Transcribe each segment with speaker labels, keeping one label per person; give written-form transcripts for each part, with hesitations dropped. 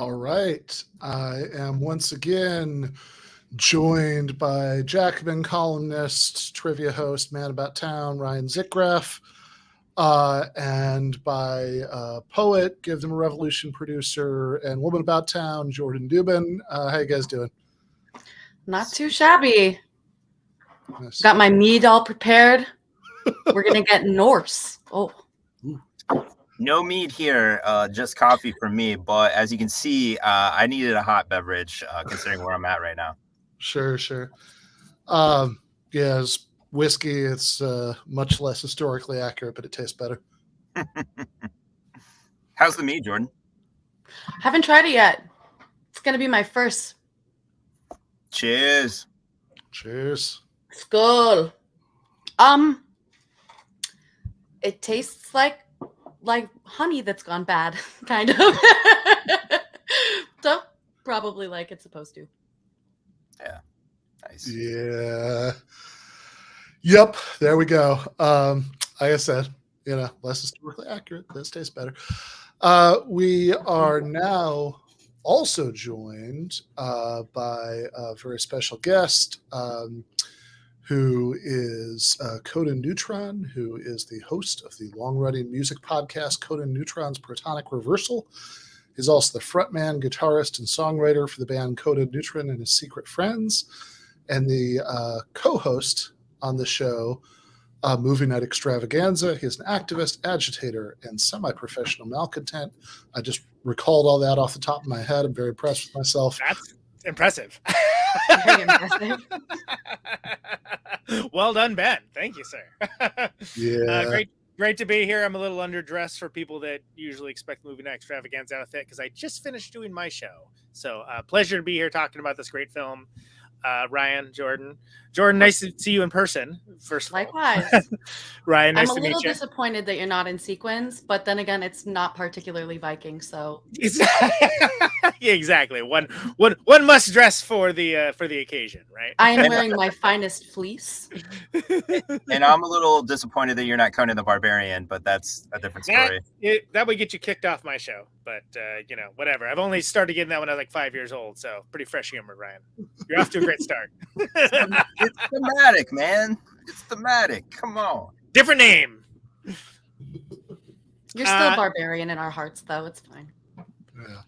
Speaker 1: All right. I am once again joined by Jacobin columnist, trivia host, Man About Town, Ryan Zickgraf, and by poet, Give Them a Revolution producer, and Woman About Town, Jordan Dubin. How you guys doing?
Speaker 2: Not too shabby.
Speaker 1: Nice.
Speaker 2: Got my mead all prepared. We're going to get Norse. Oh.
Speaker 3: No mead here, just coffee for me. But as you can see, I needed a hot beverage considering where I'm at right now.
Speaker 1: Sure. Yeah, it's whiskey. It's much less historically accurate, but it tastes better.
Speaker 3: How's the mead, Jordan?
Speaker 2: Haven't tried it yet. It's going to be my first.
Speaker 3: Cheers.
Speaker 1: Cheers.
Speaker 2: Skull. It tastes like honey that's gone bad, kind of. So probably like it's supposed to.
Speaker 3: Yeah. Nice.
Speaker 1: Yeah. Yep. There we go. Like I said, less historically accurate. This tastes better. We are now also joined by a very special guest, who is Conan Neutron, who is the host of the long-running music podcast Conan Neutron's Protonic Reversal. He's also the frontman, guitarist, and songwriter for the band Conan Neutron and His Secret Friends, and the co-host on the show, Movie Night Extravaganza. He's an activist, agitator, and semi-professional malcontent. I just recalled all that off the top of my head. I'm very impressed with myself.
Speaker 4: That's impressive.
Speaker 2: Very impressive.
Speaker 4: Well done, Ben. Thank you, sir.
Speaker 1: Yeah.
Speaker 4: Great to be here. I'm a little underdressed for people that usually expect Movie Night Extravaganza outfit because I just finished doing my show. So pleasure to be here talking about this great film. Ryan, Jordan, nice to see you in person. First,
Speaker 2: Likewise.
Speaker 4: Ryan, nice
Speaker 2: I'm
Speaker 4: to
Speaker 2: a
Speaker 4: meet
Speaker 2: little
Speaker 4: you.
Speaker 2: disappointed that you're not in sequins, but then again, it's not particularly Viking, so
Speaker 4: Yeah, exactly. One must dress for the occasion, right?
Speaker 2: I am wearing my finest fleece.
Speaker 3: And I'm a little disappointed that you're not Conan the Barbarian, but that's a different story.
Speaker 4: That would get you kicked off my show, but whatever. I've only started getting that when I was like 5 years old, so pretty fresh humor, Ryan. You're off to a great start.
Speaker 3: It's thematic, man. It's thematic. Come on.
Speaker 4: Different name.
Speaker 2: You're still barbarian in our hearts, though. It's fine.
Speaker 1: Yeah.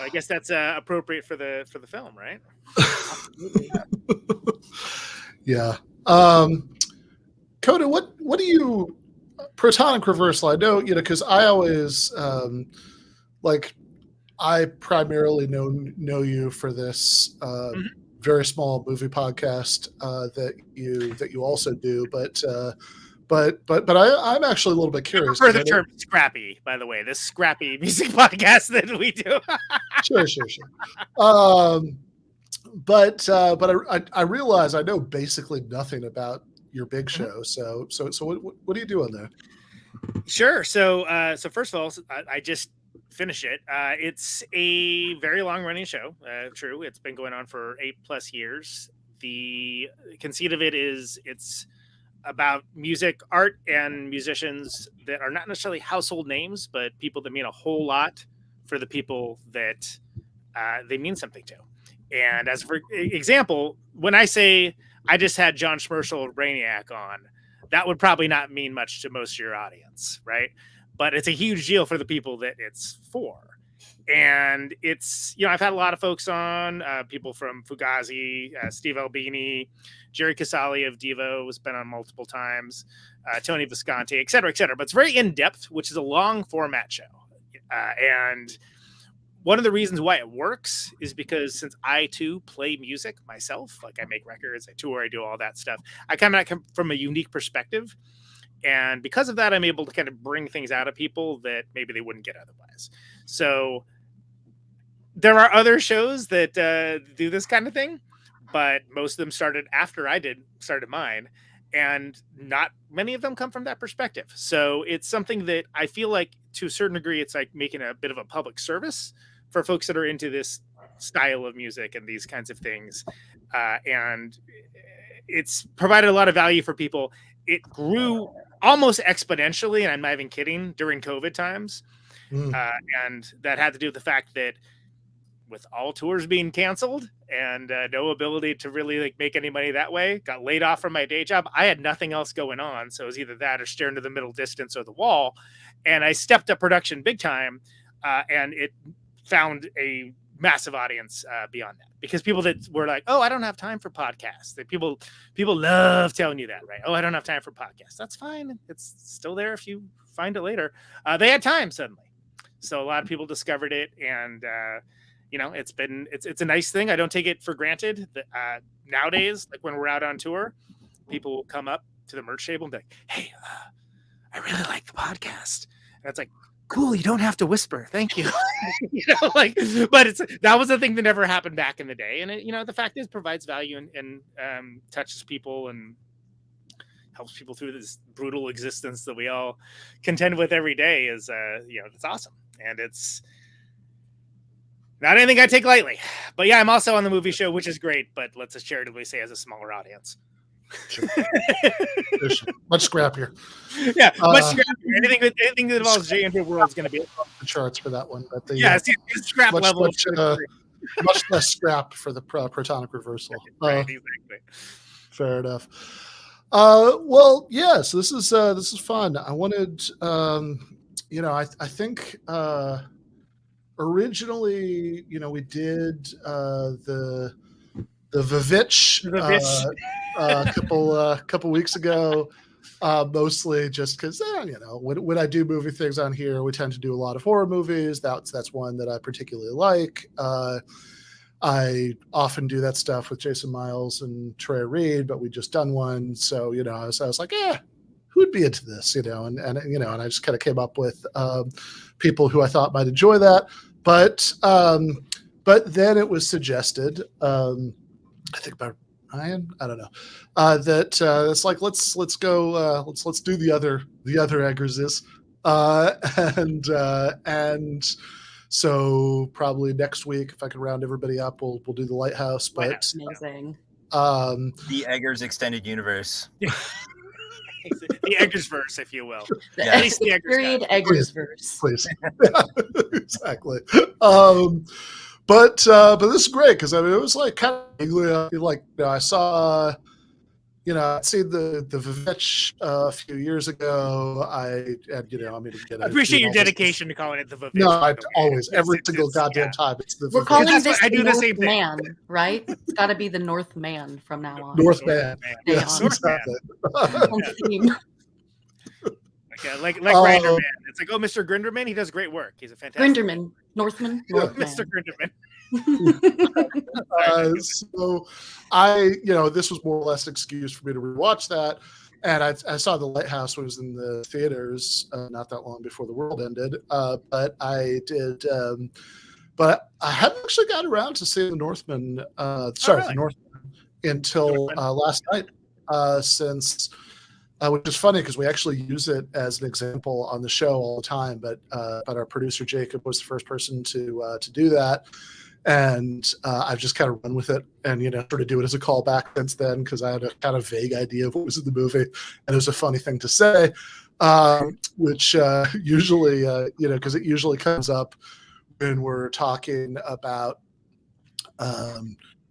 Speaker 4: I guess that's appropriate for the film, right?
Speaker 1: Yeah. Coda, what do you Protonic Reversal? I know, because I always I primarily know you for this very small movie podcast that you also do, but I'm actually a little bit curious.
Speaker 4: For the term scrappy, by the way, this scrappy music podcast that we do.
Speaker 1: Sure. But I realize I know basically nothing about your big show. So what are you doing there?
Speaker 4: Sure. So first of all, I just finished it. It's a very long running show. True. It's been going on for 8+ years. The conceit of it is it's about music, art, and musicians that are not necessarily household names, but people that mean a whole lot for the people that they mean something to. And as for example, when I say I just had John Schmershel Brainiac on, that would probably not mean much to most of your audience, right? But it's a huge deal for the people that it's for. And it's, I've had a lot of folks on, people from Fugazi, Steve Albini, Jerry Casali of Devo has been on multiple times, Tony Visconti, et cetera, et cetera. But it's very in-depth, which is a long format show. And one of the reasons why it works is because since I too play music myself, like I make records, I tour, I do all that stuff, I come from a unique perspective. And because of that, I'm able to kind of bring things out of people that maybe they wouldn't get otherwise. So there are other shows that do this kind of thing, but most of them started after I started mine. And not many of them come from that perspective. So it's something that I feel like to a certain degree, it's like making a bit of a public service for folks that are into this style of music and these kinds of things. And it's provided a lot of value for people. It grew almost exponentially, and I'm not even kidding, during COVID times. And that had to do with the fact that with all tours being canceled and no ability to really like make any money that way, got laid off from my day job. I had nothing else going on, so it was either that or stare into the middle distance or the wall. And I stepped up production big time, and it found a massive audience beyond that, because people that were like, "Oh, I don't have time for podcasts." That people love telling you that, right? "Oh, I don't have time for podcasts." That's fine. It's still there if you find it later. They had time suddenly, so a lot of people discovered it, and it's a nice thing. I don't take it for granted that nowadays, like when we're out on tour, people will come up to the merch table and be like, "Hey, I really like the podcast," and it's like, "Cool, you don't have to whisper. Thank you." But that was a thing that never happened back in the day. And it, the fact is, provides value and touches people and helps people through this brutal existence that we all contend with every day is, it's awesome. And it's not anything I take lightly. But yeah, I'm also on the movie show, which is great, but let's just charitably say as a smaller audience.
Speaker 1: Sure. Much scrappier.
Speaker 4: Yeah, much scrappier. Anything that involves J&J World is going to be
Speaker 1: the charts for that one. But
Speaker 4: it's scrap
Speaker 1: much,
Speaker 4: level.
Speaker 1: much less scrap for the protonic reversal.
Speaker 4: Right, exactly.
Speaker 1: Fair enough. Well, yeah. So this is fun. I wanted, I think originally, we did the Vivitch a couple weeks ago, mostly just because when I do movie things on here, we tend to do a lot of horror movies. That's one that I particularly like. I often do that stuff with Jason Miles and Troy Reed, but we just done one, so I was like, who'd be into this, and I just kind of came up with people who I thought might enjoy that, but then it was suggested. I think about Ryan. I don't know. That it's like let's go. Let's do the other Eggerses, and so probably next week, if I can round everybody up, we'll do the Lighthouse. But
Speaker 2: amazing.
Speaker 3: The Eggers extended universe.
Speaker 4: The Eggersverse, if you will.
Speaker 3: Yeah.
Speaker 2: The period Eggersverse.
Speaker 1: Please. Exactly. But this is great because it was like kind of like I saw, I'd seen the Vivitch a few years ago. I
Speaker 4: appreciate your dedication to calling it the Vivitch.
Speaker 1: No, I always every single goddamn time it's the.
Speaker 2: We're calling this
Speaker 4: I do the same
Speaker 2: Northman, right? It's got to be the Northman from now on.
Speaker 1: Northman. Yes,
Speaker 2: Northman.
Speaker 1: exactly.
Speaker 4: Like Grinderman. It's like, Mr. Grinderman, he does great work. He's a fantastic
Speaker 2: Grinderman, Northman.
Speaker 4: Mr. Grinderman.
Speaker 1: So this was more or less an excuse for me to rewatch that, and I saw The Lighthouse when it was in the theaters not that long before the world ended. But I did, but I hadn't actually got around to seeing the Northman. The Northman until last night, since. Which is funny because we actually use it as an example on the show all the time, but our producer Jacob was the first person to do that, and I've just kind of run with it and sort of do it as a callback since then because I had a kind of vague idea of what was in the movie, and it was a funny thing to say, which usually because it usually comes up when we're talking about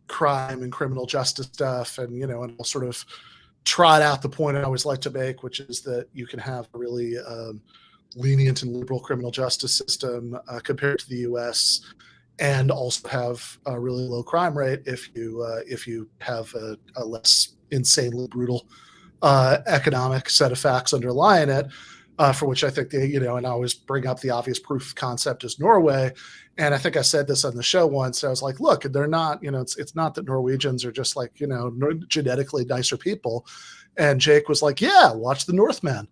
Speaker 1: crime and criminal justice stuff, and and I'll sort of trot out the point I always like to make, which is that you can have a really lenient and liberal criminal justice system compared to the U.S. and also have a really low crime rate if you have a less insanely brutal economic set of facts underlying it. For which I think and I always bring up the obvious proof of concept is Norway. And I think I said this on the show once. I was like, look, they're not, it's not that Norwegians are just like, genetically nicer people. And Jake was like, yeah, watch the Northman.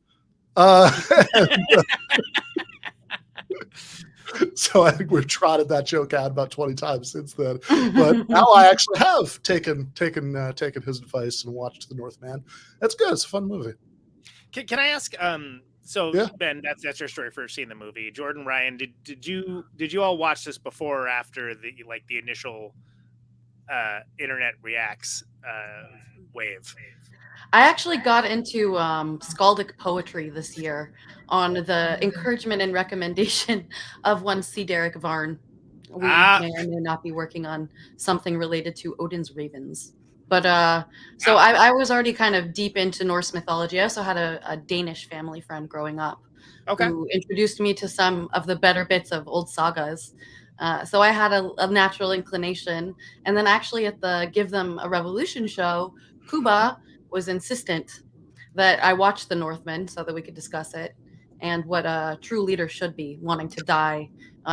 Speaker 1: So I think we've trotted that joke out about 20 times since then. But now I actually have taken his advice and watched the Northman. That's good. It's a fun movie.
Speaker 4: Can I ask, so
Speaker 1: yeah.
Speaker 4: Ben, that's your story for seeing the movie. Jordan, Ryan, did you all watch this before or after the initial internet reacts wave?
Speaker 2: I actually got into skaldic poetry this year on the encouragement and recommendation of one C. Derek Varn. We may or may not be working on something related to Odin's ravens. But so I was already kind of deep into Norse mythology. I also had a Danish family friend growing up who introduced me to some of the better bits of old sagas. So I had a natural inclination. And then actually at the Give Them a Revolution show, Kuba was insistent that I watch the Northmen so that we could discuss it and what a true leader should be, wanting to die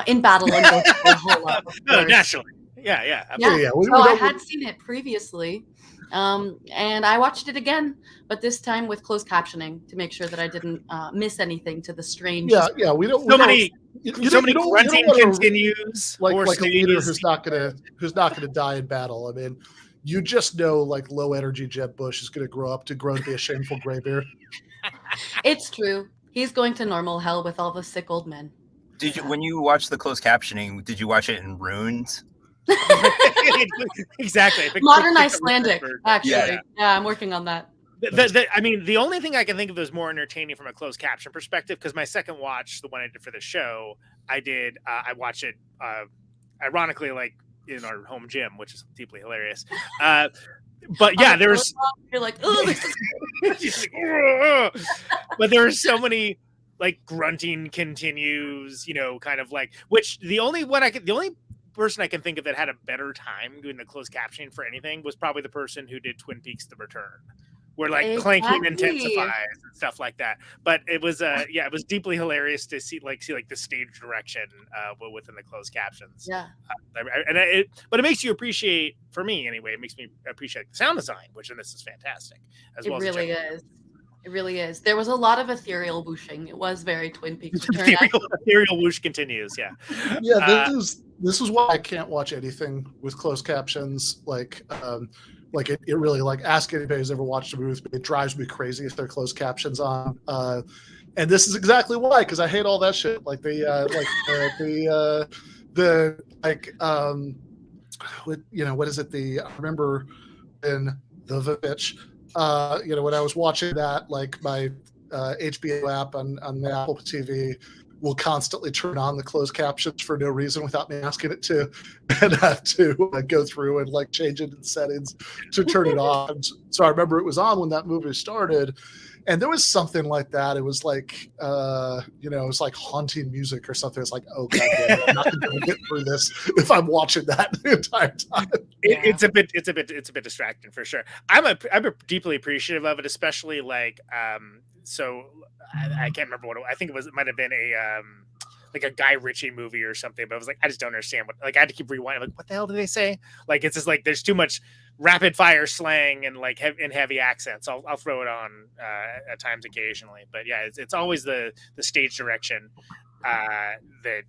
Speaker 2: in battle and go through a whole lot.
Speaker 4: No, naturally. Yeah.
Speaker 1: Yeah.
Speaker 2: So I had seen it previously, and I watched it again, but this time with closed captioning to make sure that I didn't miss anything to the strange.
Speaker 1: Yeah. We don't.
Speaker 4: So many
Speaker 1: grunting
Speaker 4: continues.
Speaker 1: Like a leader who's not gonna die in battle. I mean, you just know like low energy Jeb Bush is gonna grow to be a shameful graybeard.
Speaker 2: It's true. He's going to normal hell with all the sick old men.
Speaker 3: Did you, when you watched the closed captioning, did you watch it in runes?
Speaker 4: Exactly.
Speaker 2: Modern Icelandic, actually.
Speaker 3: Yeah.
Speaker 2: I'm working on that.
Speaker 4: I mean, the only thing I can think of that's more entertaining from a closed caption perspective, because my second watch, the one I did for the show, I watched it ironically like in our home gym, which is deeply hilarious. But yeah, there's
Speaker 2: you're like, oh, this is
Speaker 4: but there are so many like grunting continues, kind of like, which the only person I can think of that had a better time doing the closed captioning for anything was probably the person who did Twin Peaks: The Return, where like clanking intensifies and stuff like that. But it was it was deeply hilarious to see the stage direction within the closed captions.
Speaker 2: Yeah.
Speaker 4: But it makes you appreciate, for me anyway, it makes me appreciate the sound design, which in this is fantastic.
Speaker 2: It really is. It really is. There was a lot of ethereal whooshing. It was very Twin Peaks Return.
Speaker 4: Ethereal whoosh continues. Yeah.
Speaker 1: Yeah. This is why I can't watch anything with closed captions. Like it really, like, ask anybody who's ever watched a movie. It drives me crazy if there are closed captions on. And this is exactly why, because I hate all that shit. Like what is it? I remember in the bitch. When I was watching that, like my HBO app on the Apple TV will constantly turn on the closed captions for no reason without me asking it to, and I have to go through and like change it in settings to turn it on. So I remember it was on when that movie started, and there was something like that. It was like, it was like haunting music or something. It's like, oh god, I'm not going to get through this if I'm watching that the entire time.
Speaker 4: It's a bit distracting for sure. I'm deeply appreciative of it, especially like so I can't remember I think it might have been a Guy Ritchie movie or something, but I was like, I just don't understand I had to keep rewinding. Like, what the hell did they say? Like, it's just like there's too much rapid fire slang and like heavy accents. I'll throw it on at times occasionally, but yeah, it's always the stage direction that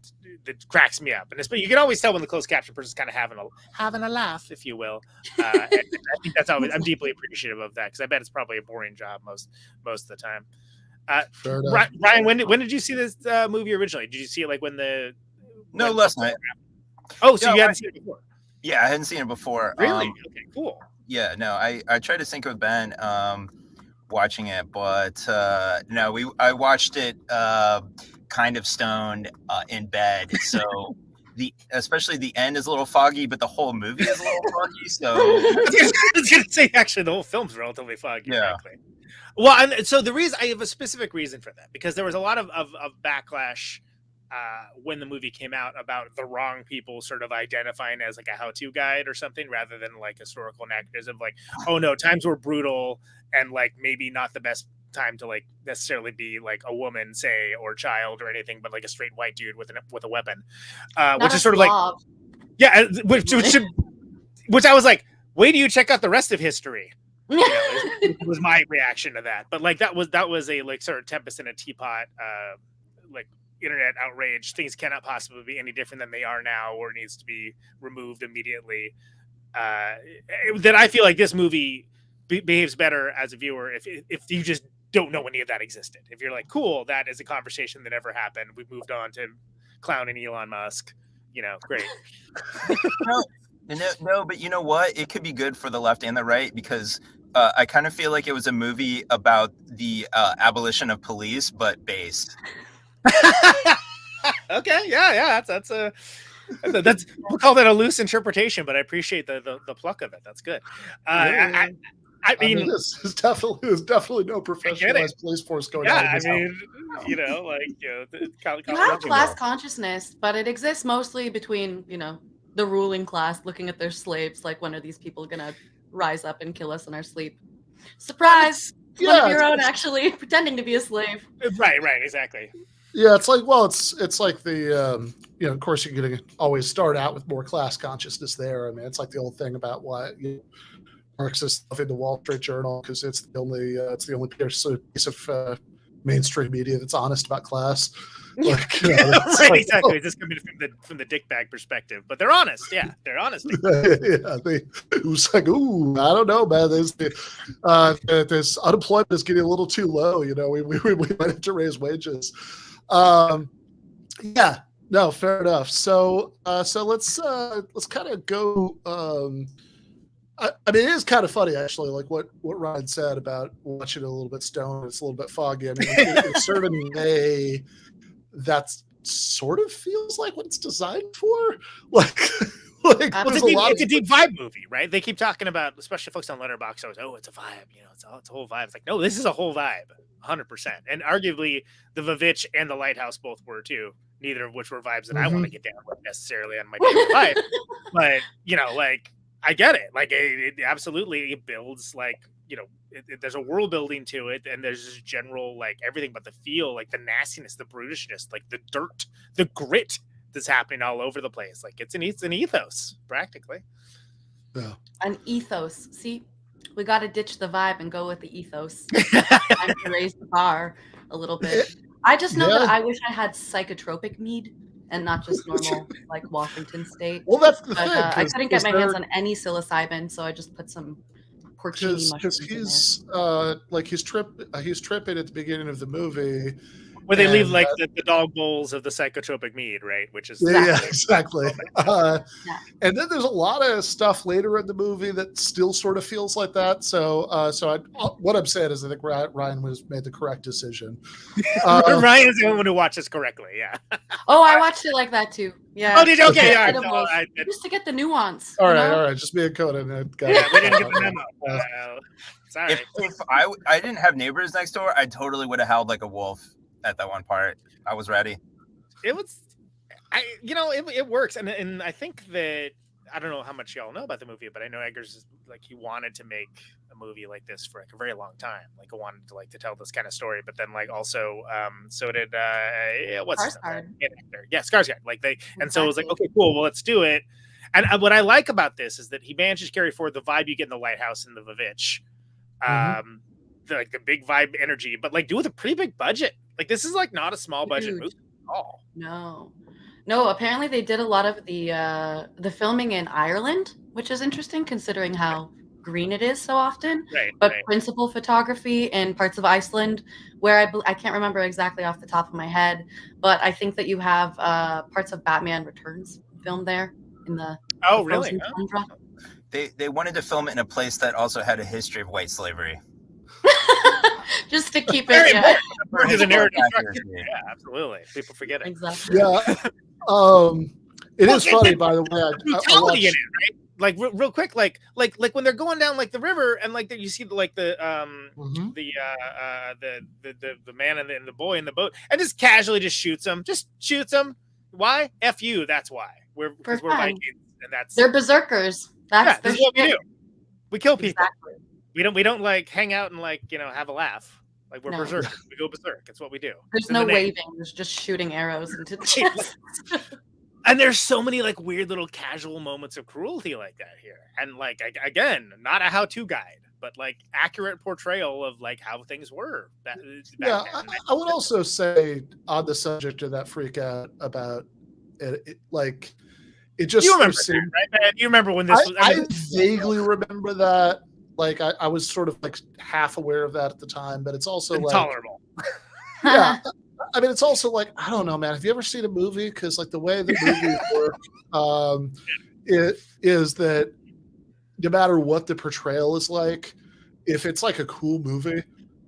Speaker 4: cracks me up. And you can always tell when the closed caption person's kind of having a laugh, if you will. And I think that's always, I'm deeply appreciative of that, because I bet it's probably a boring job most of the time. Ryan, when did you see this movie originally? Did you see it like
Speaker 3: last night?
Speaker 4: Oh, so you hadn't seen it before?
Speaker 3: Yeah, I hadn't seen it before.
Speaker 4: Really? Okay, cool.
Speaker 3: Yeah, no, I tried to sync with Ben watching it, but no, I watched it kind of stoned in bed, so especially the end is a little foggy, but the whole movie is a little foggy. So
Speaker 4: I was gonna say, actually, the whole film's relatively foggy.
Speaker 3: Yeah.
Speaker 4: Frankly. Well, and so the reason, I have a specific reason for that, because there was a lot of backlash when the movie came out about the wrong people sort of identifying as like a how-to guide or something, rather than like historical anachronism. Like, oh no, times were brutal, and like maybe not the best time to like necessarily be like a woman, say, or child or anything, but like a straight white dude with a weapon, which is sort of like, yeah, which I was like, wait till you check out the rest of history. It was my reaction to that. But like that was a like sort of tempest in a teapot, like internet outrage. Things cannot possibly be any different than they are now, or needs to be removed immediately. That I feel like this movie behaves better as a viewer if you just don't know any of that existed. If you're like, cool, that is a conversation that never happened, we moved on to clowning Elon Musk, great.
Speaker 3: No, but you know what? It could be good for the left and the right, because I kind of feel like it was a movie about the abolition of police, but based.
Speaker 4: Okay, yeah, that's a we'll call that a loose interpretation, but I appreciate the pluck of it. That's good. I mean,
Speaker 1: this is definitely no professionalized police force going on.
Speaker 4: I mean, you know, like
Speaker 2: you have class consciousness, but it exists mostly between the ruling class looking at their slaves, like when are these people gonna rise up and kill us in our sleep? Surprise! One of your own actually pretending to be a slave.
Speaker 4: Right, exactly.
Speaker 1: Yeah, it's like it's like the of course you're going to always start out with more class consciousness there. I mean, it's like the old thing about why Marxist stuff in the Wall Street Journal, because it's the only piece of mainstream media that's honest about class. Like,
Speaker 4: right, exactly. Just coming from the dickbag perspective, but they're honest. Yeah, they're honest.
Speaker 1: It was like, ooh, I don't know, man. This unemployment is getting a little too low. We might have to raise wages. Yeah, no, fair enough. So let's kind of go. I mean, it is kind of funny, actually, like what Ryan said about watching it a little bit stoned. It's a little bit foggy. I mean, in a certain way, that sort of feels like what it's designed for.
Speaker 4: It's a deep vibe movie, right? They keep talking about, especially folks on Letterboxd, always, it's a vibe. It's a whole vibe. It's like, no, this is a whole vibe, 100%. And arguably, the Vavitch and the Lighthouse both were too. Neither of which were vibes that I want to get down with necessarily on my daily life. But I get it. Like it absolutely builds there's a world building to it, and there's this general everything, but the feel, like the nastiness, the brutishness, like the dirt, the grit that's happening all over the place. Like it's an ethos, practically.
Speaker 1: Yeah.
Speaker 2: An ethos. See, we got to ditch the vibe and go with the ethos. Time to raise the bar a little bit. I just know that I wish I had psychotropic mead and not just normal Washington State.
Speaker 1: Well, that's the thing.
Speaker 2: I couldn't get my hands on any psilocybin, so I just put some porcini mushrooms
Speaker 1: in there. He's tripping at the beginning of the movie.
Speaker 4: Where they leave the dog bowls of the psychotropic mead, right? Which is
Speaker 1: exactly. And then there's a lot of stuff later in the movie that still sort of feels like that. So what I'm saying is I think Ryan made the correct decision.
Speaker 4: Ryan is the only one who watches correctly. Yeah.
Speaker 2: Oh, I watched it like that too. Yeah.
Speaker 4: Oh, did you? Okay.
Speaker 2: Just to get the nuance.
Speaker 1: All right. Just me and Conan.
Speaker 4: We didn't get the memo. Sorry.
Speaker 3: If I didn't have neighbors next door, I totally would have howled like a wolf at that one part. I was ready.
Speaker 4: It works, and I think that I don't know how much y'all know about the movie, but I know Eggers he wanted to make a movie like this for a very long time. He wanted to tell this kind of story, but then also so did what's his name? Yeah, Skarsgård. And so it was like, okay, cool, well, let's do it. And what I like about this is that he managed to carry forward the vibe you get in the Lighthouse and the Vavitch. The big vibe energy, but do with a pretty big budget. This is not a small budget movie at all.
Speaker 2: No. Apparently they did a lot of the filming in Ireland, which is interesting considering how green it is so often. But principal photography in parts of Iceland, where I can't remember exactly off the top of my head, but I think that you have parts of Batman Returns filmed there in the.
Speaker 4: Oh, really?
Speaker 2: Tundra.
Speaker 3: They wanted to film it in a place that also had a history of white slavery.
Speaker 2: Just to keep it
Speaker 4: the narrative structure. Yeah, absolutely. People forget it.
Speaker 2: Exactly.
Speaker 1: Yeah. It is funny, by the way.
Speaker 4: Brutality in it, right? Real quick, when they're going down the river, and you see the man and the boy in the boat, and just casually just shoots them. Why? F you. That's why. We're Vikings, and
Speaker 2: they're berserkers. That's
Speaker 4: what we do. We kill people. Exactly. We don't hang out and have a laugh. We're berserk. We go berserk. It's what we do.
Speaker 2: There's no waving. There's just shooting arrows into the chest.
Speaker 4: And there's so many weird little casual moments of cruelty like that here. And again, not a how-to guide, but accurate portrayal of how things were.
Speaker 1: I would also say on the subject of that freak out about it it just
Speaker 4: you remember that, right, man? You remember when this was?
Speaker 1: I vaguely remember that. I was sort of half aware of that at the time, but it's also
Speaker 4: intolerable.
Speaker 1: Yeah, I mean, it's also I don't know, man. Have you ever seen a movie? Because the way the movie works, it is that no matter what the portrayal is if it's a cool movie,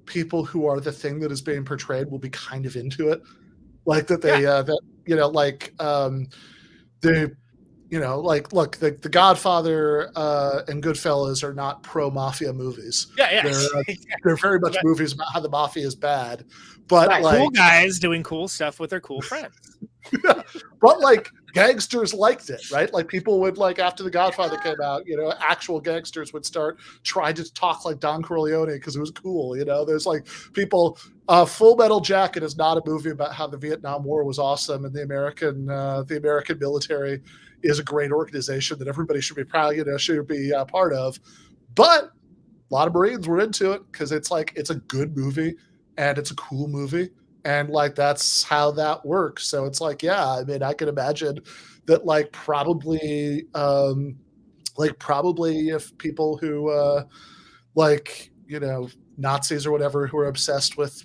Speaker 1: people who are the thing that is being portrayed will be kind of into it, the like, look, the Godfather and Goodfellas are not pro mafia movies.
Speaker 4: Yeah.
Speaker 1: They're very much movies about how the mafia is bad, but
Speaker 2: Right.
Speaker 1: like
Speaker 4: cool guys doing cool stuff with their cool friends.
Speaker 1: but like gangsters liked it, right? Like people would, like, after the Godfather came out, actual gangsters would start trying to talk like Don Corleone because it was cool. There's like people. Full Metal Jacket is not a movie about how the Vietnam War was awesome and the American military is a great organization that everybody should be proud, should be part of. But a lot of Marines were into it because it's like it's a good movie and it's a cool movie. And like that's how that works. So it's like, yeah, I mean, I can imagine that probably if people who Nazis or whatever who are obsessed with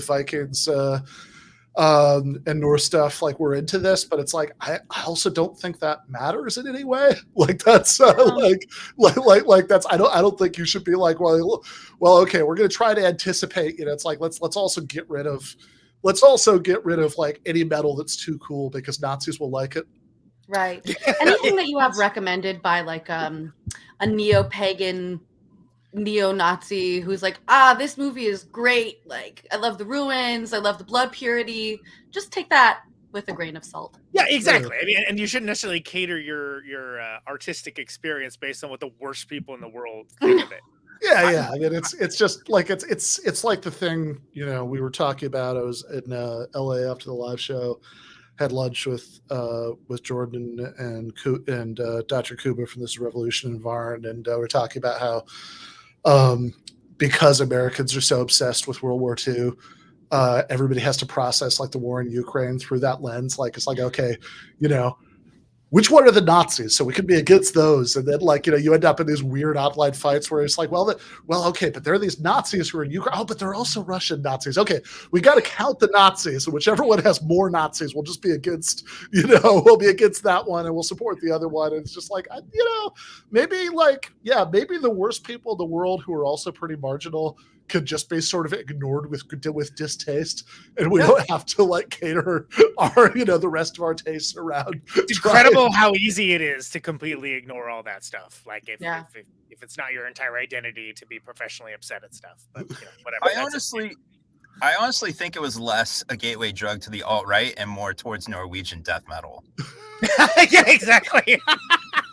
Speaker 1: Vikings and Norse stuff were into this, but it's like I also don't think that matters in any way. Like that's like that's I don't think you should be like, well okay, we're gonna try to anticipate. It's like let's also get rid of like any metal that's too cool because Nazis will like it.
Speaker 2: Right. Anything that you have recommended by like a neo-pagan neo-Nazi who's like, this movie is great. Like, I love the ruins. I love the blood purity. Just take that with a grain of salt.
Speaker 4: Yeah, exactly. I mean, and you shouldn't necessarily cater your artistic experience based on what the worst people in the world think of it.
Speaker 1: Yeah. I mean, it's just like it's like the thing we were talking about. I was in LA after the live show. Had lunch with Jordan and Dr. Kuba from This Revolution and Varn, and we're talking about how because Americans are so obsessed with World War II, everybody has to process like the war in Ukraine through that lens. Like it's like, okay, which one are the Nazis? So we could be against those. And then you end up in these weird outline fights where it's like, well, okay, but there are these Nazis who are in Ukraine. Oh, but they're also Russian Nazis. Okay, we got to count the Nazis. So whichever one has more Nazis, we'll just be against, we'll be against that one and we'll support the other one. And it's just like, maybe maybe the worst people in the world who are also pretty marginal could just be sort of ignored with distaste, and we don't have to cater our the rest of our tastes around.
Speaker 4: It's incredible how easy it is to completely ignore all that stuff. Like if it's not your entire identity to be professionally upset at stuff, but whatever.
Speaker 3: I honestly think it was less a gateway drug to the alt-right and more towards Norwegian death metal.
Speaker 4: Yeah, exactly.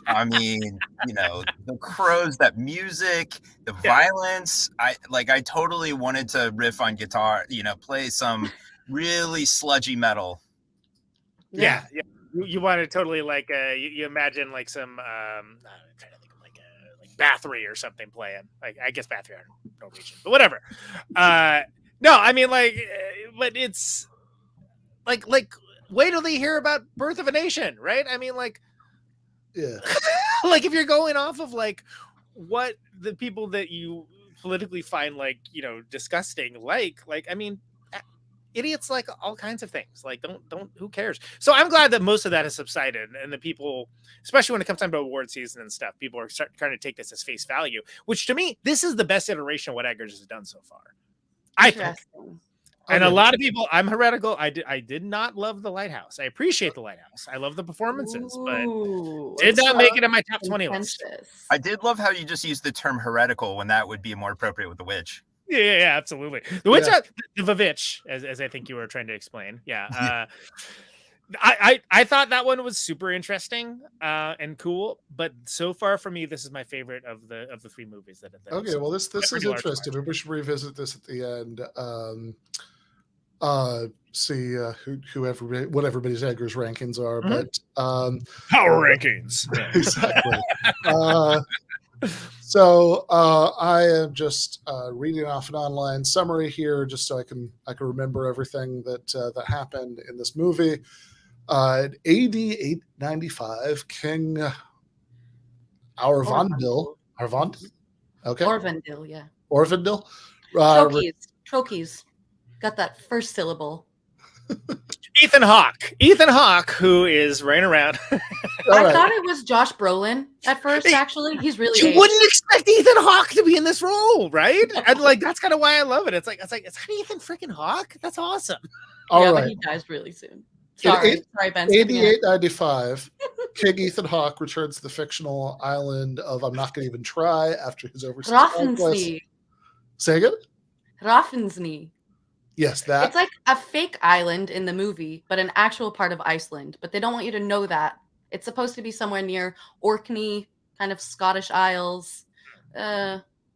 Speaker 3: I mean, the crows, that music, the violence. I totally wanted to riff on guitar, play some really sludgy metal.
Speaker 4: Yeah. You want to totally you imagine some I'm trying to think of like Bathory or something playing. I guess Bathory are Norwegian, but whatever. No, I mean but it's like wait till they hear about Birth of a Nation, right? I mean
Speaker 1: yeah.
Speaker 4: If you're going off of what the people that you politically find disgusting, I mean, idiots like all kinds of things. Don't who cares? So I'm glad that most of that has subsided, and the people, especially when it comes time to award season and stuff, people are trying to take this as face value. Which to me, this is the best iteration of what Eggers has done so far. I think. And a lot of people, I'm heretical. I did not love The Lighthouse. I appreciate The Lighthouse. I love the performances, but did not make it on my top 20 list.
Speaker 3: I did love how you just used the term heretical when that would be more appropriate with The Witch.
Speaker 4: Yeah, absolutely. The Witch, the Vavitch, as I think you were trying to explain. Yeah. I thought that one was super interesting and cool, but so far for me, this is my favorite of the three movies that.
Speaker 1: Okay, well this is interesting. Maybe we should revisit this at the end. See what everybody's Eggers rankings are, but
Speaker 4: power rankings.
Speaker 1: Exactly. So I am just reading off an online summary here, just so I can remember everything that happened in this movie. AD 895, King Arvandil. Okay.
Speaker 2: Orvandil, yeah.
Speaker 1: Orvandil.
Speaker 2: Trokies. Got that first syllable.
Speaker 4: Ethan Hawke, who is running around.
Speaker 2: I thought it was Josh Brolin at first, actually. He's really
Speaker 4: You wouldn't expect Ethan Hawke to be in this role, right? And that's kind of why I love it. It's like, is that Ethan freaking Hawke? That's awesome.
Speaker 2: But he dies really soon. Sorry, Ben. skipping ahead.
Speaker 1: 8895, King Ethan Hawke returns to the fictional island of I'm not going to even try after his overseas conquest.
Speaker 2: Raffensee.
Speaker 1: Say again?
Speaker 2: Raffensee.
Speaker 1: Yes, that.
Speaker 2: It's like a fake island in the movie, but an actual part of Iceland. But they don't want you to know that. It's supposed to be somewhere near Orkney, kind of Scottish Isles.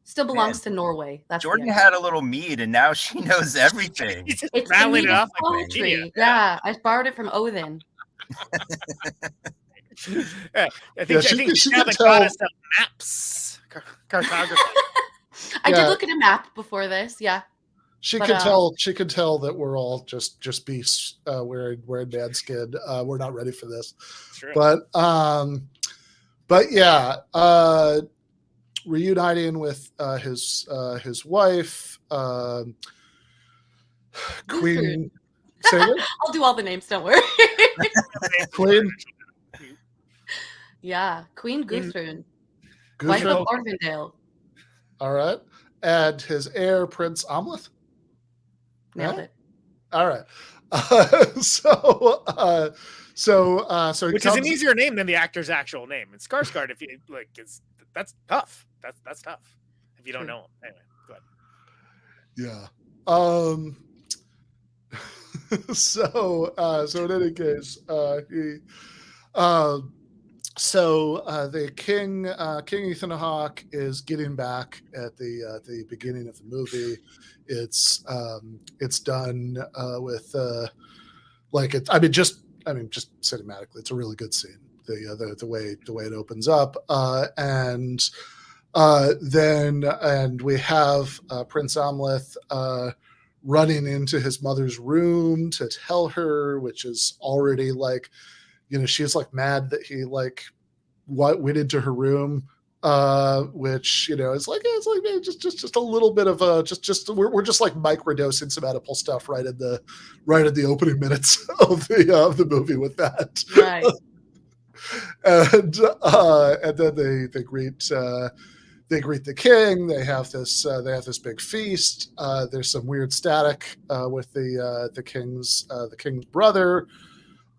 Speaker 2: Still belongs to Norway. That's
Speaker 3: Jordan had a little mead, and now she knows everything.
Speaker 2: It's
Speaker 4: rattling it
Speaker 2: Nordic
Speaker 4: off like
Speaker 2: poetry. Yeah, I borrowed it from Odin.
Speaker 4: I think she now
Speaker 1: can
Speaker 4: got
Speaker 1: tell.
Speaker 4: us some maps, cartography.
Speaker 2: I
Speaker 1: Yeah.
Speaker 2: did look at a map before this. Yeah.
Speaker 1: She
Speaker 2: But,
Speaker 1: can tell. She can tell that we're all just beasts wearing man skin. We're not ready for this.
Speaker 4: True.
Speaker 1: But yeah, reuniting with his wife, Queen. Say it?
Speaker 2: I'll do all the names. Don't worry.
Speaker 1: Queen.
Speaker 2: Yeah, Queen Guthrun, wife of
Speaker 1: Gudrun.
Speaker 2: Orvindale.
Speaker 1: All right, and his heir, Prince Amleth.
Speaker 2: Nailed
Speaker 1: Yeah.
Speaker 2: it.
Speaker 1: All right. So he
Speaker 4: Which is an
Speaker 1: comes-
Speaker 4: easier name than the actor's actual name. And Skarsgård, if you like, that's tough. That's tough if you don't know him. Anyway, go ahead.
Speaker 1: Yeah. So in any case, the King Ethan Hawke is getting back at the beginning of the movie. It's done with just cinematically, it's a really good scene. The way it opens up, and we have Prince Amleth running into his mother's room to tell her, which is already like, she's like mad that he like went into her room, which is like man, just a little bit of a we're just like microdosing some edible stuff right at the opening minutes of the movie with that.
Speaker 2: Right.
Speaker 1: And then they greet the king. They have this big feast. There's some weird static with the king's brother,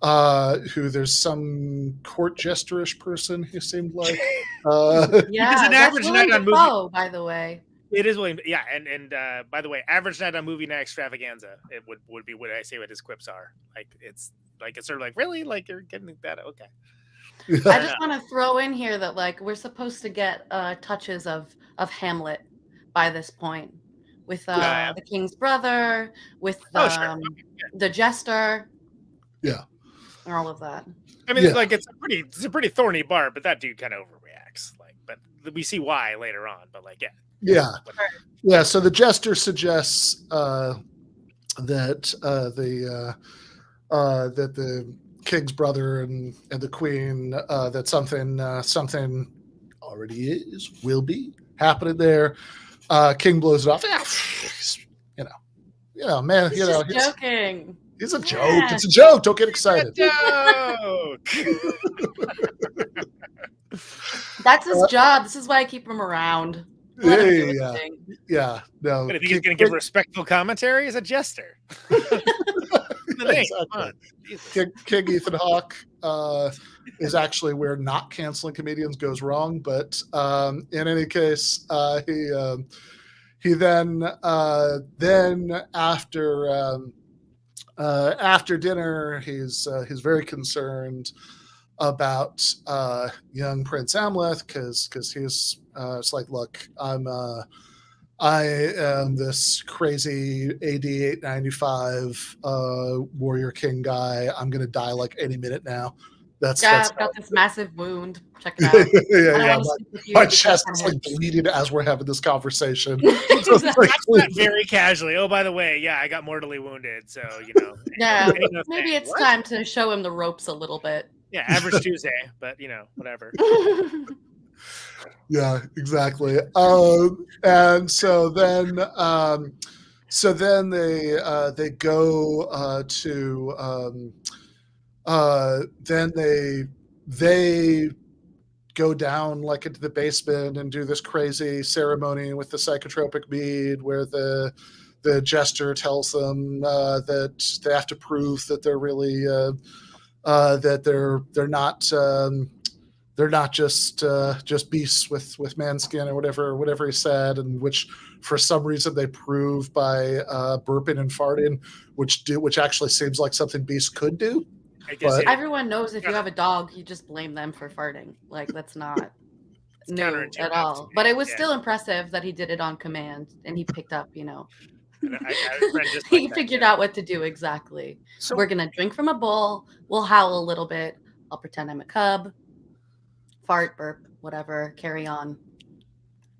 Speaker 1: who there's some court jester-ish person who seemed like.
Speaker 2: Yeah,
Speaker 4: It's an
Speaker 2: that's
Speaker 4: average
Speaker 2: Willem
Speaker 4: night on
Speaker 2: Dafoe, by the way.
Speaker 4: It is William. Yeah, and by the way, average night on movie night extravaganza. It would be what I say what his quips are. Like it's sort of like really like you're getting that okay.
Speaker 2: I just want to throw in here that like we're supposed to get touches of Hamlet by this point with the king's brother, with the jester,
Speaker 1: Yeah,
Speaker 2: and all of that.
Speaker 4: I mean, like it's a pretty thorny bar, but that dude kind of overreacts. Like, but we see why later on. But like,
Speaker 1: yeah. So the jester suggests that the king's brother and the queen, that something already will be happening there. King blows it off. Man,
Speaker 2: He's just joking.
Speaker 1: It's a joke. It's a joke. Don't get excited.
Speaker 4: joke.
Speaker 2: That's his job. This is why I keep him around. Let him do his thing.
Speaker 1: Yeah. No.
Speaker 4: But if he's going to give respectful commentary, as a jester.
Speaker 1: Exactly. King Ethan Hawke is actually where not canceling comedians goes wrong. But in any case, he then after dinner, he's very concerned about young Prince Amleth because he's it's like, look, I am this crazy AD 895 warrior king guy. I'm gonna die like any minute now.
Speaker 2: I've got this massive wound. Check it out.
Speaker 1: My chest is like bleeding as we're having this conversation.
Speaker 4: Very casually. Oh, by the way, I got mortally wounded. So
Speaker 2: Yeah, maybe it's time to show him the ropes a little bit.
Speaker 4: Yeah, average Tuesday, but whatever.
Speaker 1: Yeah, exactly. And so then they go to then they go down like into the basement and do this crazy ceremony with the psychotropic mead where the the jester tells them that they have to prove that they're really that they're not just beasts with man skin or whatever he said, and which for some reason they prove by burping and farting, which actually seems like something beasts could do.
Speaker 4: I guess
Speaker 1: But-
Speaker 2: Everyone knows if you have a dog, you just blame them for farting. Like, that's not new
Speaker 4: counterintuitive
Speaker 2: at
Speaker 4: to
Speaker 2: all.
Speaker 4: me,
Speaker 2: But it was
Speaker 4: yeah.
Speaker 2: still impressive that he did it on command and he picked up,
Speaker 4: And I read just like
Speaker 2: he
Speaker 4: that,
Speaker 2: figured
Speaker 4: yeah.
Speaker 2: out what to do exactly.
Speaker 3: So
Speaker 2: We're gonna drink from a bowl. We'll howl a little bit. I'll pretend I'm a cub. Fart, burp, whatever. Carry on.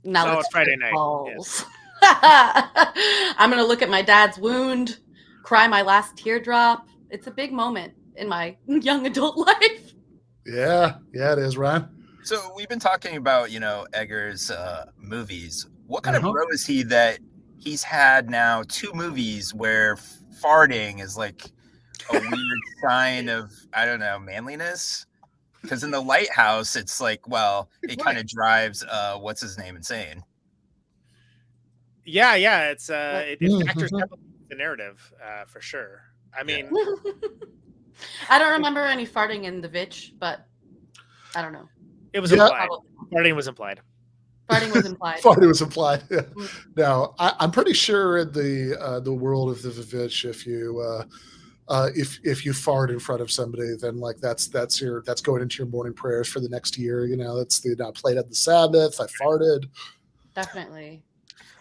Speaker 2: Now
Speaker 4: Solid
Speaker 2: let's
Speaker 4: Friday
Speaker 2: trip
Speaker 4: night,
Speaker 2: balls. I'm gonna look at my dad's wound, cry my last teardrop. It's a big moment in my young adult life.
Speaker 1: Yeah, it is, Ryan.
Speaker 3: So we've been talking about, Egger's movies. What kind
Speaker 1: Uh-huh.
Speaker 3: of bro is he that he's had now 2 movies where farting is like a weird sign of, I don't know, manliness? Because in The Lighthouse, it's like, well, it kind of drives what's his name insane.
Speaker 4: Yeah, it factors
Speaker 1: Mhm.
Speaker 4: heavily into the narrative for sure. I mean,
Speaker 2: I don't remember any farting in the Vitch, but I don't know.
Speaker 4: it was
Speaker 1: Yeah.
Speaker 4: implied. Farting was implied.
Speaker 2: Farting was implied.
Speaker 1: Farting was implied. Yeah.
Speaker 2: Mm.
Speaker 1: No, I'm pretty sure in the world of the Vivitch, if you fart in front of somebody, then like that's going into your morning prayers for the next year. That's the not played at the Sabbath. I farted.
Speaker 2: Definitely.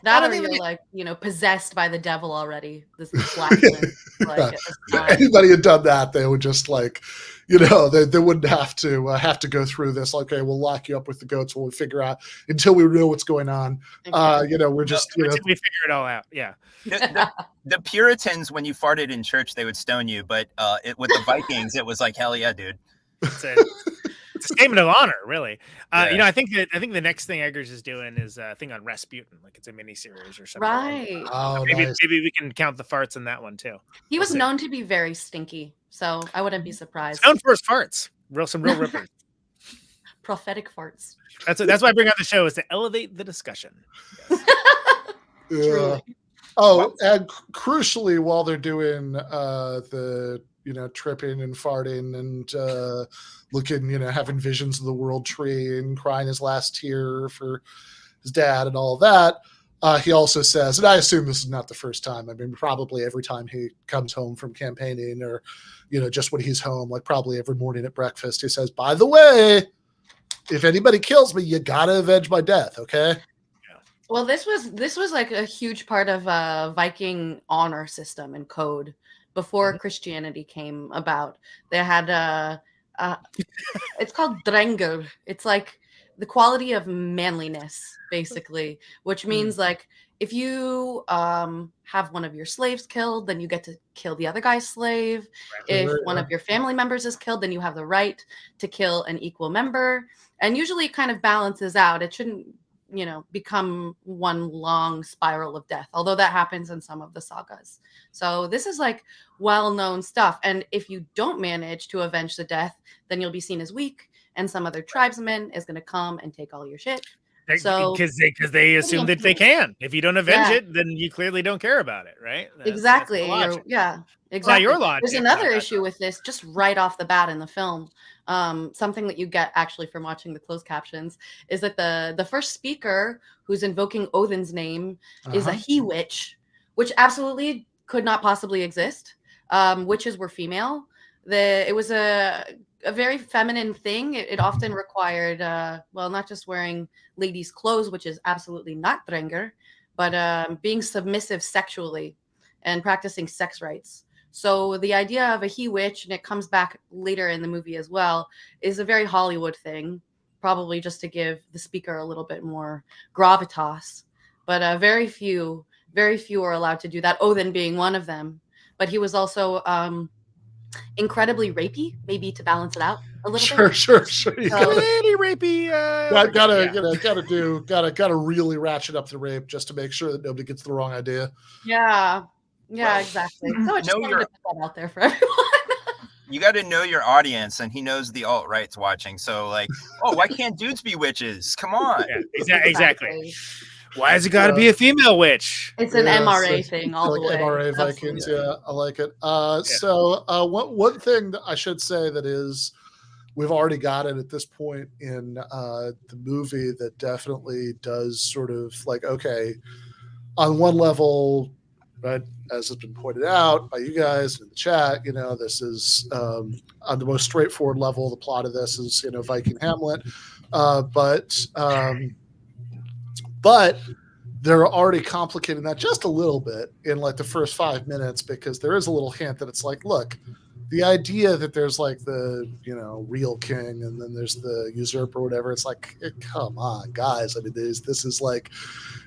Speaker 2: That
Speaker 4: I
Speaker 2: or
Speaker 4: mean,
Speaker 2: you're like, possessed by the devil already. This is flatulence. Like,
Speaker 1: Yeah.
Speaker 2: it's not-
Speaker 1: Anybody had done that, they would just like, they wouldn't have to go through this. Like, okay, we'll lock you up with the goats while we figure out until we know what's going on. We're just
Speaker 4: Until we figure it all out. Yeah.
Speaker 3: The Puritans, when you farted in church, they would stone you. But with the Vikings, it was like, hell yeah, dude.
Speaker 4: It's a statement of honor, really.
Speaker 3: Yeah.
Speaker 4: I think the next thing Eggers is doing is a thing on Rasputin, like it's a mini series or something.
Speaker 2: Right.
Speaker 1: Oh,
Speaker 4: Maybe
Speaker 1: nice.
Speaker 4: maybe we can count the farts in that one too.
Speaker 2: He was
Speaker 4: We'll see.
Speaker 2: known to be very stinky, so I wouldn't be surprised.
Speaker 4: Known for his farts, some real rippers.
Speaker 2: Prophetic farts.
Speaker 4: That's why I bring on the show, is to elevate the discussion.
Speaker 1: Yeah.
Speaker 2: Truly.
Speaker 1: Oh, and crucially, while they're doing the tripping and farting and looking, having visions of the world tree and crying his last tear for his dad and all that, he also says, and I assume this is not the first time. I mean, probably every time he comes home from campaigning, or just when he's home, like probably every morning at breakfast, he says, "By the way, if anybody kills me, you gotta avenge my death, okay?"
Speaker 2: Well, this was like a huge part of Viking honor system and code before Christianity came about. They had it's called Drenger. It's like the quality of manliness, basically, which means like if you have one of your slaves killed, then you get to kill the other guy's slave. If one of your family members is killed, then you have the right to kill an equal member. And usually it kind of balances out. It shouldn't become one long spiral of death, although that happens in some of the sagas. So this is like well-known stuff. And if you don't manage to avenge the death, then you'll be seen as weak, and some other tribesman is going to come and take all your shit. So
Speaker 4: because they assume that they can. If you don't avenge it, then you clearly don't care about it, right?
Speaker 2: Exactly.
Speaker 4: That's the logic.
Speaker 2: Exactly.
Speaker 4: Your logic.
Speaker 2: There's another issue with this just right off the bat in the film. Something that you get actually from watching the closed captions is that the first speaker who's invoking Odin's name is a he witch, which absolutely could not possibly exist. Witches were female. It was a very feminine thing. It often required, not just wearing ladies' clothes, which is absolutely not Drenger, but being submissive sexually and practicing sex rights. So the idea of a he witch, and it comes back later in the movie as well, is a very Hollywood thing, probably just to give the speaker a little bit more gravitas. But very few are allowed to do that, Odin being one of them. But he was also incredibly rapey, maybe to balance it out a little bit.
Speaker 1: Sure.
Speaker 4: Pretty rapey.
Speaker 1: Gotta really ratchet up the rape just to make sure that nobody gets the wrong idea.
Speaker 2: Yeah,
Speaker 3: Well,
Speaker 2: exactly. So I just
Speaker 3: know
Speaker 2: wanted
Speaker 3: your-
Speaker 2: to put that out there for everyone.
Speaker 3: You got to know your audience, and he knows the alt-right's watching. So like, oh, why can't dudes be witches? Come on.
Speaker 4: Yeah, exactly. Why has it got to be a female witch?
Speaker 2: It's an MRA thing all
Speaker 1: like
Speaker 2: the way.
Speaker 1: MRA Vikings,
Speaker 2: Absolutely.
Speaker 1: yeah, I like it. So one thing that I should say that is, we've already got it at this point in the movie that definitely does sort of like, okay, on one level, right, as has been pointed out by you guys in the chat, this is on the most straightforward level. The plot of this is, Viking Hamlet, but they're already complicating that just a little bit in like the first 5 minutes, because there is a little hint that it's like, look, the idea that there's like the, real king and then there's the usurper or whatever. It's like, come on, guys. I mean, this is like,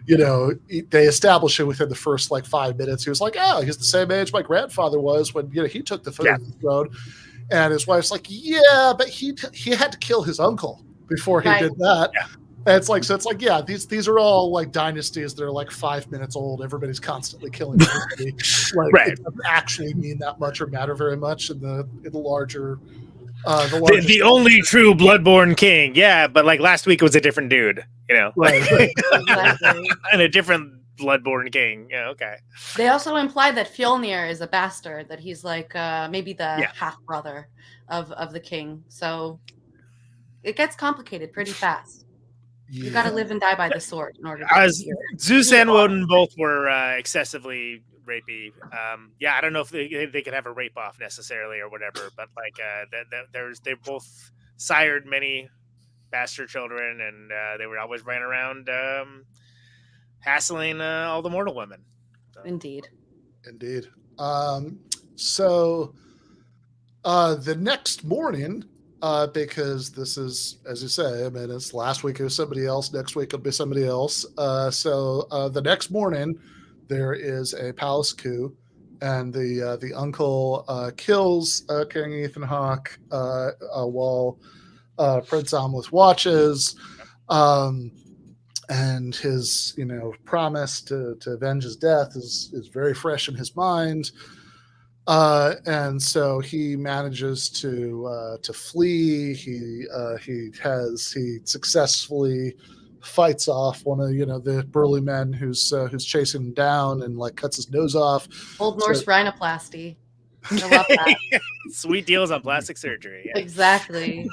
Speaker 1: they establish it within the first like 5 minutes. He was like, oh, he's the same age my grandfather was when, he took the throne. And his wife's like, yeah, but he had to kill his uncle before he did that. Yeah. And it's like, yeah, these are all like dynasties that are like 5 minutes old. Everybody's constantly killing everybody. Like, it doesn't actually mean that much or matter very much in the larger.
Speaker 4: The only true bloodborne king, yeah, but like last week it was a different dude,
Speaker 1: right.
Speaker 2: Exactly.
Speaker 4: And a different bloodborne king. Yeah, okay.
Speaker 2: They also imply that Fjolnir is a bastard, that he's like maybe the half brother of the king. So it gets complicated pretty fast. You got to live and die by the sword in order to
Speaker 4: Zeus and Woden both were excessively rapey. I don't know if they could have a rape off necessarily or whatever, but like they both sired many bastard children, and they were always running around hassling all the mortal women. So.
Speaker 2: Indeed.
Speaker 1: So the next morning, because this is, as you say, I mean, it's last week it was somebody else, next week it'll be somebody else. So the next morning there is a palace coup, and the uncle kills King Ethan Hawke while Prince Amleth watches, and his promise to avenge his death is very fresh in his mind. And so he manages to flee. He successfully fights off one of the burly men who's chasing him down, and like cuts his nose off.
Speaker 2: Old Norse rhinoplasty. I love that.
Speaker 4: Sweet deals on plastic surgery. Yeah.
Speaker 2: Exactly.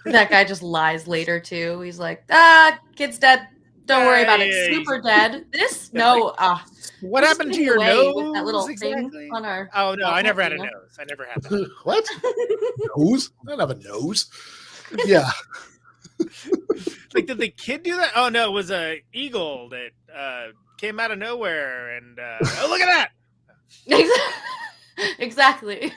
Speaker 2: That guy just lies later too. He's like, kid's dead. Don't worry about it. Super dead. This? No.
Speaker 4: What happened to your nose?
Speaker 2: With that little thing on our.
Speaker 4: Oh no, I never had a nose. I never had that.
Speaker 1: What? Nose? I don't have a nose. Yeah.
Speaker 4: Like, did the kid do that? Oh no, it was a eagle that came out of nowhere, and oh, look at that.
Speaker 2: Exactly.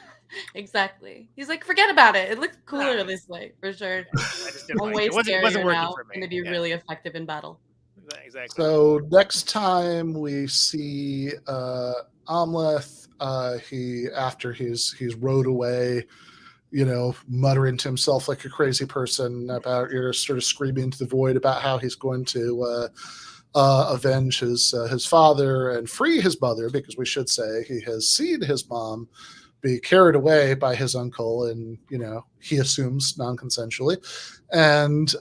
Speaker 2: He's like, forget about it. It looks cooler this way for sure.
Speaker 4: I just didn't
Speaker 2: I'm
Speaker 4: like
Speaker 2: way
Speaker 4: it. It wasn't working
Speaker 2: now,
Speaker 4: for me.
Speaker 2: and to be really effective in battle.
Speaker 4: Exactly.
Speaker 1: So next time we see Amleth, after he's rode away, muttering to himself like a crazy person about, sort of screaming into the void about how he's going to avenge his father and free his mother, because we should say he has seen his mom be carried away by his uncle, and he assumes non-consensually, and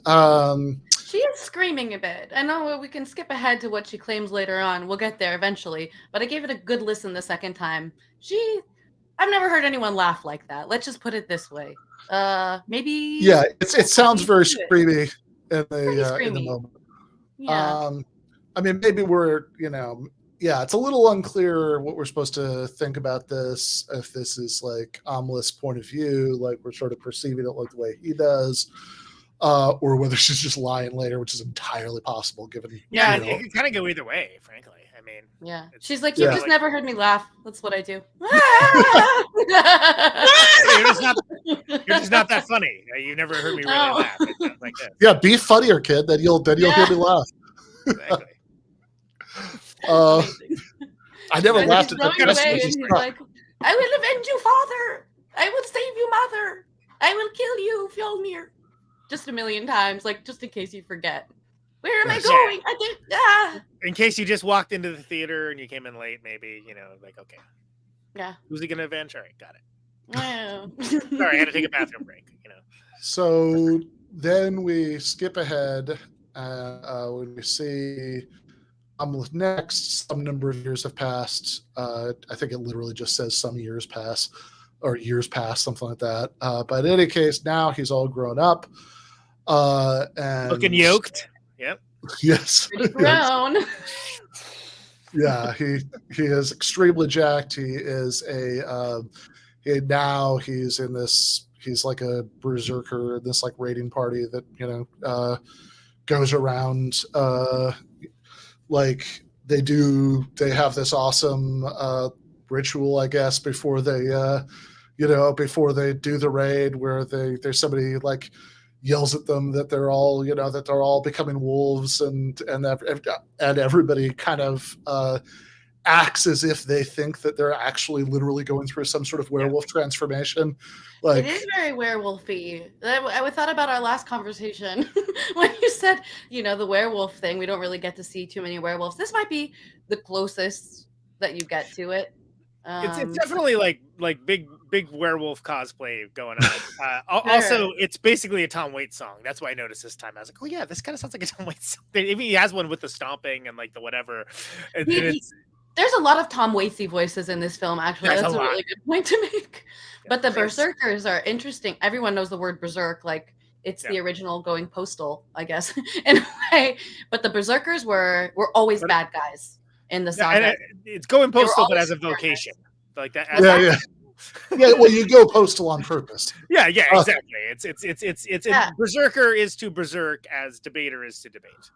Speaker 2: she is screaming a bit. I know we can skip ahead to what she claims later on. We'll get there eventually, but I gave it a good listen the second time. I've never heard anyone laugh like that. Let's just put it this way. Maybe.
Speaker 1: Yeah, it sounds very screamy in the moment.
Speaker 2: Yeah.
Speaker 1: I mean, maybe we're it's a little unclear what we're supposed to think about this. If this is like Amleth's point of view, like we're sort of perceiving it like the way he does. Or whether she's just lying later, which is entirely possible given.
Speaker 4: Yeah, it can kind of go either way, frankly. I mean,
Speaker 2: yeah, she's like, you've just never heard me laugh. That's what I do.
Speaker 3: You're just not that funny. You never heard me really laugh. It sounds like that.
Speaker 1: Yeah, be funnier, kid. Then you'll hear me laugh.
Speaker 4: Exactly.
Speaker 1: I never laughed at that.
Speaker 2: He's like, I will avenge you, father. I will save you, mother. I will kill you, Fjolnir. Just a million times, like just in case you forget. Where am I going? I think
Speaker 4: in case you just walked into the theater and you came in late, maybe like okay.
Speaker 2: Yeah.
Speaker 4: Who's he gonna avenge? All right, got it.
Speaker 2: Yeah.
Speaker 4: Sorry, I had to take a bathroom break.
Speaker 1: So then we skip ahead when we see Amleth next. Some number of years have passed. I think it literally just says some years pass, or years pass, something like that. But in any case, now he's all grown up. And
Speaker 4: Looking yoked. Yep.
Speaker 1: Yes.
Speaker 2: Pretty grown.
Speaker 1: Yeah, he is extremely jacked. He is now he's in this. He's like a berserker in this like raiding party that goes around. Like they have this awesome ritual, I guess, before they before they do the raid, where there's somebody like yells at them that they're all becoming wolves, and everybody kind of acts as if they think that they're actually literally going through some sort of werewolf transformation. Like,
Speaker 2: it is very werewolfy. I thought about our last conversation when you said, the werewolf thing. We don't really get to see too many werewolves. This might be the closest that you get to it.
Speaker 4: It's definitely like big werewolf cosplay going on. Also, it's basically a Tom Waits song. That's why I noticed this time. I was like, oh yeah, this kind of sounds like a Tom Waits song. Maybe he has one with the stomping and like the whatever.
Speaker 2: There's a lot of Tom Waitsy voices in this film, actually. That's a really good point to make. But the berserkers are interesting. Everyone knows the word berserk, like it's the original going postal, I guess, in a way. But the berserkers were always bad guys in the saga.
Speaker 4: It's going postal, but as a vocation, like that.
Speaker 1: Yeah, well, you go postal on purpose.
Speaker 4: Yeah, exactly. It's berserker is to berserk as debater is to debate.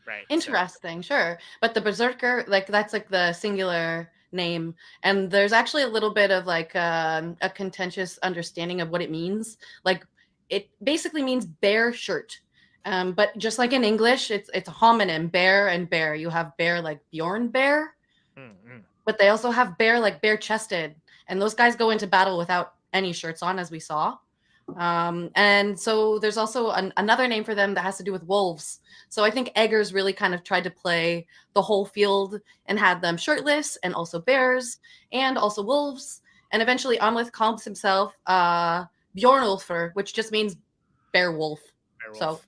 Speaker 4: Right.
Speaker 2: Interesting, sure. But the berserker, like that's like the singular name, and there's actually a little bit of like a contentious understanding of what it means. Like it basically means bear shirt. But just like in English, it's a homonym, bear and bear. You have bear like Bjorn bear, but they also have bear like bare chested, and those guys go into battle without any shirts on, as we saw. And so there's also another name for them that has to do with wolves. So I think Eggers really kind of tried to play the whole field and had them shirtless and also bears and also wolves. And eventually Amleth calls himself Bjornulfur, which just means bear wolf. So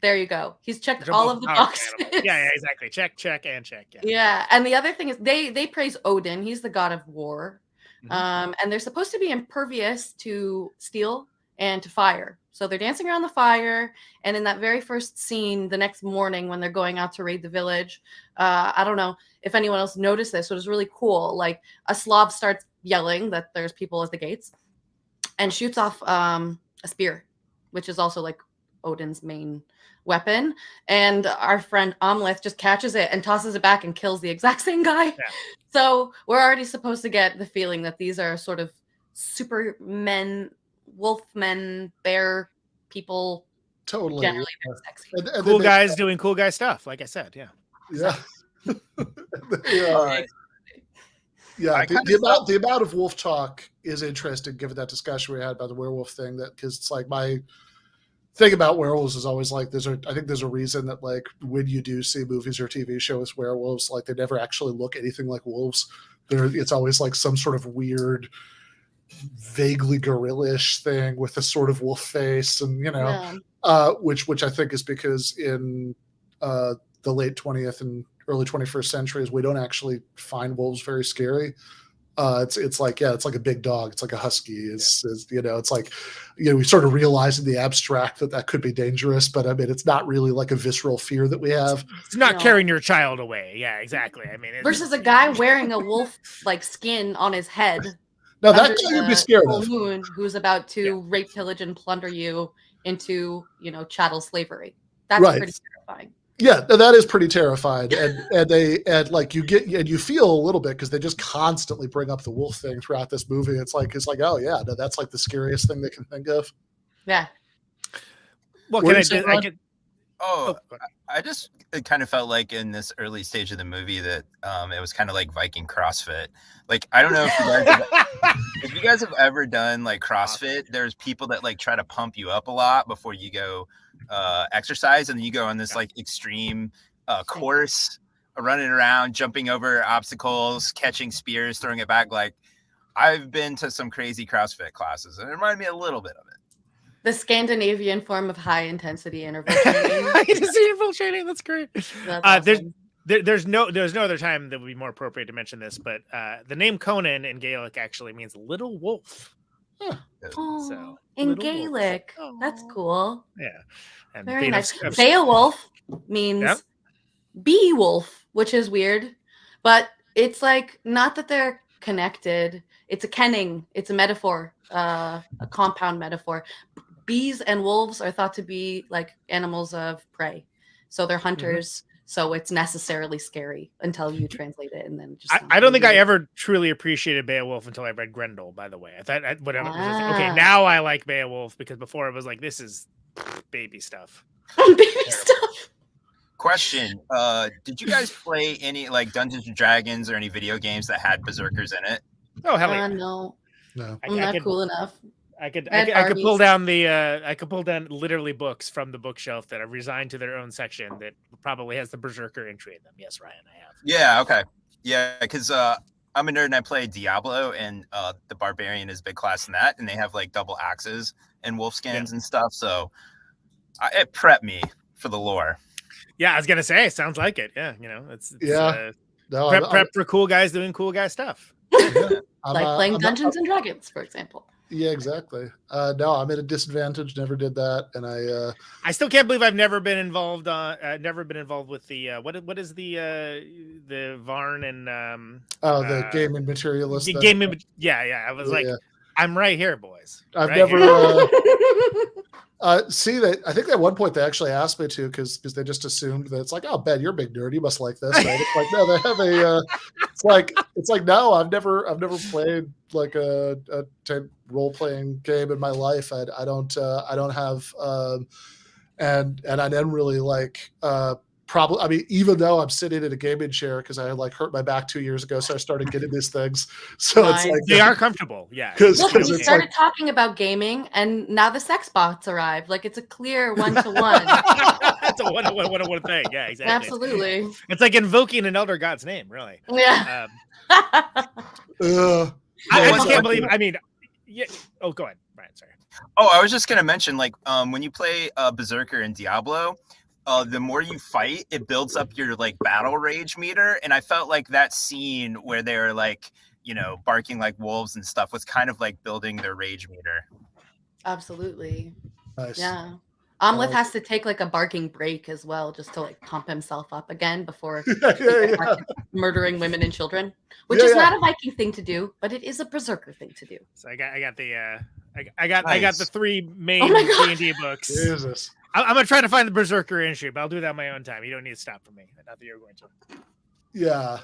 Speaker 2: there you go. He's checked all of the boxes.
Speaker 4: Yeah, exactly. Check, and check.
Speaker 2: Yeah. And the other thing is they praise Odin. He's the god of war. And they're supposed to be impervious to steel and to fire. So they're dancing around the fire. And in that very first scene, the next morning when they're going out to raid the village, I don't know if anyone else noticed this, but it was really cool. Like a Slav starts yelling that there's people at the gates and shoots off a spear, which is also like Odin's main weapon. And our friend Amleth just catches it and tosses it back and kills the exact same guy. Yeah. So we're already supposed to get the feeling that these are sort of supermen, wolfmen, bear people.
Speaker 1: Totally.
Speaker 2: Generally very sexy.
Speaker 4: And cool guys doing cool guy stuff, like I said. Yeah.
Speaker 1: The amount of wolf talk is interesting, given that discussion we had about the werewolf thing. That because it's like my thing about werewolves is always like I think there's a reason that like when you do see movies or TV shows werewolves, like they never actually look anything like wolves. It's always like some sort of weird, vaguely gorilla-ish thing with a sort of wolf face, and which I think is because in the late 20th and early 21st centuries we don't actually find wolves very scary. It's like a big dog. It's like a husky. It's like, we sort of realize in the abstract that could be dangerous, but I mean, it's not really like a visceral fear that we have.
Speaker 4: It's not carrying your child away. Yeah, exactly. I mean,
Speaker 2: versus a guy wearing a wolf like skin on his head.
Speaker 1: No, that guy you'd be scared of.
Speaker 2: Moon, who's about to rape, pillage, and plunder you into, chattel slavery. That's pretty terrifying.
Speaker 1: Yeah, that is pretty terrifying, and you feel a little bit because they just constantly bring up the wolf thing throughout this movie. It's like oh yeah, no, that's like the scariest thing they can think of.
Speaker 2: Yeah.
Speaker 4: What can I do?
Speaker 3: I just kind of felt like in this early stage of the movie that it was kind of like Viking CrossFit. Like I don't know if you guys have ever done like CrossFit. There's people that like try to pump you up a lot before you go exercise, and then you go on this like extreme course, running around, jumping over obstacles, catching spears, throwing it back. Like I've been to some crazy CrossFit classes, and it reminded me a little bit of it.
Speaker 2: The Scandinavian form of high intensity interval training.
Speaker 4: High intensity interval training. That's great.
Speaker 2: That's awesome.
Speaker 4: there's no other time that would be more appropriate to mention this, but the name Conan in Gaelic actually means little wolf.
Speaker 1: Huh.
Speaker 2: Oh,
Speaker 4: So,
Speaker 2: in
Speaker 4: little wolf.
Speaker 2: Gaelic. That's cool.
Speaker 4: Yeah. And
Speaker 2: Very
Speaker 4: being
Speaker 2: nice.
Speaker 4: of-
Speaker 2: Beowulf means
Speaker 4: Yep.
Speaker 2: bee wolf, which is weird, but it's like not that they're connected. It's a kenning. It's a metaphor, a compound metaphor. Bees and wolves are thought to be like animals of prey, so they're hunters. So it's necessarily scary until you translate it, and then just.
Speaker 4: I don't think I ever truly appreciated Beowulf until I read Grendel. By the way, I thought okay, now I like Beowulf, because before it was like, this is baby stuff.
Speaker 2: Baby stuff.
Speaker 3: Question: did you guys play any like Dungeons and Dragons or any video games that had berserkers in it?
Speaker 4: Oh hell yeah!
Speaker 2: No,
Speaker 1: No.
Speaker 2: I'm not cool enough.
Speaker 4: I could
Speaker 2: Barbies.
Speaker 4: pull down literally books from the bookshelf that are resigned to their own section that probably has the berserker entry in them. Yes, Ryan, I have.
Speaker 3: Yeah. Okay. Yeah, because I'm a nerd and I play Diablo, and the barbarian is a big class in that, and they have like double axes and wolf skins and stuff. So it prepped me for the lore.
Speaker 4: Yeah, I was gonna say, sounds like it. Yeah, it's
Speaker 1: No,
Speaker 4: prep for cool guys doing cool guy stuff.
Speaker 2: Like playing Dungeons and Dragons, for example.
Speaker 1: Yeah, exactly. No, I'm at a disadvantage. Never did that, and
Speaker 4: I still can't believe I've never been involved with the what is the Varn and
Speaker 1: the game and materialist.
Speaker 4: Yeah. I was I'm right here, boys.
Speaker 1: I've
Speaker 4: right
Speaker 1: never
Speaker 4: here.
Speaker 1: see that. I think at one point they actually asked me to, because they just assumed that it's like, oh, Ben, you're a big nerd, you must like this, right? It's like, no, they have a. It's like no, I've never played like a role playing game in my life. I don't have and I didn't really like probably. I mean, even though I'm sitting in a gaming chair because I like hurt my back 2 years ago, so I started getting these things. So
Speaker 2: Nice.
Speaker 1: it's like
Speaker 4: They are comfortable, yeah.
Speaker 2: Look, we
Speaker 1: it's
Speaker 2: started
Speaker 1: like,
Speaker 2: talking about gaming, and now the sex bots arrived. Like, it's a clear one-to-one.
Speaker 4: It's a one thing. Yeah, exactly.
Speaker 2: Absolutely.
Speaker 4: It's like invoking an elder god's name, really.
Speaker 2: Yeah.
Speaker 4: I just can't believe.
Speaker 1: Like,
Speaker 4: I mean, yeah. Oh, go ahead, Brian. Sorry.
Speaker 3: Oh, I was just gonna mention, like, when you play Berserker in Diablo, the more you fight, it builds up your like battle rage meter, and I felt like that scene where they're like, barking like wolves and stuff was kind of like building their rage meter.
Speaker 2: Absolutely.
Speaker 1: nice.
Speaker 2: Yeah. Amleth has to take like a barking break as well, just to like pump himself up again before
Speaker 1: yeah.
Speaker 2: murdering women and children, which
Speaker 1: Yeah,
Speaker 2: is
Speaker 1: yeah.
Speaker 2: not a Viking thing to do, but it is a berserker thing to do.
Speaker 4: So I got the three main
Speaker 2: Oh my God.
Speaker 4: D&D books.
Speaker 1: Jesus.
Speaker 4: I'm gonna try to find the berserker entry, but I'll do that on my own time. You don't need to stop for me. Not that you're going to.
Speaker 1: Yeah.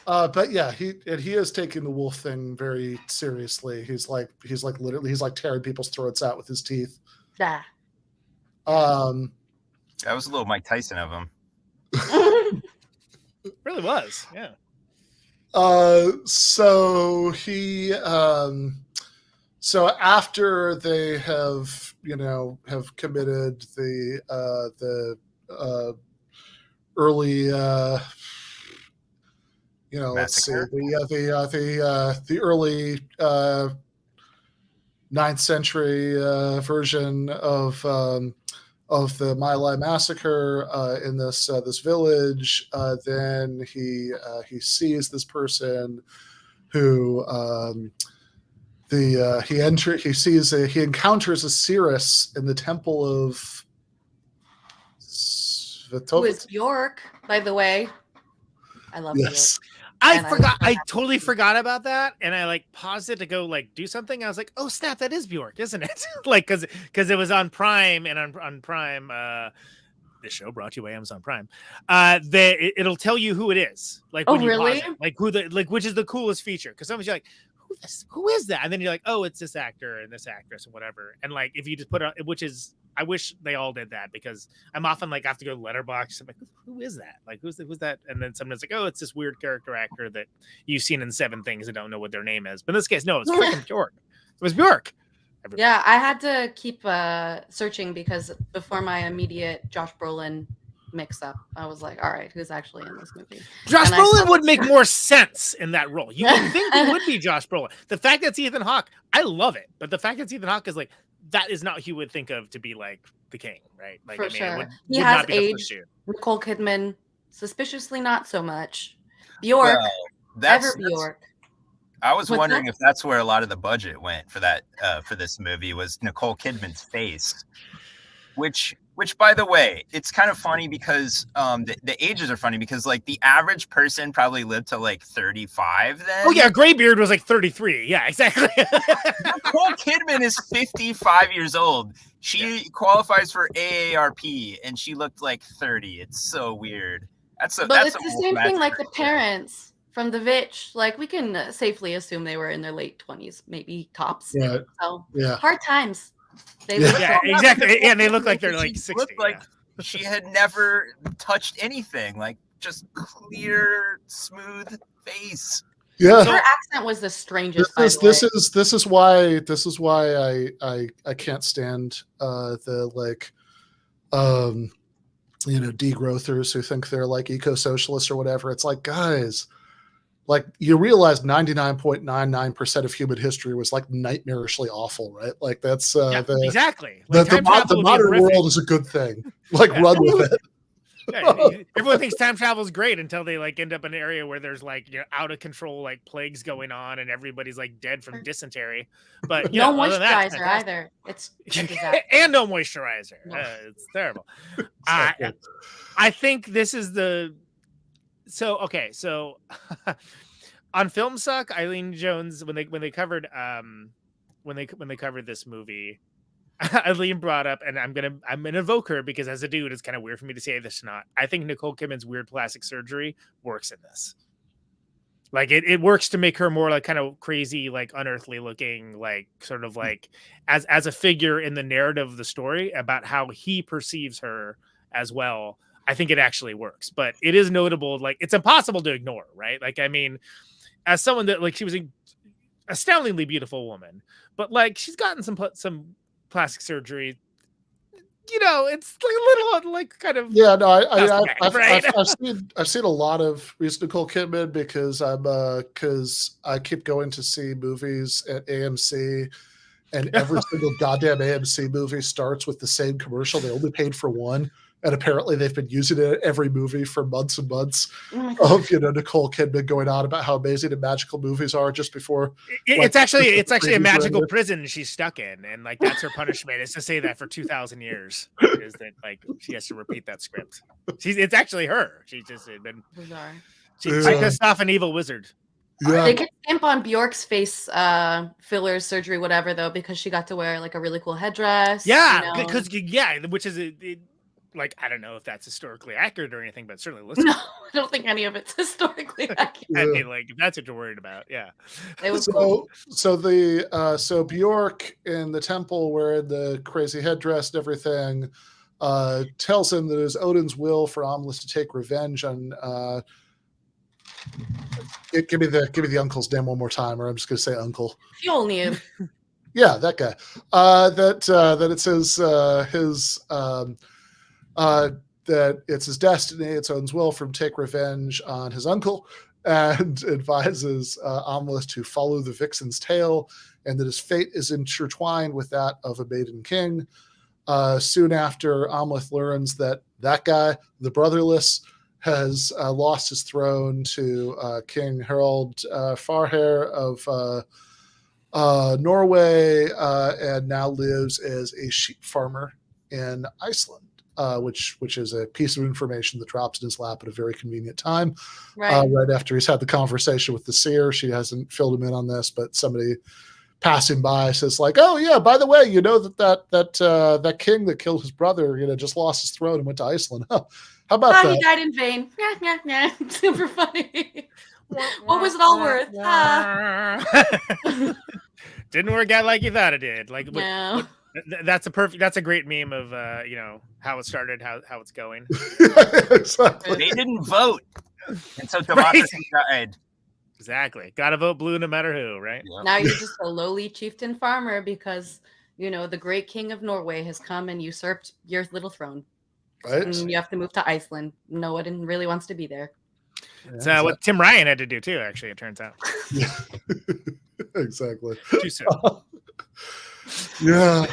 Speaker 1: But yeah, he is taking the wolf thing very seriously. He's like literally tearing people's throats out with his teeth.
Speaker 2: Yeah.
Speaker 3: That was a little Mike Tyson of him.
Speaker 4: It really was, yeah.
Speaker 1: So he so after they have committed the early let's see, the early 9th century version of the My Lai massacre in this village. Then he sees this person who he encounters a seeress in the temple of
Speaker 2: Who is Bjork, by the way. I love
Speaker 1: yes.
Speaker 4: I totally forgot about that, and I like paused it to go like do something. I was like, "Oh snap, that is Bjork, isn't it?" Like because it was on Prime, and on Prime, this show brought to you by Amazon Prime. It'll tell you who it is. Like, when you
Speaker 2: really?
Speaker 4: pause it, which is the coolest feature? Because sometimes you're like, who is that? And then you're like, oh, it's this actor and this actress and whatever. And like, if you just put it, which is, I wish they all did that, because I'm often like, I have to go to Letterboxd. I'm like, who is that? Like, who's that? And then sometimes like, oh, it's this weird character actor that you've seen in 7 things and don't know what their name is. But in this case, no, it's freaking Bjork. It was Bjork.
Speaker 2: Yeah, I had to keep searching, because before my immediate Josh Brolin mix-up, I was like, all right, who's actually in this movie?
Speaker 4: Josh Brolin would make more sense in that role. You would think it would be Josh Brolin. The fact that it's Ethan Hawke, I love it. But the fact that it's Ethan Hawke is like, that is not who you would think of to be like the king, right? Like,
Speaker 2: For sure.
Speaker 4: Would
Speaker 2: He has
Speaker 4: not be the
Speaker 2: aged.
Speaker 4: first year.
Speaker 2: Nicole Kidman suspiciously not so much. Bjork,
Speaker 3: Well, that's
Speaker 2: Bjork.
Speaker 3: I was
Speaker 2: What's
Speaker 3: wondering
Speaker 2: that?
Speaker 3: if that's where a lot of the budget went for that for this movie was Nicole Kidman's face, which by the way, it's kind of funny because the ages are funny because like the average person probably lived to like 35 then.
Speaker 4: Oh yeah, Graybeard was like 33. Yeah, exactly.
Speaker 3: Nicole Kidman is 55 years old. She qualifies for AARP and she looked like 30. It's so weird. It's the
Speaker 2: same thing like the parents from The Witch. Like we can safely assume they were in their late 20s, maybe tops.
Speaker 1: Yeah.
Speaker 2: So
Speaker 1: Yeah.
Speaker 2: hard times. They
Speaker 4: yeah, exactly. And they look like they're like 60.
Speaker 3: Looked like she had never touched anything. Like just clear, smooth face.
Speaker 1: Yeah.
Speaker 2: Her accent was the strangest.
Speaker 1: This is why I can't stand the like degrowthers who think they're like eco-socialists or whatever. It's like, guys, like you realize 99.99% of human history was like nightmarishly awful, right? Like that's
Speaker 4: exactly.
Speaker 1: Like the modern world is a good thing. Like run with it.
Speaker 4: Yeah, everyone thinks time travel is great until they like end up in an area where there's like out of control like plagues going on and everybody's like dead from dysentery. But
Speaker 2: no moisturizer either. It's
Speaker 4: and no moisturizer.
Speaker 2: No.
Speaker 4: It's terrible. I think this is so on Film Suck, Eileen Jones when they covered this movie. Eileen brought up, and I'm gonna evoke her because as a dude, it's kind of weird for me to say this or not. I think Nicole Kidman's weird plastic surgery works in this. Like it works to make her more like kind of crazy, like unearthly looking, like sort of like as a figure in the narrative of the story about how he perceives her as well. I think it actually works, but it is notable. Like it's impossible to ignore, right? Like I mean, as someone that like she was an astoundingly beautiful woman, but like she's gotten some plastic surgery, it's like a little like kind of
Speaker 1: I've seen a lot of Nicole Kidman because I keep going to see movies at AMC, and every single goddamn AMC movie starts with the same commercial. They only paid for one, and apparently they've been using it in every movie for months and months of Nicole Kidman going on about how amazing and magical movies are just before.
Speaker 4: It's actually a magical prison she's stuck in, and like that's her punishment is to say that for 2,000 years. Is that like she has to repeat that script? It's actually her. She's just been
Speaker 2: bizarre.
Speaker 4: She's pissed off an evil wizard.
Speaker 1: Yeah.
Speaker 2: They could skimp on Bjork's face fillers, surgery, whatever, though, because she got to wear like a really cool headdress.
Speaker 4: Yeah, because which is like I don't know if that's historically accurate or anything, but certainly listen.
Speaker 2: No, I don't think any of it's historically accurate.
Speaker 4: I mean, like if that's what you're worried about, yeah.
Speaker 2: It was cool.
Speaker 1: So Bjork in the temple wearing the crazy headdress and everything tells him that it is Odin's will for Amleth to take revenge on. Give me the uncle's name one more time, or I'm just going to say uncle.
Speaker 2: Fjolnir.
Speaker 1: Yeah, that guy. That it says that it's his destiny, it's Odin's will for him to take revenge on his uncle, and advises Amleth to follow the vixen's tail, and that his fate is intertwined with that of a maiden king. Soon after, Amleth learns that guy, the brotherless, has lost his throne to King Harald Farhair of Norway, and now lives as a sheep farmer in Iceland. Which is a piece of information that drops in his lap at a very convenient time, right after he's had the conversation with the seer. She hasn't filled him in on this, but somebody passing by says like, "Oh yeah, by the way, you know that king that killed his brother, just lost his throne and went to Iceland. How about that?
Speaker 2: He died in vain. Super funny. What was it all worth?
Speaker 4: Didn't work out like you thought it did. Like
Speaker 2: no.
Speaker 4: That's a great meme of how it started, how it's going.
Speaker 1: Exactly.
Speaker 3: They didn't vote, and so democracy died.
Speaker 4: Exactly. Gotta vote blue no matter who, right?
Speaker 3: Yep.
Speaker 2: Now you're just a lowly chieftain farmer because the great king of Norway has come and usurped your little throne.
Speaker 1: Right.
Speaker 2: And you have to move to Iceland. No one really wants to be there.
Speaker 4: So what Tim Ryan had to do too, actually, it turns out.
Speaker 1: Yeah. Exactly.
Speaker 4: Too soon.
Speaker 1: Yeah.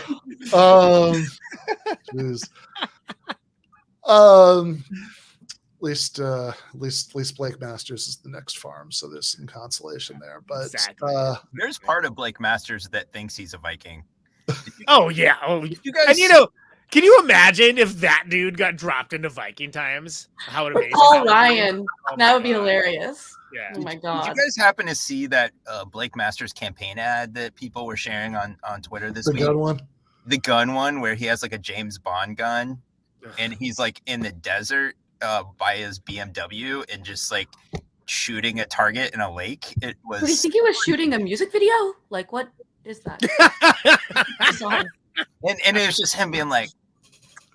Speaker 1: least Blake Masters is the next farm, so there's some consolation there. But
Speaker 4: Exactly.
Speaker 3: There's part of Blake Masters that thinks he's a Viking.
Speaker 4: Oh yeah. Oh,
Speaker 3: You guys,
Speaker 4: and you know, can you imagine if that dude got dropped into Viking times? How amazing!
Speaker 2: Paul
Speaker 4: that would be.
Speaker 2: Ryan.
Speaker 4: Oh
Speaker 2: That
Speaker 4: my
Speaker 2: would be
Speaker 4: God.
Speaker 2: hilarious.
Speaker 4: Yeah.
Speaker 2: Oh my
Speaker 3: did
Speaker 2: god.
Speaker 3: you guys happen to see that Blake Masters campaign ad that people were sharing on Twitter this
Speaker 1: the
Speaker 3: week?
Speaker 1: gun one.
Speaker 3: The gun one where he has like a James Bond gun, and he's like in the desert by his BMW and just like shooting a target in a lake. It
Speaker 2: But do you
Speaker 3: was,
Speaker 2: think he was shooting a music video? Like, what is that? Song.
Speaker 3: and it was just him being like,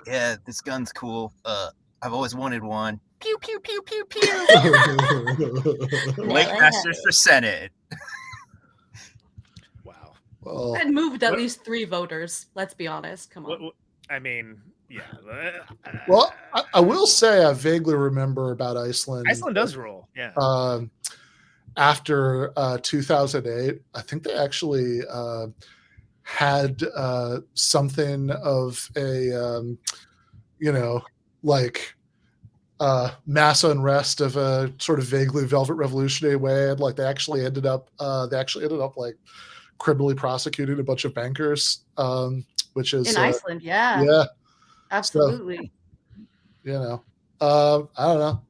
Speaker 3: "Yeah, this gun's cool. I've always wanted one." Pew pew pew pew pew. Blake
Speaker 2: Yeah.
Speaker 3: Masters for Senate.
Speaker 4: Wow.
Speaker 1: Well,
Speaker 2: That moved at
Speaker 4: What-
Speaker 2: least 3 voters. Let's be honest. Come on.
Speaker 4: I mean, yeah.
Speaker 1: well, I will say I vaguely remember about Iceland.
Speaker 4: Iceland does rule. Yeah.
Speaker 1: After 2008, I think they actually had something of a, like mass unrest of a sort of vaguely Velvet Revolutionary way. And like they actually ended up like criminally prosecuting a bunch of bankers, which is
Speaker 2: In Iceland, yeah.
Speaker 1: yeah,
Speaker 2: Absolutely.
Speaker 1: I don't know.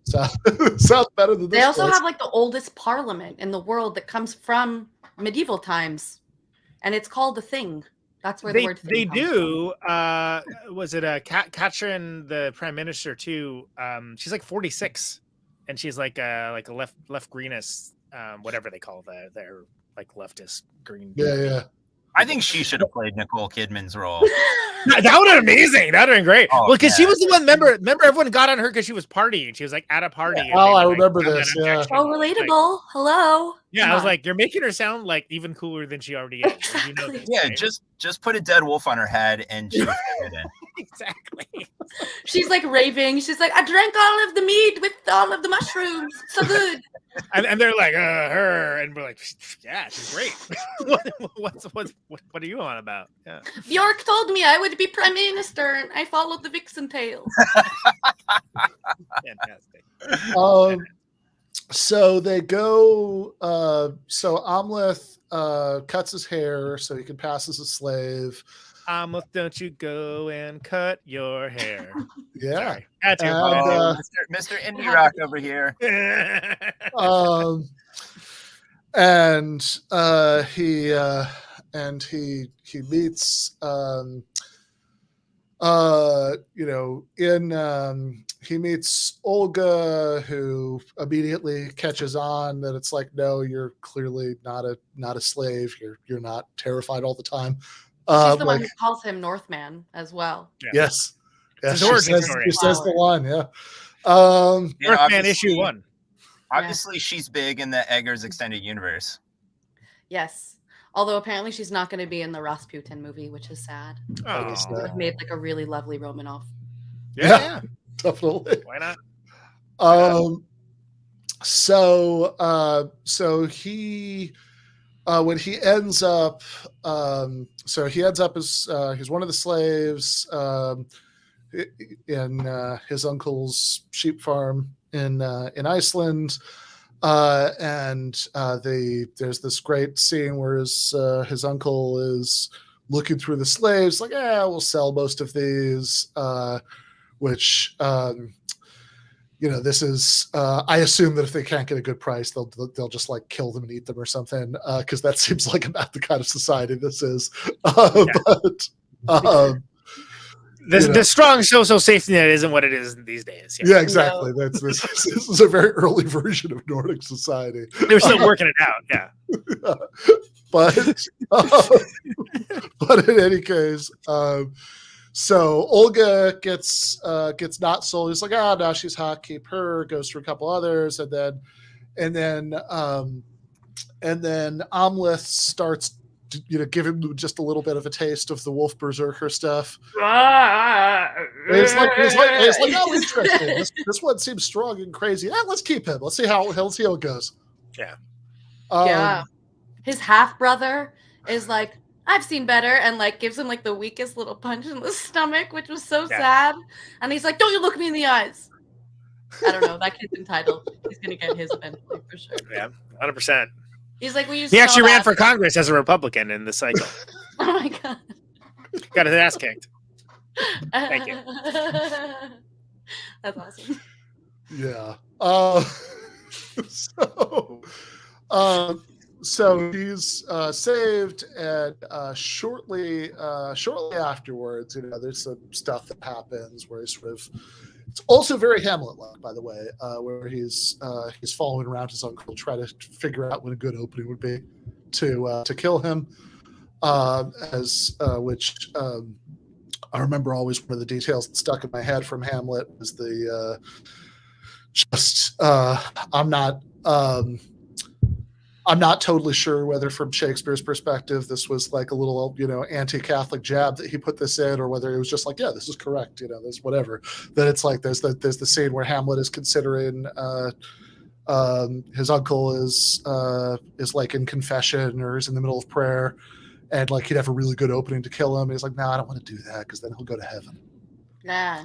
Speaker 1: Sounds better than this.
Speaker 2: They also
Speaker 1: place.
Speaker 2: have like the oldest parliament in the world that comes from medieval times, and it's called a thing. That's where the word thing
Speaker 4: they
Speaker 2: comes
Speaker 4: do. Was it Katrin, the prime minister too? She's like 46, and she's like a left greenist, whatever they call their like leftist green.
Speaker 1: Yeah.
Speaker 3: I think she should have played Nicole Kidman's role.
Speaker 4: That would have been amazing. That would have been great.
Speaker 3: Oh,
Speaker 4: well, because she
Speaker 3: yeah.
Speaker 4: was the one. Remember, everyone got on her because she was partying. She was like at a party. and
Speaker 1: Oh,
Speaker 4: they,
Speaker 1: I
Speaker 4: like,
Speaker 1: remember
Speaker 4: found
Speaker 1: this,
Speaker 4: that
Speaker 1: yeah.
Speaker 4: objection.
Speaker 2: So
Speaker 4: Like,
Speaker 2: relatable. Hello.
Speaker 4: yeah,
Speaker 2: Come
Speaker 4: I was
Speaker 2: on.
Speaker 4: like, you're making her sound like even cooler than she already is. You know this,
Speaker 3: Yeah,
Speaker 4: right?
Speaker 3: just put a dead wolf on her head and she would fit it in.
Speaker 4: exactly.
Speaker 2: She's like raving. She's like, I drank all of the mead with all of the mushrooms. So good.
Speaker 4: And they're like, her, and we're like, yeah, she's great. what are you on about? Yeah.
Speaker 2: Bjork told me I would be prime minister, and I followed the vixen tail.
Speaker 4: Fantastic.
Speaker 1: So they go. So Amleth cuts his hair so he can pass as a slave.
Speaker 4: Don't you go and cut your hair.
Speaker 1: Yeah.
Speaker 4: Sorry. That's your
Speaker 1: And,
Speaker 4: fault.
Speaker 3: Mr. Indie Rock over here.
Speaker 1: He meets he meets Olga, who immediately catches on that it's like, no, you're clearly not a slave. You're not terrified all the time.
Speaker 2: She's the one who calls him Northman as well.
Speaker 4: Yeah.
Speaker 1: Yes.
Speaker 4: It's
Speaker 1: Yes,
Speaker 4: his origin
Speaker 1: she
Speaker 4: story.
Speaker 1: says the line, yeah.
Speaker 3: Yeah,
Speaker 4: Northman
Speaker 3: obviously-
Speaker 4: issue 1.
Speaker 3: Obviously, she's big in the Eggers extended universe.
Speaker 2: Yes. Although apparently she's not going to be in the Rasputin movie, which is sad.
Speaker 4: Oh,
Speaker 1: is
Speaker 2: They would have made like a really lovely Romanov.
Speaker 4: yeah.
Speaker 1: Definitely.
Speaker 4: Why not?
Speaker 1: So he when he ends up he ends up as he's one of the slaves in his uncle's sheep farm in Iceland, and there's this great scene where his uncle is looking through the slaves like, yeah, we'll sell most of these, which this is I assume that if they can't get a good price, they'll just like kill them and eat them or something, because that seems like about the kind of society this is.
Speaker 4: The strong social safety net isn't what it is these days.
Speaker 1: Yeah, exactly. This is a very early version of Nordic society.
Speaker 4: They're still working it out. Yeah.
Speaker 1: But in any case, so Olga gets not sold. He's like, now she's hot, keep her. Goes through a couple others, and then Amleth starts give him just a little bit of a taste of the Wolf Berserker stuff. It's like, oh, interesting. This one seems strong and crazy. Let's keep him. Let's see how it goes.
Speaker 4: Yeah.
Speaker 2: Yeah. His half brother is like, I've seen better, and like gives him like the weakest little punch in the stomach, which was so sad. And he's like, don't you look me in the eyes. I don't know. That kid's entitled. He's gonna get his eventually for sure.
Speaker 4: Yeah, 100%.
Speaker 2: He's like, we used.
Speaker 4: He
Speaker 2: to
Speaker 4: actually
Speaker 2: call
Speaker 4: ran
Speaker 2: that-
Speaker 4: for Congress as a Republican in the cycle.
Speaker 2: Oh my god.
Speaker 4: Got his ass kicked.
Speaker 2: Thank
Speaker 4: you.
Speaker 2: That's awesome.
Speaker 1: Yeah. So he's saved, and shortly afterwards, there's some stuff that happens where he's sort of. It's also very Hamlet-like, by the way, where he's following around his uncle, trying to figure out when a good opening would be to kill him. Which I remember always one of the details that stuck in my head from Hamlet was the I'm not totally sure whether from Shakespeare's perspective this was like a little anti-Catholic jab that he put this in, or whether it was just like, yeah, this is correct, there's whatever. That it's like there's the scene where Hamlet is considering his uncle is like in confession or is in the middle of prayer, and like he'd have a really good opening to kill him. And he's like, no, I don't want to do that because then he'll go to heaven.
Speaker 2: Yeah.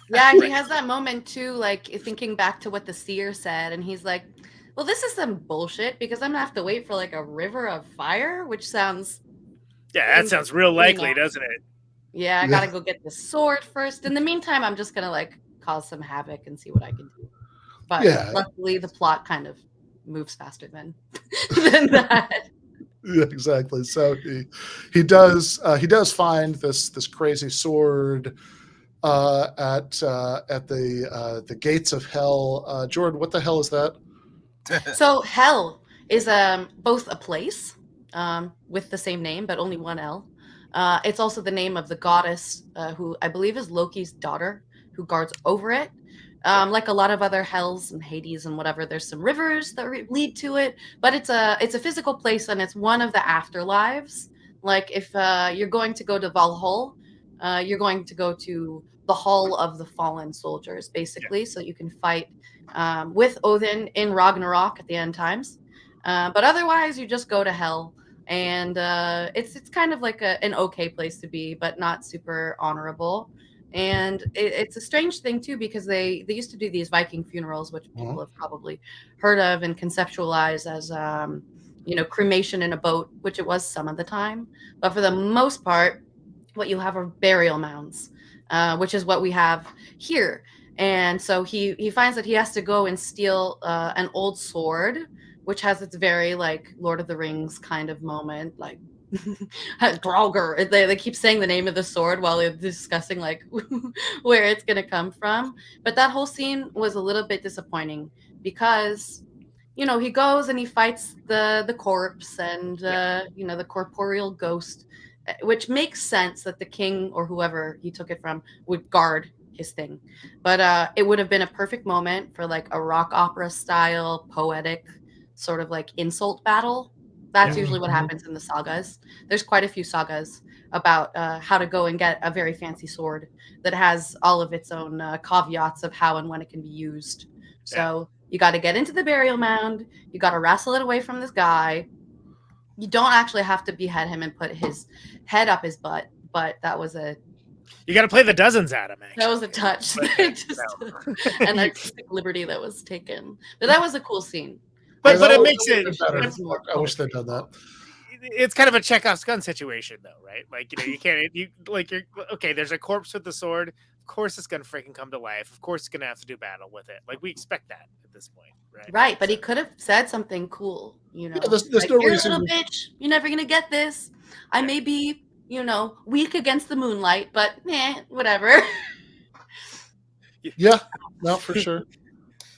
Speaker 2: Yeah, he has that moment too, like thinking back to what the seer said, and he's like, well, this is some bullshit because I'm gonna have to wait for like a river of fire, which sounds.
Speaker 4: Yeah, that sounds real likely, doesn't it?
Speaker 2: Yeah, I gotta go get the sword first. In the meantime, I'm just gonna like cause some havoc and see what I can do. But luckily, the plot kind of moves faster than that.
Speaker 1: Yeah, exactly. So he does find this crazy sword at the gates of hell. Jordan, what the hell is that?
Speaker 2: So hell is both a place with the same name, but only one L. It's also the name of the goddess who I believe is Loki's daughter, who guards over it. Like a lot of other hells and Hades and whatever, there's some rivers that lead to it, but it's a physical place, and it's one of the afterlives. Like if you're going to go to Valhalla, you're going to go to the Hall of the Fallen Soldiers, basically, so you can fight with Odin in Ragnarok at the end times. But otherwise, you just go to hell, and it's kind of like an okay place to be, but not super honorable. And it's a strange thing too, because they used to do these Viking funerals, which people have probably heard of and conceptualize as cremation in a boat, which it was some of the time, but for the most part, what you have are burial mounds, which is what we have here. And so he finds that he has to go and steal an old sword, which has its very like Lord of the Rings kind of moment, like Draugr. They keep saying the name of the sword while they're discussing like where it's gonna come from. But that whole scene was a little bit disappointing because he goes and he fights the corpse and the corporeal ghost, which makes sense that the king or whoever he took it from would guard his thing. But it would have been a perfect moment for like a rock opera style poetic sort of like insult battle. That's usually what happens in the sagas. There's quite a few sagas about how to go and get a very fancy sword that has all of its own caveats of how and when it can be used. So you got to get into the burial mound. You got to wrestle it away from this guy. You don't actually have to behead him and put his head up his butt, but that was
Speaker 4: you got to play the dozens at him. Actually.
Speaker 2: That was a touch. An artistic liberty that was taken. But that was a cool scene.
Speaker 4: But it makes it
Speaker 1: better. I wish they'd done that.
Speaker 4: It's kind of a Chekhov's gun situation, though, right? Like you can't. You're okay. There's a corpse with the sword. Of course, it's gonna freaking come to life. Of course, it's gonna have to do battle with it. Like we expect that at this point, right?
Speaker 2: Right, but he could have said something cool.
Speaker 1: Yeah, there's
Speaker 2: like,
Speaker 1: no
Speaker 2: you're
Speaker 1: reason.
Speaker 2: A little bitch. You're never gonna get this. I may be, weak against the moonlight, but whatever.
Speaker 1: Yeah, no, for sure.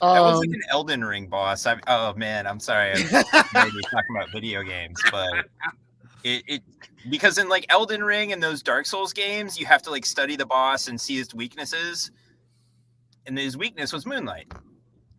Speaker 3: That was like an Elden Ring boss. Oh man, I'm sorry. I'm maybe talking about video games, but it because in like Elden Ring and those Dark Souls games, you have to like study the boss and see his weaknesses, and his weakness was moonlight.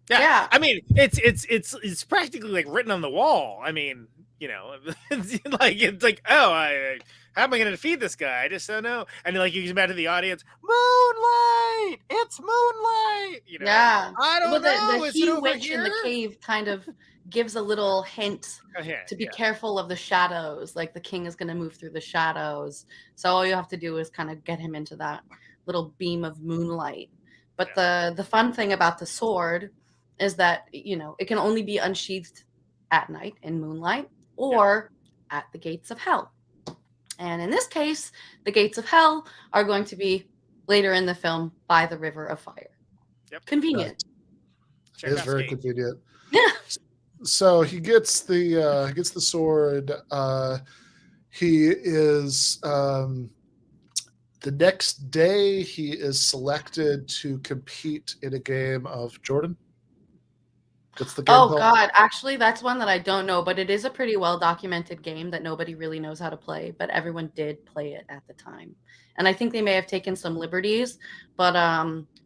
Speaker 4: Yeah. I mean, it's practically like written on the wall. I mean, it's like how am I going to defeat this guy? I just don't know. And like you can imagine the audience, moonlight. It's moonlight.
Speaker 2: Yeah.
Speaker 4: I don't know.
Speaker 2: The he witch in the cave kind of gives a little hint to be careful of the shadows. Like the king is going to move through the shadows. So all you have to do is kind of get him into that little beam of moonlight. But the fun thing about the sword is that, it can only be unsheathed at night in moonlight or at the gates of hell. And in this case, the gates of hell are going to be later in the film by the river of fire.
Speaker 4: Yep.
Speaker 2: Convenient.
Speaker 1: It is very convenient.
Speaker 2: Yeah.
Speaker 1: So he gets the sword. He is the next day he is selected to compete in a game of Jordan. What's the game called?
Speaker 2: God, actually that's one that I don't know, but it is a pretty well documented game that nobody really knows how to play, but everyone did play it at the time. And I think they may have taken some liberties, but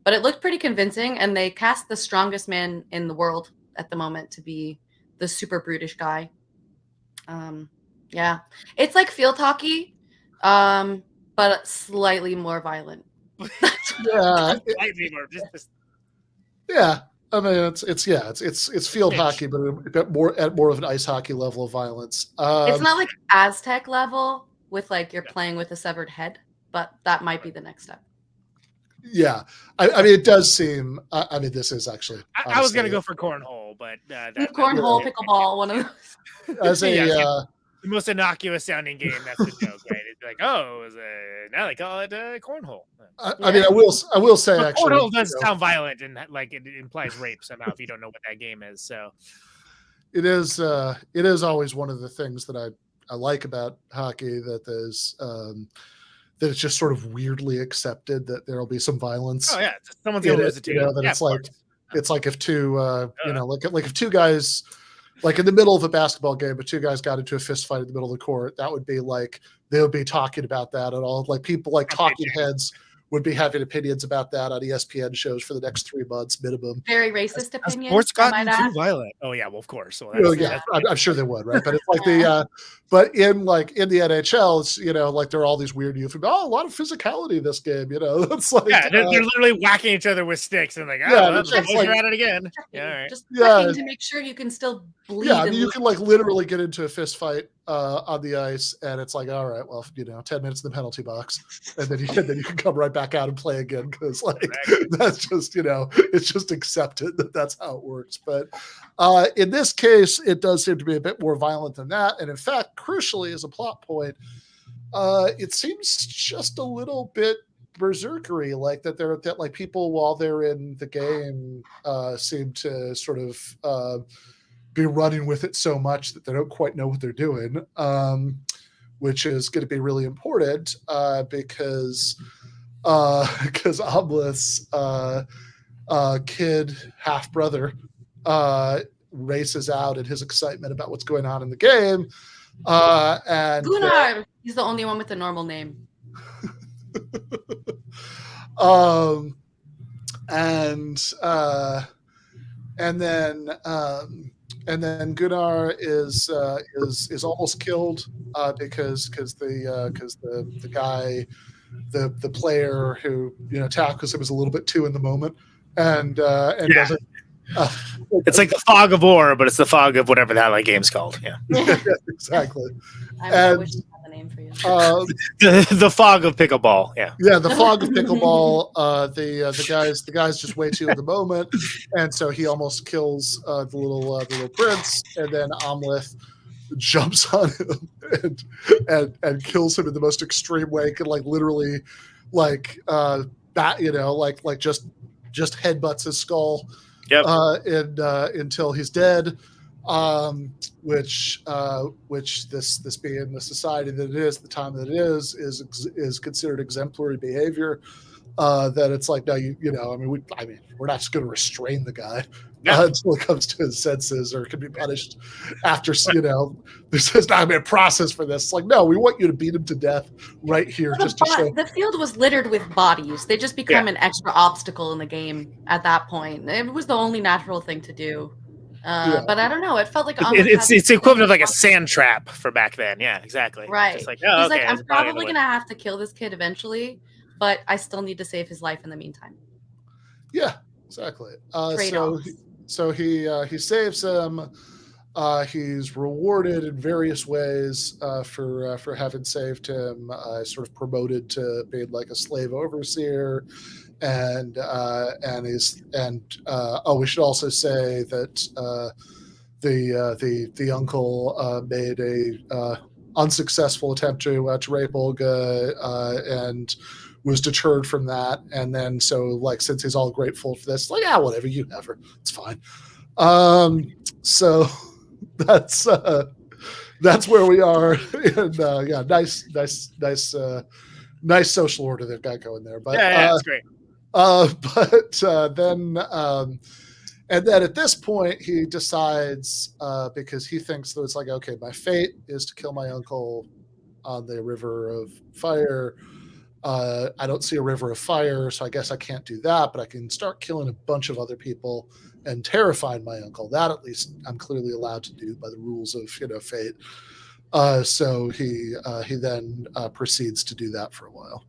Speaker 2: it looked pretty convincing, and they cast the strongest man in the world at the moment to be the super brutish guy. Yeah. It's like field hockey, but slightly more violent.
Speaker 1: Yeah.
Speaker 4: Slightly more,
Speaker 1: Yeah. I mean, it's field hockey, but at more of an ice hockey level of violence.
Speaker 2: It's not like Aztec level with like you're playing with a severed head, but that might be the next step.
Speaker 1: Yeah, I mean, it does seem. I mean, this is actually.
Speaker 4: I was gonna go for cornhole, but
Speaker 2: cornhole, pickleball, one of those.
Speaker 1: As a
Speaker 4: the most innocuous sounding game. That's the joke, right? It's like, oh, now they call it cornhole.
Speaker 1: I mean, I will say
Speaker 4: but
Speaker 1: actually,
Speaker 4: cornhole does sound violent and like it implies rape somehow if you don't know what that game is. So
Speaker 1: it is always one of the things that I like about hockey, that there's that it's just sort of weirdly accepted that there'll be some violence.
Speaker 4: Oh yeah, someone's gonna lose it too.
Speaker 1: That it's like if two like if two guys, like in the middle of a basketball game, but two guys got into a fist fight in the middle of the court, that would be like they would be talking about that at all. Like people like talking heads would be having opinions about that on ESPN shows for the next 3 months minimum.
Speaker 2: Very racist opinions.
Speaker 4: Sports gotten too violent. Oh yeah, well of course. So
Speaker 1: I'm sure they would, right? But it's like but in the NHL, it's like there are all these weird euphemisms. Oh, a lot of physicality in this game. It's like
Speaker 4: they're literally whacking each other with sticks and like you're at it again.
Speaker 2: Just checking to make sure you can still bleed.
Speaker 1: Yeah, I mean, you can like literally get into a fist fight on the ice, and it's like, all right, well, 10 minutes in the penalty box, and then you can come right back out and play again, because like that's just it's just accepted that that's how it works. But in this case, it does seem to be a bit more violent than that, and in fact, crucially, as a plot point, it seems just a little bit berserkery, like that like people while they're in the game seem to sort of be running with it so much that they don't quite know what they're doing, which is going to be really important because Amleth's kid half brother races out in his excitement about what's going on in the game, and
Speaker 2: Gunnar, he's the only one with a normal name.
Speaker 1: And then Gunnar is almost killed because the guy, the player who tackles him is a little bit too in the moment, and doesn't.
Speaker 4: It's like the fog of war, but it's the fog of whatever the hell that game's called. Yeah,
Speaker 1: exactly.
Speaker 2: I wish I had the name for you.
Speaker 4: The fog of pickleball. Yeah,
Speaker 1: the fog of pickleball. The guy's just way too in the moment, and so he almost kills the little prince, and then Amleth jumps on him and kills him in the most extreme way. Can like literally just headbutts his skull.
Speaker 4: Yep.
Speaker 1: Until he's dead, which this being the society that it is, the time that it is considered exemplary behavior. That it's like, no, we're not just going to restrain the guy until it comes to his senses or can be punished after. There's not a process for this. It's like, no, we want you to beat him to death right here, just to show.
Speaker 2: The field was littered with bodies. They just become an extra obstacle in the game at that point. It was the only natural thing to do. But I don't know. It felt like
Speaker 4: it's the equivalent of like a sand trap for back then. Yeah, exactly.
Speaker 2: Right.
Speaker 4: Just like,
Speaker 2: he's like, I'm probably going to have to kill this kid eventually, but I still need to save his life in the meantime.
Speaker 1: Yeah, exactly. So he saves him, He's rewarded in various ways for having saved him. Sort of promoted to being like a slave overseer, and we should also say that the uncle made a unsuccessful attempt to rape Olga and was deterred from that. And then so like since he's all grateful for this, like, yeah, whatever, you have her, it's fine. So that's where we are. And yeah, nice social order they've got going there. But
Speaker 4: yeah, that's great.
Speaker 1: And then at this point he decides, because he thinks that it's like, okay, my fate is to kill my uncle on the river of fire. I don't see a river of fire, so I guess I can't do that, but I can start killing a bunch of other people and terrifying my uncle. That at least I'm clearly allowed to do by the rules of fate. So he then proceeds to do that for a while.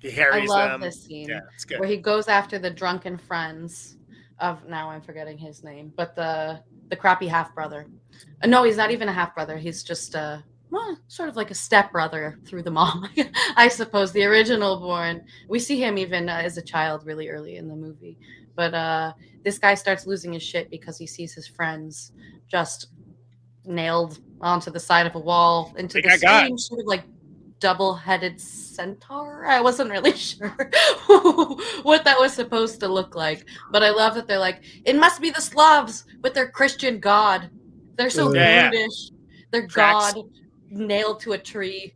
Speaker 2: I love this scene
Speaker 4: it's
Speaker 2: where he goes after the drunken friends of, now I'm forgetting his name, but the crappy half brother. No, he's not even a half brother. He's just sort of like a step brother through the mom, I suppose. The original born. We see him even as a child really early in the movie. But this guy starts losing his shit because he sees his friends just nailed onto the side of a wall into the same sort of like double-headed centaur. I wasn't really sure what that was supposed to look like, but I love that they're like, it must be the Slavs with their Christian god. They're so brutish. Their god nailed to a tree,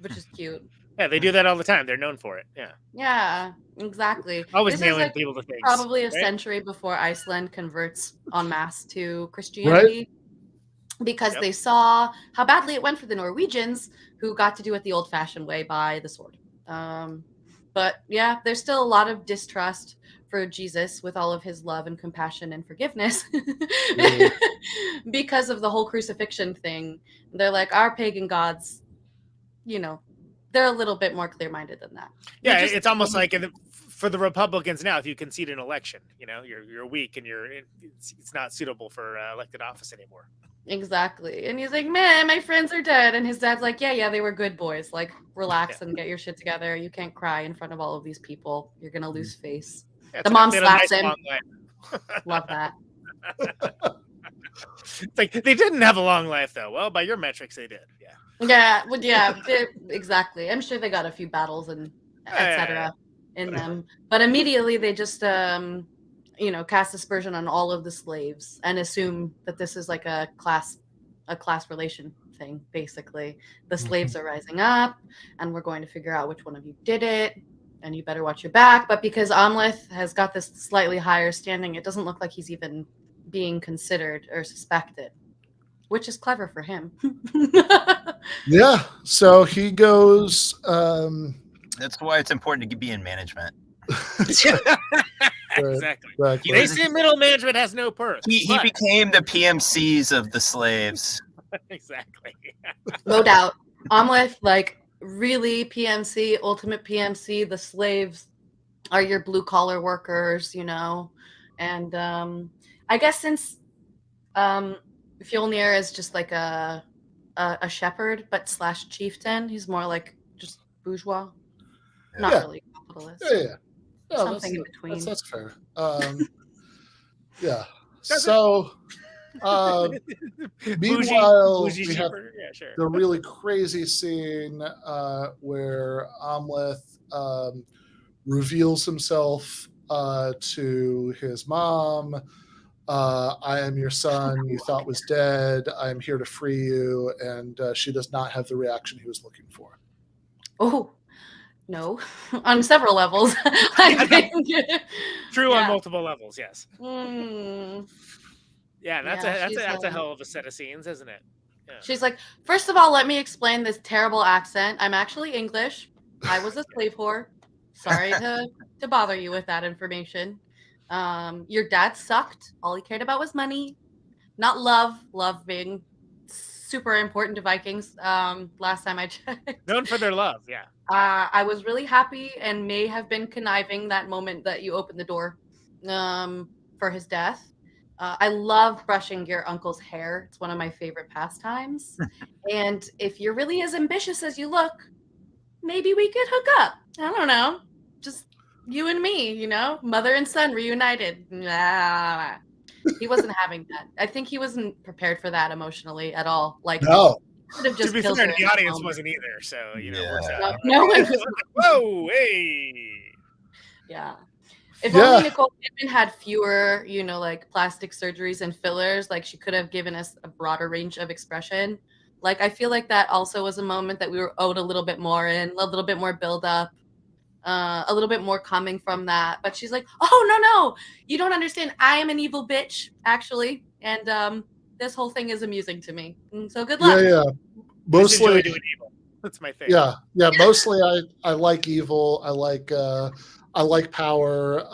Speaker 2: which is cute.
Speaker 4: Yeah, they do that all the time. They're known for it.
Speaker 2: Yeah, exactly.
Speaker 4: Always nailing people to things.
Speaker 2: Probably a century before Iceland converts en masse to Christianity. Right? Because they saw how badly it went for the Norwegians, who got to do it the old-fashioned way by the sword. But yeah, there's still a lot of distrust for Jesus with all of his love and compassion and forgiveness because of the whole crucifixion thing. They're like, our pagan gods, they're a little bit more clear-minded than that.
Speaker 4: Yeah, it's almost like for the Republicans now, if you concede an election, you're weak and it's not suitable for elected office anymore.
Speaker 2: Exactly. And he's like, man, my friends are dead. And his dad's like, yeah, they were good boys. Like, relax and get your shit together. You can't cry in front of all of these people. You're going to lose face.
Speaker 4: Yeah,
Speaker 2: the mom slaps him. Love that.
Speaker 4: It's like, they didn't have a long life, though. Well, by your metrics, they did.
Speaker 2: Yeah. Yeah, exactly. I'm sure they got a few battles and etc. in them. But immediately they just... cast aspersion on all of the slaves and assume that this is like a class relation thing. Basically, the slaves are rising up, and we're going to figure out which one of you did it, and you better watch your back. But because Amleth has got this slightly higher standing, it doesn't look like he's even being considered or suspected, which is clever for him.
Speaker 1: Yeah. So he goes.
Speaker 3: That's why it's important to be in management.
Speaker 4: Exactly. They say middle management has no purse.
Speaker 3: He became the PMCs of the slaves.
Speaker 4: Exactly.
Speaker 2: No doubt. Amleth, like, really PMC, ultimate PMC. The slaves are your blue collar workers, And I guess since Fjolnir is just like a shepherd, but / chieftain, he's more like just bourgeois, not really capitalist.
Speaker 1: Yeah. No,
Speaker 2: something in between.
Speaker 1: That's fair. Yeah. So, meanwhile, we have the really crazy scene where Amleth reveals himself to his mom. I am your son you thought was dead. I am here to free you. And she does not have the reaction he was looking for.
Speaker 2: Oh. No, on several levels. I think.
Speaker 4: True on multiple levels, yes. Yeah, that's a hell of a set of scenes, isn't it? Yeah.
Speaker 2: She's like, first of all, let me explain this terrible accent. I'm actually English. I was a slave whore. Sorry to bother you with that information. Your dad sucked. All he cared about was money, not love. Love being super important to Vikings. Last time I checked.
Speaker 4: Known for their love, yeah.
Speaker 2: I was really happy and may have been conniving that moment that you opened the door for his death. I love brushing your uncle's hair. It's one of my favorite pastimes. And if you're really as ambitious as you look, maybe we could hook up. I don't know. Just you and me, you know, mother and son reunited. Nah. He wasn't having that. I think he wasn't prepared for that emotionally at all. Like,
Speaker 1: No.
Speaker 2: could have just
Speaker 4: to be
Speaker 2: killed
Speaker 4: fair,
Speaker 2: her
Speaker 4: the
Speaker 2: in that
Speaker 4: audience
Speaker 2: moment.
Speaker 4: wasn't either. So, you know,
Speaker 3: Yeah.
Speaker 4: what's
Speaker 2: No,
Speaker 4: up?
Speaker 2: no one was.
Speaker 4: Whoa, hey.
Speaker 2: Yeah. If
Speaker 1: Yeah.
Speaker 2: only Nicole Kidman had fewer, you know, like plastic surgeries and fillers, like she could have given us a broader range of expression. Like, I feel like that also was a moment that we were owed a little bit more in, a little bit more build up, a little bit more coming from that. But she's like, oh, no, you don't understand. I am an evil bitch, actually. And this whole thing is amusing to me. So good luck.
Speaker 1: Yeah.
Speaker 4: I just
Speaker 1: Mostly,
Speaker 4: enjoy doing evil. That's my favorite.
Speaker 1: yeah. Mostly, I like evil. I like power.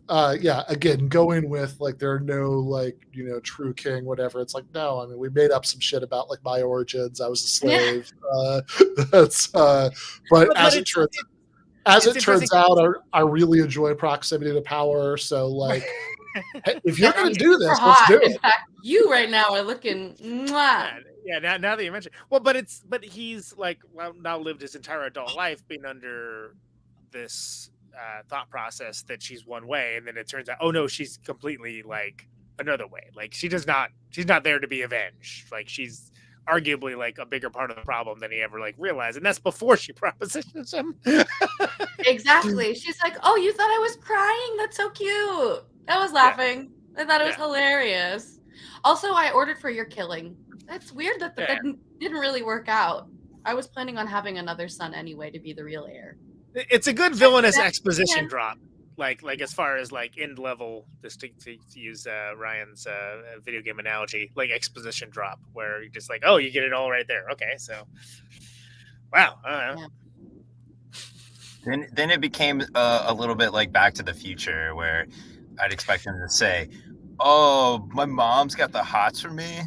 Speaker 1: Again, going with like there are no like true king, whatever. It's like no. I mean, we made up some shit about like my origins. I was a slave. But as it turns out, I really enjoy proximity to power. So like, if you're gonna do this, let's do
Speaker 2: In
Speaker 1: it.
Speaker 2: fact, you right now are looking. Mwah.
Speaker 4: Yeah, now that you mention, but he's like now lived his entire adult life being under this thought process that she's one way, and then it turns out, oh no, she's completely like another way. Like she's not there to be avenged. Like she's arguably like a bigger part of the problem than he ever like realized, and that's before she propositions him.
Speaker 2: Exactly. She's like, oh, you thought I was crying? That's so cute. I was laughing. I thought it was hilarious. Also, I ordered for your killing. That's weird that didn't really work out. I was planning on having another son anyway to be the real heir.
Speaker 4: It's a good villainous exposition drop. Like as far as like end level, just to use Ryan's video game analogy, like exposition drop, where you're just like, oh, you get it all right there. Okay, so wow. I don't know.
Speaker 3: Yeah. Then it became a little bit like Back to the Future, where I'd expect him to say, "Oh, my mom's got the hots for me."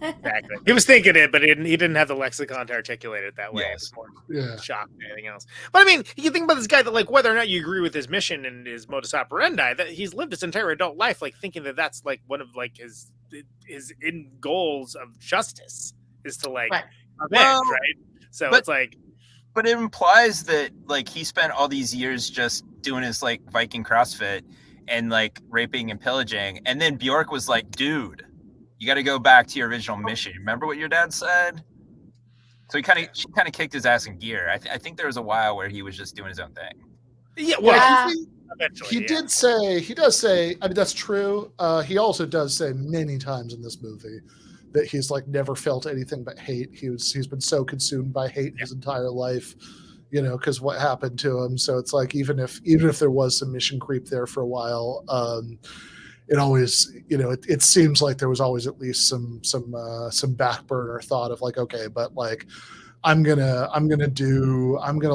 Speaker 4: Exactly. He was thinking it, but he didn't have the lexicon to articulate it that way.
Speaker 3: Yes.
Speaker 1: Yeah.
Speaker 4: Shock than anything else. But I mean, you think about this guy that, like, whether or not you agree with his mission and his modus operandi, that he's lived his entire adult life, like, thinking that that's like one of like his end goals of justice is to like avenge, right? So it's like,
Speaker 3: but it implies that like he spent all these years just doing his like Viking CrossFit and like raping and pillaging, and then Bjork was like, "Dude, you got to go back to your original mission. Remember what your dad said?" So she kind of kicked his ass in gear. I think there was a while where he was just doing his own thing.
Speaker 4: Yeah, well,
Speaker 1: he does say. I mean, that's true. He also does say many times in this movie that he's like never felt anything but hate. He's been so consumed by hate his entire life, because what happened to him. So it's like even if there was some mission creep there for a while, it always, it seems like there was always at least some back burner thought of like, okay, but like I'm gonna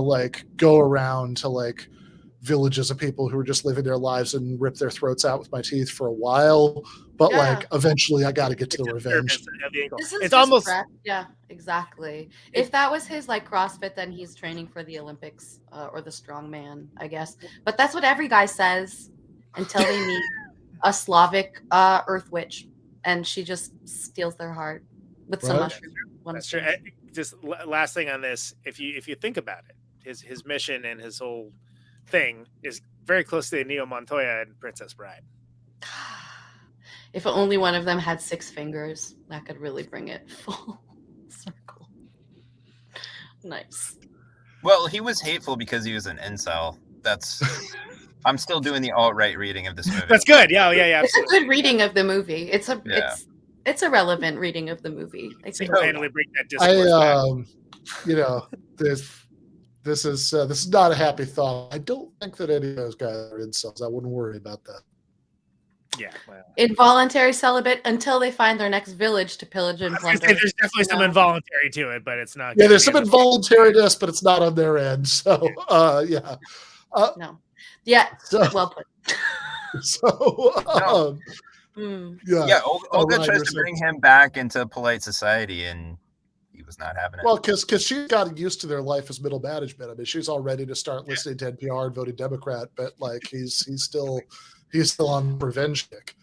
Speaker 1: like go around to like villages of people who are just living their lives and rip their throats out with my teeth for a while, but like eventually I got to get to the revenge.
Speaker 2: It's almost yeah, exactly. If that was his like CrossFit, then he's training for the Olympics or the strongman, I guess. But that's what every guy says until they meet a Slavic earth witch, and she just steals their heart with some mushroom.
Speaker 4: That's true. Just last thing on this, if you think about it, his mission and his whole thing is very close to Inigo Montoya and Princess Bride.
Speaker 2: If only one of them had 6 fingers, that could really bring it full circle. Nice.
Speaker 3: Well, he was hateful because he was an incel. That's. I'm still doing the alt-right reading of this movie.
Speaker 4: That's good. Yeah.
Speaker 2: It's a good reading of the movie. It's a relevant reading of the movie. I think.
Speaker 4: Bring that discourse back.
Speaker 1: This is not a happy thought. I don't think that any of those guys are incels. I wouldn't worry about that.
Speaker 4: Yeah. Well.
Speaker 2: Involuntary celibate until they find their next village to pillage and plunder.
Speaker 4: There's definitely some involuntary to it, but it's not.
Speaker 1: Yeah, there's some involuntariness, but it's not on their end. So, yeah.
Speaker 2: No. Yeah. Well put.
Speaker 1: So,
Speaker 3: Olga tries to bring him back into polite society, and he was not having it.
Speaker 1: Well, because she's gotten used to their life as middle management. I mean, she's all ready to start listening to NPR and voting Democrat, but like he's still on revenge kick.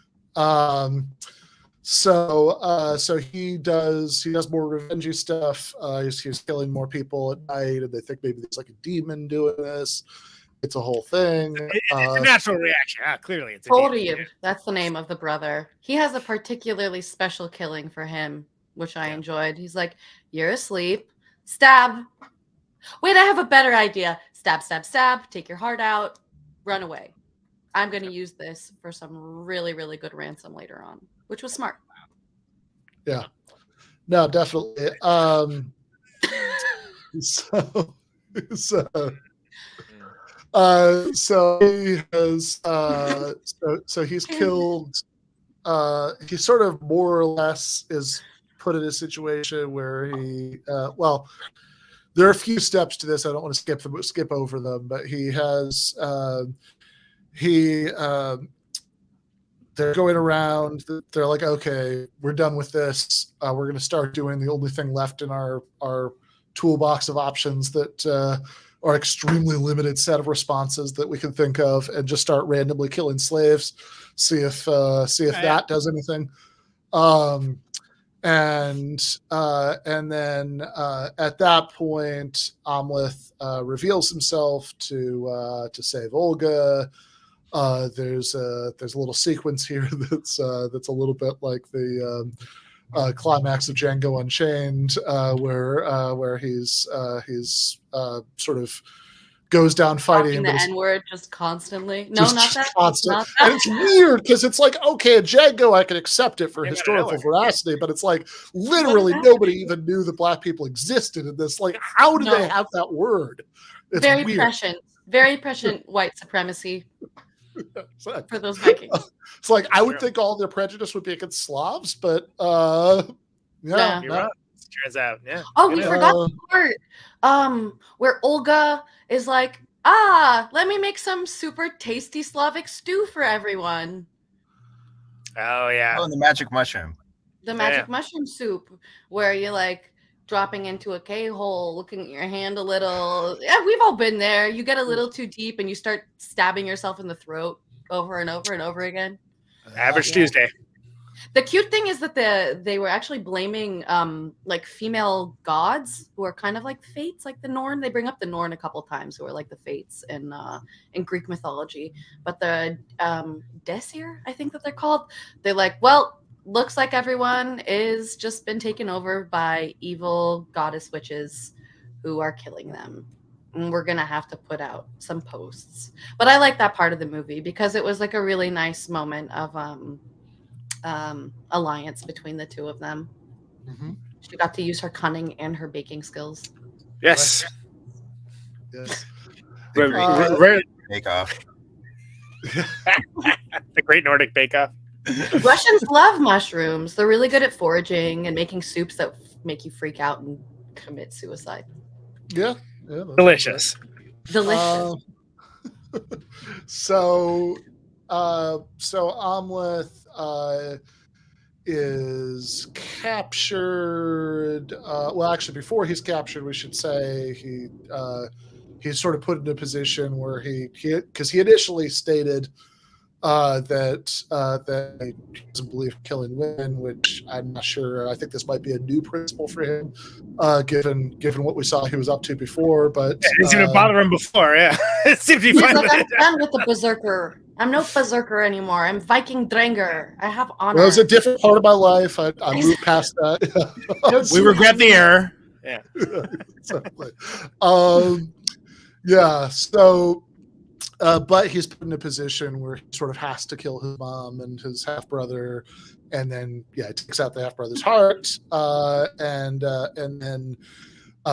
Speaker 1: So he does more revengey stuff. He's killing more people at night, and they think maybe there's like a demon doing this. It's a whole thing.
Speaker 4: It's a natural reaction. Clearly, it's a
Speaker 2: Toryu. That's the name of the brother. He has a particularly special killing for him, which I enjoyed. He's like, "You're asleep. Stab. Wait, I have a better idea. Stab, stab, stab. Take your heart out. Run away. I'm going to use this for some really, really good ransom later on," which was smart.
Speaker 1: Yeah. No, definitely. So he has so he's killed. He sort of more or less is put in a situation where he there are a few steps to this. I don't want to skip over them, but he has they're going around. They're like, okay, we're done with this. We're going to start doing the only thing left in our toolbox of options that are extremely limited set of responses that we can think of, and just start randomly killing slaves. See if that does anything. And then at that point, Amleth reveals himself to save Olga. There's a little sequence here that's a little bit like the climax of Django Unchained, where he's sort of goes down fighting
Speaker 2: the N-word just constantly. No,
Speaker 1: just,
Speaker 2: not that.
Speaker 1: Constant.
Speaker 2: Not that.
Speaker 1: And it's weird because it's like, okay, a Django, I can accept it for historical veracity, but it's like literally nobody even knew that black people existed in this. Like, how do they have that word? It's
Speaker 2: very
Speaker 1: weird.
Speaker 2: Very prescient white supremacy
Speaker 1: Exactly.
Speaker 2: for those Vikings.
Speaker 1: It's like I would think all their prejudice would be against Slavs, but
Speaker 4: You're right. Turns out, yeah.
Speaker 2: Oh, we forgot the part where Olga is like, let me make some super tasty Slavic stew for everyone.
Speaker 4: Oh yeah.
Speaker 3: Oh, the magic mushroom.
Speaker 2: The magic mushroom soup, where you're like dropping into a K-hole, looking at your hand a little. Yeah, we've all been there. You get a little too deep and you start stabbing yourself in the throat over and over and over again.
Speaker 4: Average Tuesday.
Speaker 2: The cute thing is that they were actually blaming like female gods who are kind of like fates, like the Norn. They bring up the Norn a couple times, who are like the fates in Greek mythology. But the Desir, I think that they're called. They're like, well, looks like everyone is just been taken over by evil goddess witches who are killing them. And we're gonna have to put out some posts. But I like that part of the movie because it was like a really nice moment of alliance between the two of them.
Speaker 1: Mm-hmm.
Speaker 2: She got to use her cunning and her baking skills.
Speaker 4: Yes.
Speaker 1: Yes.
Speaker 3: Bake Off.
Speaker 4: The Great Nordic Bake Off.
Speaker 2: Russians love mushrooms. They're really good at foraging and making soups that make you freak out and commit suicide.
Speaker 1: Yeah.
Speaker 4: Delicious.
Speaker 2: Delicious.
Speaker 1: So Amleth is captured. Well, actually, before he's captured, we should say he's sort of put in a position where because he initially stated that he doesn't believe in killing women, which I'm not sure. I think this might be a new principle for him, given what we saw he was up to before. But
Speaker 4: it didn't seem to bother him before. Yeah, it seemed to be fun.
Speaker 2: Like, I'm done with the berserker. I'm no berserker anymore. I'm Viking Dranger. I have honor.
Speaker 1: Well, it was a different part of my life. I moved past that.
Speaker 4: We regret the error. Yeah.
Speaker 1: Exactly. Yeah. So, but he's put in a position where he sort of has to kill his mom and his half brother, and then he takes out the half brother's heart, and then.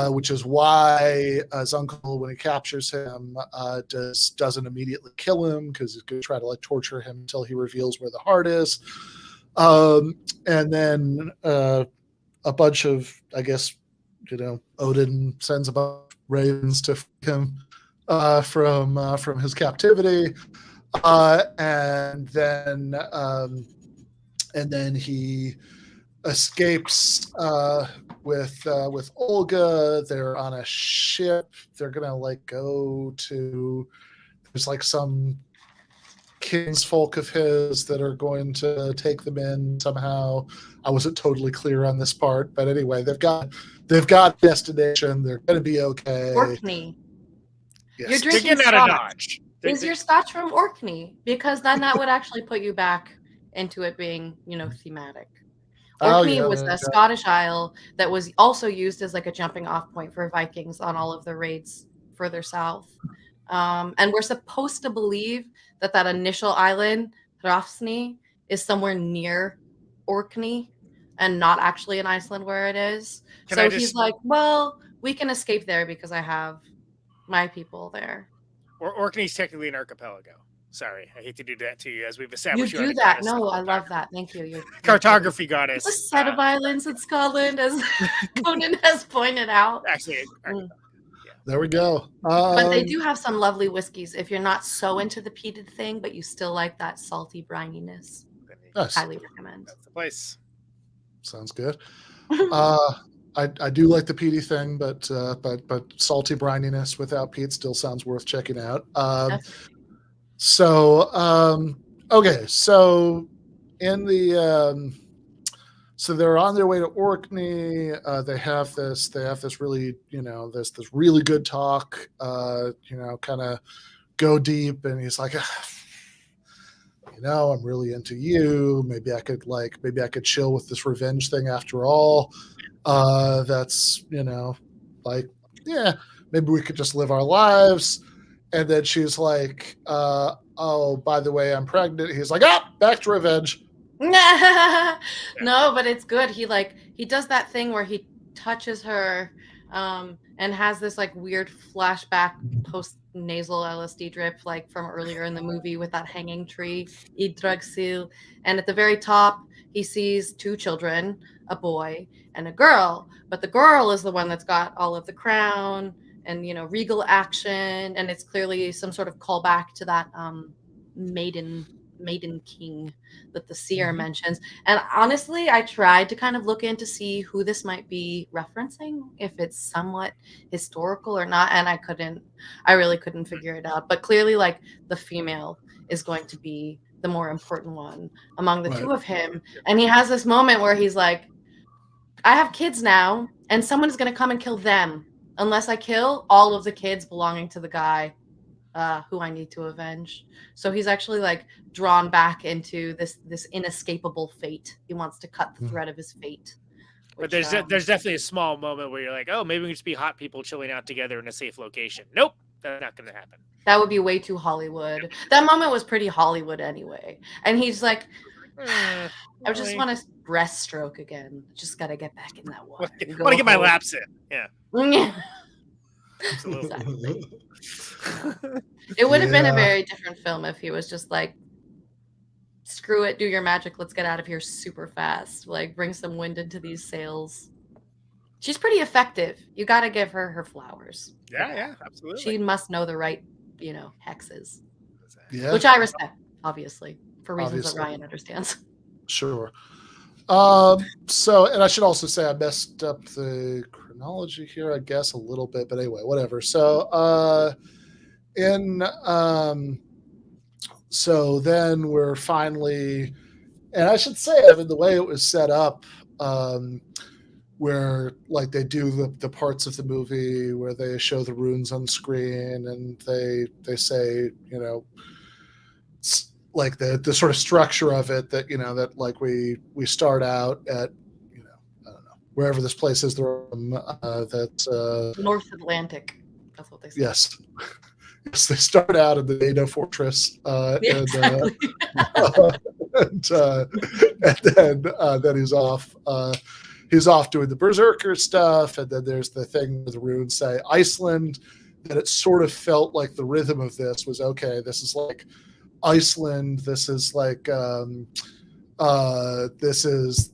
Speaker 1: Which is why his uncle, when he captures him, doesn't immediately kill him because he's going to try to torture him until he reveals where the heart is. And then a bunch of, I guess, Odin sends a bunch of ravens to free him from his captivity, and then he escapes with Olga. They're on a ship. They're gonna like go to. There's like some kinsfolk of his that are going to take them in somehow. I wasn't totally clear on this part, but anyway, they've got destination. They're going to be okay.
Speaker 2: Orkney.
Speaker 1: Yes.
Speaker 2: You're
Speaker 4: They're
Speaker 2: drinking
Speaker 4: getting out of
Speaker 2: scotch.
Speaker 4: Dodge.
Speaker 2: Is your scotch from Orkney? Because then that would actually put you back into it being, thematic. Orkney was a Scottish isle that was also used as like a jumping off point for Vikings on all of the raids further south. And we're supposed to believe that initial island, Hrafsni, is somewhere near Orkney and not actually in Iceland where it is. He's like, well, we can escape there because I have my people there.
Speaker 4: Orkney's technically an archipelago. Sorry, I hate to do that to you, as we've established.
Speaker 2: You do that. No, I love that. Thank you. You're
Speaker 4: cartography goddess.
Speaker 2: A set of islands in Scotland, as Conan has pointed out.
Speaker 4: Actually,
Speaker 1: there we go.
Speaker 2: But they do have some lovely whiskeys if you're not so into the peated thing, but you still like that salty brininess.
Speaker 1: Nice.
Speaker 2: Highly recommend.
Speaker 4: That's the place.
Speaker 1: Sounds good. I do like the peaty thing, but salty brininess without peat still sounds worth checking out. Okay, so in the so they're on their way to Orkney. They have this really, this really good talk, kind of go deep, and he's like, I'm really into you. Maybe I could chill with this revenge thing after all. That's, maybe we could just live our lives. And then she's like, oh, by the way, I'm pregnant. He's like, back to revenge.
Speaker 2: No, but it's good. He does that thing where he touches her and has this like weird flashback post nasal LSD drip like from earlier in the movie with that hanging tree, Yggdrasil. And at the very top, he sees two children, a boy and a girl. But the girl is the one that's got all of the crown and, regal action. And it's clearly some sort of callback to that maiden king that the seer mentions. And honestly, I tried to kind of look in to see who this might be referencing, if it's somewhat historical or not, and I really couldn't figure it out. But clearly, like, the female is going to be the more important one among the two of him. And he has this moment where he's like, I have kids now, and someone's going to come and kill them unless I kill all of the kids belonging to the guy who I need to avenge. So he's actually like drawn back into this inescapable fate. He wants to cut the thread of his fate.
Speaker 4: But there's definitely a small moment where you're like, oh, maybe we can just be hot people chilling out together in a safe location. Nope, that's not going to happen.
Speaker 2: That would be way too Hollywood. Yep. That moment was pretty Hollywood anyway. And he's like, I just want to breaststroke again. Just got to get back in that water.
Speaker 4: I want to get my laps in. Yeah.
Speaker 2: Absolutely. It would have been a very different film if he was just like, screw it, do your magic, let's get out of here super fast, like bring some wind into these sails. She's pretty effective. You got to give her flowers.
Speaker 4: Yeah, absolutely.
Speaker 2: She must know the right hexes,
Speaker 1: which
Speaker 2: I respect, obviously, for reasons that Ryan understands.
Speaker 1: Sure. And I should also say I messed up the chronology here, I guess, a little bit, but anyway, whatever. So so then we're finally, and I should say, the way it was set up, where like they do the parts of the movie where they show the runes on screen and they say, like the sort of structure of it that, that like we start out at, I don't know, wherever this place is, that's
Speaker 2: North Atlantic. That's what they say.
Speaker 1: Yes. Yes, they start out in the NATO fortress, and then he's off. He's off doing the berserker stuff, and then there's the thing where the runes say Iceland. That it sort of felt like the rhythm of this was okay. This is like Iceland. This is like this is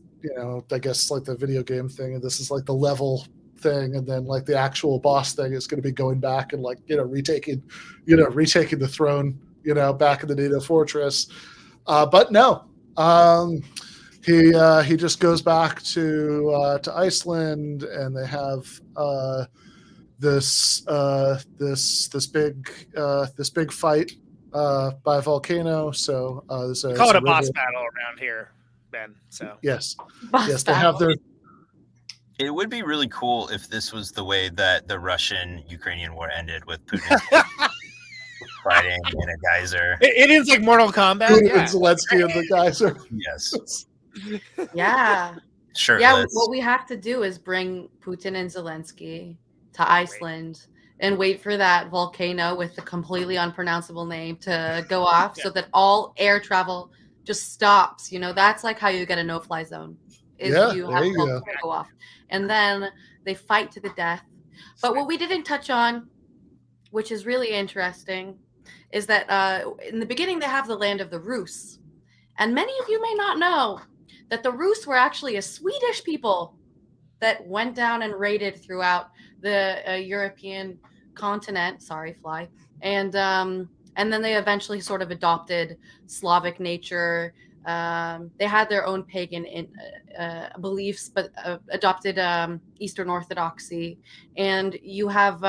Speaker 1: I guess like the video game thing, and this is like the level thing, and then like the actual boss thing is going to be going back and like retaking the throne back in the NATO fortress, but no, he just goes back to Iceland, and they have this big fight by a volcano. So there's
Speaker 4: We call it a boss
Speaker 1: river.
Speaker 4: battle around here, Ben. So
Speaker 1: Yes,
Speaker 2: Boss
Speaker 1: yes, they have
Speaker 2: battle.
Speaker 1: their.
Speaker 3: It would be really cool if this was the way that the Russian-Ukrainian war ended, with Putin fighting in a geyser.
Speaker 4: it is like Mortal Kombat.
Speaker 1: Putin
Speaker 4: Yeah.
Speaker 1: and Zelensky and the guys are.
Speaker 3: Yes,
Speaker 2: Yeah.
Speaker 3: sure.
Speaker 2: Yeah, what we have to do is bring Putin and Zelensky to Iceland and wait for that volcano with the completely unpronounceable name to go off so that all air travel just stops. You know, that's like how you get a no-fly zone. Is you have the volcano go off. And then they fight to the death. But what we didn't touch on, which is really interesting, is that in the beginning they have the land of the Rus. And many of you may not know that the Rus were actually a Swedish people that went down and raided throughout the European continent. Sorry, fly. And then they eventually sort of adopted Slavic nature. They had their own pagan beliefs, but adopted Eastern Orthodoxy. And you have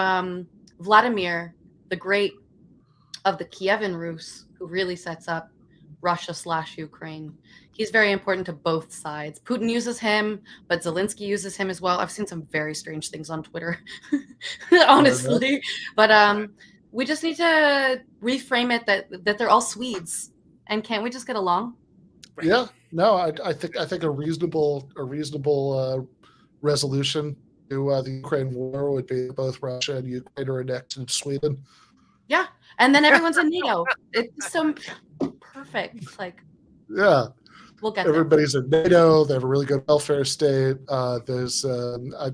Speaker 2: Vladimir the Great of the Kievan Rus, who really sets up Russia/Ukraine. He's very important to both sides. Putin uses him, but Zelensky uses him as well. I've seen some very strange things on Twitter, honestly. But we just need to reframe it that they're all Swedes. And can't we just get along?
Speaker 1: Yeah, no, I think a reasonable resolution to the Ukraine war would be both Russia and Ukraine are annexed in Sweden.
Speaker 2: Yeah, and then everyone's in NATO. It's so perfect. Like,
Speaker 1: yeah,
Speaker 2: we'll get
Speaker 1: everybody's in NATO. They have a really good welfare state. There's, I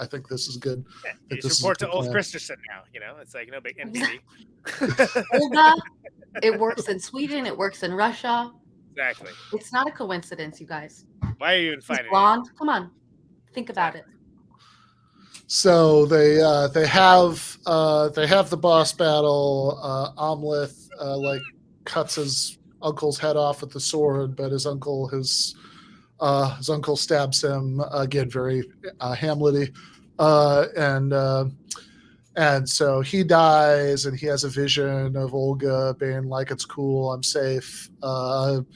Speaker 1: think this is good.
Speaker 4: Yeah, you just report to Ulf Christensen now. You know, it's like no big NPD.
Speaker 2: Olga, it works in Sweden. It works in Russia.
Speaker 4: Exactly.
Speaker 2: It's not a coincidence, you guys.
Speaker 4: Why are you even fighting?
Speaker 2: Blonde. Come on, think about it.
Speaker 1: So they have the boss battle. Amleth like cuts his uncle's head off with the sword, but his uncle stabs him again, very Hamlet-y, and so he dies, and he has a vision of Olga being like, "It's cool, I'm safe." And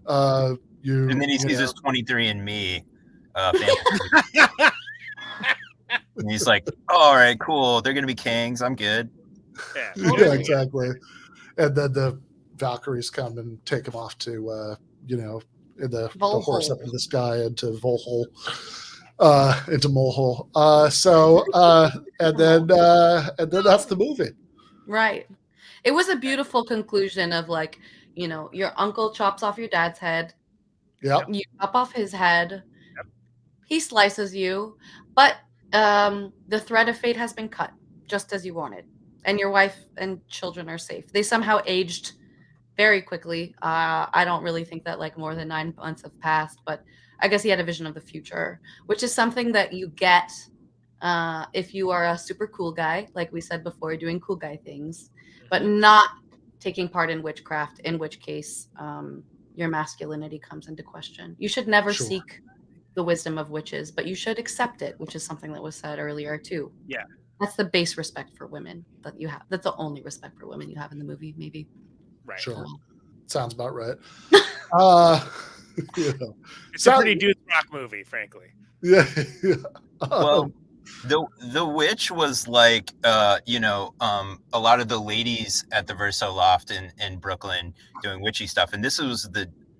Speaker 3: then he sees his 23andMe family. And he's like, "All right, cool. They're gonna be kings. I'm good."
Speaker 1: Yeah, exactly. And then the Valkyries come and take him off to, in the horse up in the sky into Volhol, into Molehole. And then that's the movie.
Speaker 2: Right. It was a beautiful conclusion of like, your uncle chops off your dad's head.
Speaker 1: Yeah.
Speaker 2: You chop off his head. Yep. He slices you, but the thread of fate has been cut, just as you wanted, and your wife and children are safe. They somehow aged very quickly. I don't really think that like more than 9 months have passed, but I guess he had a vision of the future, which is something that you get if you are a super cool guy, like we said before, doing cool guy things, but not taking part in witchcraft, in which case your masculinity comes into question. You should never seek the wisdom of witches, but you should accept it, which is something that was said earlier too.
Speaker 4: Yeah.
Speaker 2: That's the base respect for women that you have. That's the only respect for women you have in the movie, maybe.
Speaker 4: Right.
Speaker 1: Sure. Sounds about right.
Speaker 4: It's a pretty dude rock movie, frankly.
Speaker 1: Yeah.
Speaker 3: Well, the witch was like, a lot of the ladies at the Verso Loft in Brooklyn doing witchy stuff, and this was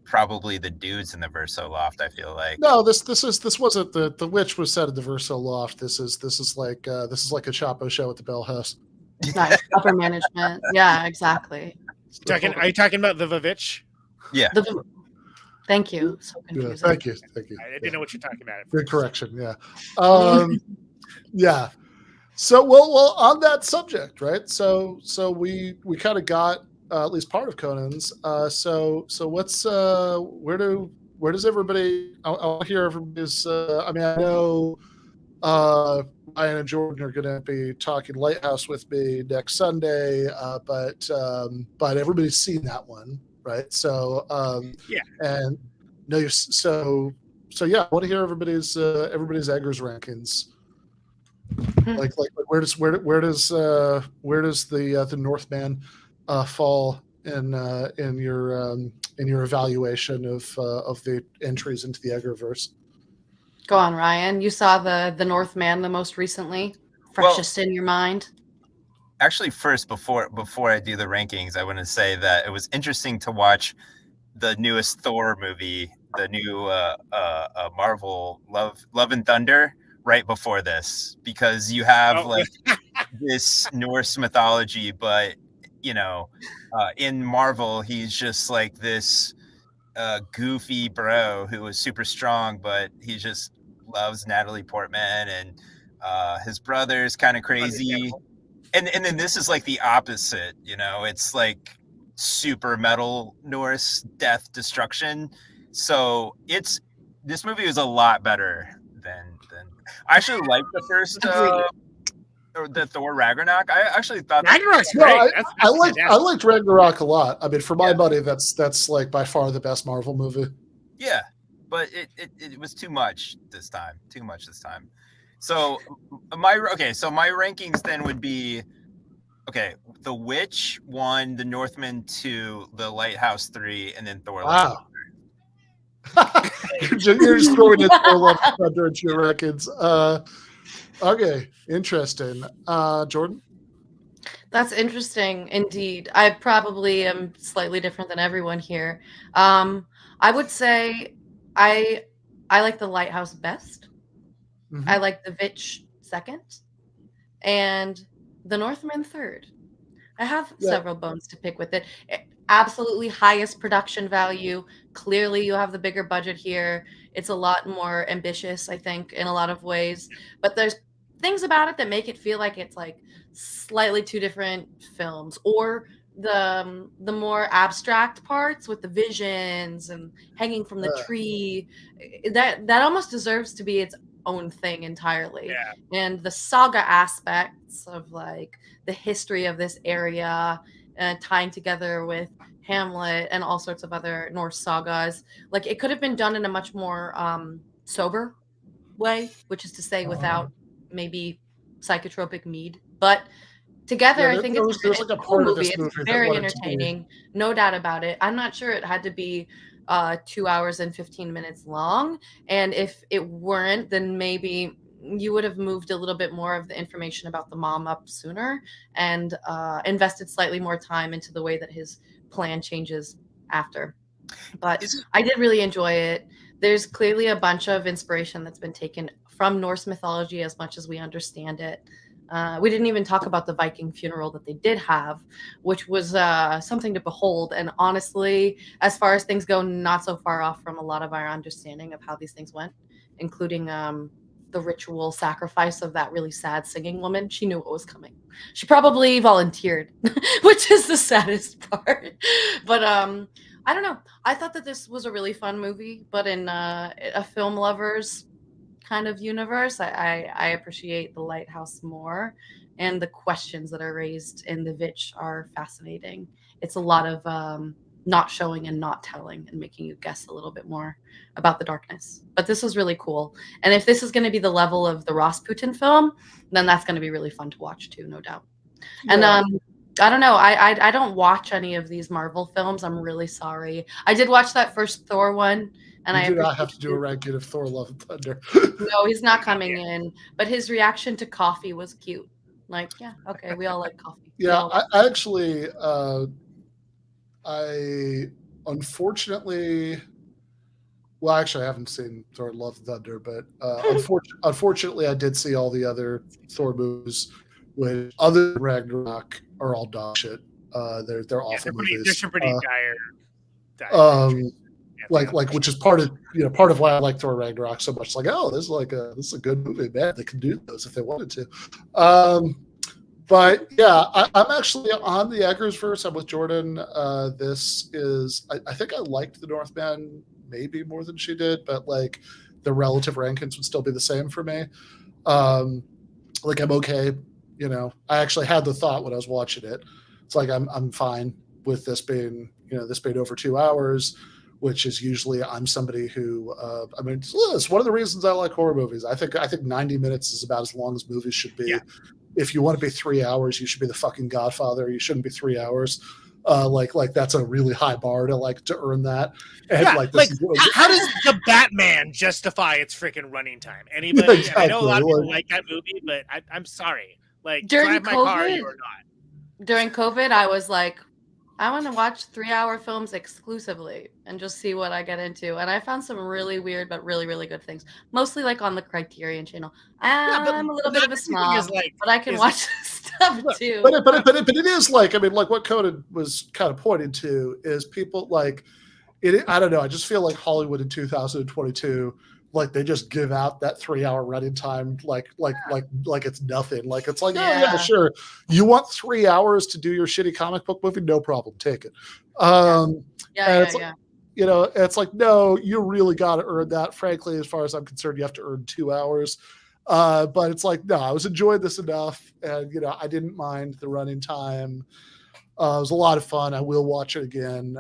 Speaker 3: probably the dudes in the Verso Loft. I feel like
Speaker 1: no, this wasn't the witch was set at the Verso Loft. This is like a Chapo show at the Bell House.
Speaker 2: Nice. Upper management. Yeah, exactly.
Speaker 4: Are you talking about the Vavitch?
Speaker 3: Yeah.
Speaker 2: Thank you. So confusing.
Speaker 1: Yeah, thank you.
Speaker 4: I didn't know what you're talking about.
Speaker 1: Good correction. Yeah. Yeah. So well, on that subject, right? So we kind of got at least part of Conan's. So what's where does everybody? I'll hear everybody's. I know Ryan and Jordan are going to be talking Lighthouse with me next Sunday, but everybody's seen that one, right? So
Speaker 4: yeah,
Speaker 1: and no, so yeah. I want to hear everybody's Eggers rankings. Like where does the Northman fall in your evaluation of the entries into the Eggerverse?
Speaker 2: Go on, Ryan. You saw the Northman the most recently, freshest in your mind.
Speaker 3: Actually, first, before I do the rankings, I want to say that it was interesting to watch the newest Thor movie, the new Marvel Love and Thunder, right before this, because you have like this Norse mythology, but in Marvel, he's just like this goofy bro who is super strong, but he just loves Natalie Portman, and his brother's kind of crazy. And then this is like the opposite, it's like super metal Norse death destruction. So this movie was a lot better than I actually liked the first the Thor Ragnarok. I actually thought
Speaker 4: Ragnarok's great.
Speaker 1: I liked Ragnarok a lot. I mean, for my money, that's like by far the best Marvel movie.
Speaker 3: Yeah, but it was too much this time. So my rankings then would be, The Witch 1, The Northman 2, The Lighthouse 3, and then Thor.
Speaker 1: Wow. You're just throwing in Thor Love and Thunder into your rankings. Okay, interesting. Jordan?
Speaker 2: That's interesting indeed. I probably am slightly different than everyone here. I would say I like The Lighthouse best. Mm-hmm. I like The Witch second, and The Northman third. I have several bones to pick with it. Absolutely highest production value. Clearly, you have the bigger budget here. It's a lot more ambitious, I think, in a lot of ways. But there's things about it that make it feel like it's like slightly two different films, or the more abstract parts with the visions and hanging from the tree. That almost deserves to be its own thing entirely.
Speaker 4: Yeah.
Speaker 2: And the saga aspects of like the history of this area tying together with Hamlet and all sorts of other Norse sagas, like it could have been done in a much more sober way, which is to say without maybe psychotropic mead, but together I think it's like a cool movie. It's very entertaining, no doubt about it. I'm not sure it had to be 2 hours and 15 minutes long, and if it weren't, then maybe you would have moved a little bit more of the information about the mom up sooner and invested slightly more time into the way that his plan changes after. But I did really enjoy it. There's clearly a bunch of inspiration that's been taken from Norse mythology as much as we understand it. We didn't even talk about the Viking funeral that they did have, which was something to behold. And honestly, as far as things go, not so far off from a lot of our understanding of how these things went, including the ritual sacrifice of that really sad singing woman. She knew what was coming. She probably volunteered, which is the saddest part. But I don't know. I thought that this was a really fun movie, but in a film lovers kind of universe, I appreciate The Lighthouse more, and the questions that are raised in The Witch are fascinating. It's a lot of not showing and not telling and making you guess a little bit more about the darkness. But this was really cool. And if this is going to be the level of the Rasputin film, then that's going to be really fun to watch too, no doubt. Yeah. And I don't know. I don't watch any of these Marvel films. I'm really sorry. I did watch that first Thor one. And I do
Speaker 1: not have to do a ranking of Thor Love and Thunder.
Speaker 2: No, he's not coming in. But his reaction to coffee was cute. Like, yeah, okay, we all like coffee.
Speaker 1: Yeah, I actually, I unfortunately, well, actually, I haven't seen Thor Love and Thunder, but unfortunately, I did see all the other Thor movies, which other than Ragnarok are all dog shit. They're awful movies.
Speaker 4: They're some pretty dire
Speaker 1: like which is part of why I like Thor Ragnarok so much. Like, oh, this is a good movie, man. They can do those if they wanted to. But yeah, I'm actually on the Eggers verse. I'm with Jordan. This is, I think I liked the Northman maybe more than she did, but like the relative rankings would still be the same for me. Like I'm okay. I actually had the thought when I was watching it. It's like I'm fine with this being over 2 hours. which is usually I'm somebody who I mean it's one of the reasons I like horror movies. I think 90 minutes is about as long as movies should be.
Speaker 4: Yeah.
Speaker 1: If you want to be 3 hours, you should be the fucking Godfather. You shouldn't be 3 hours. Like that's a really high bar to earn that. And
Speaker 4: yeah,
Speaker 1: like,
Speaker 4: how does the Batman justify its freaking running time? Anybody? Yeah, exactly. I know a lot of people like that movie, but I'm sorry. Like
Speaker 2: during
Speaker 4: drive my
Speaker 2: COVID,
Speaker 4: car, you or not.
Speaker 2: During COVID, I was like, I want to watch 3-hour films exclusively and just see what I get into. And I found some really weird but really, really good things. Mostly like on the Criterion channel. I'm a little bit of a snob, but I can watch stuff too.
Speaker 1: But it is like, I mean, like what Conan was kind of pointing to is people like it. I don't know. I just feel like Hollywood in 2022, like they just give out that 3-hour running time like it's nothing. Like it's like, oh yeah, sure. You want 3 hours to do your shitty comic book movie? No problem, take it. You know, it's like, no, you really got to earn that. Frankly, as far as I'm concerned, you have to earn 2 hours. But it's like, no, I was enjoying this enough, and you know, I didn't mind the running time. It was a lot of fun. I will watch it again.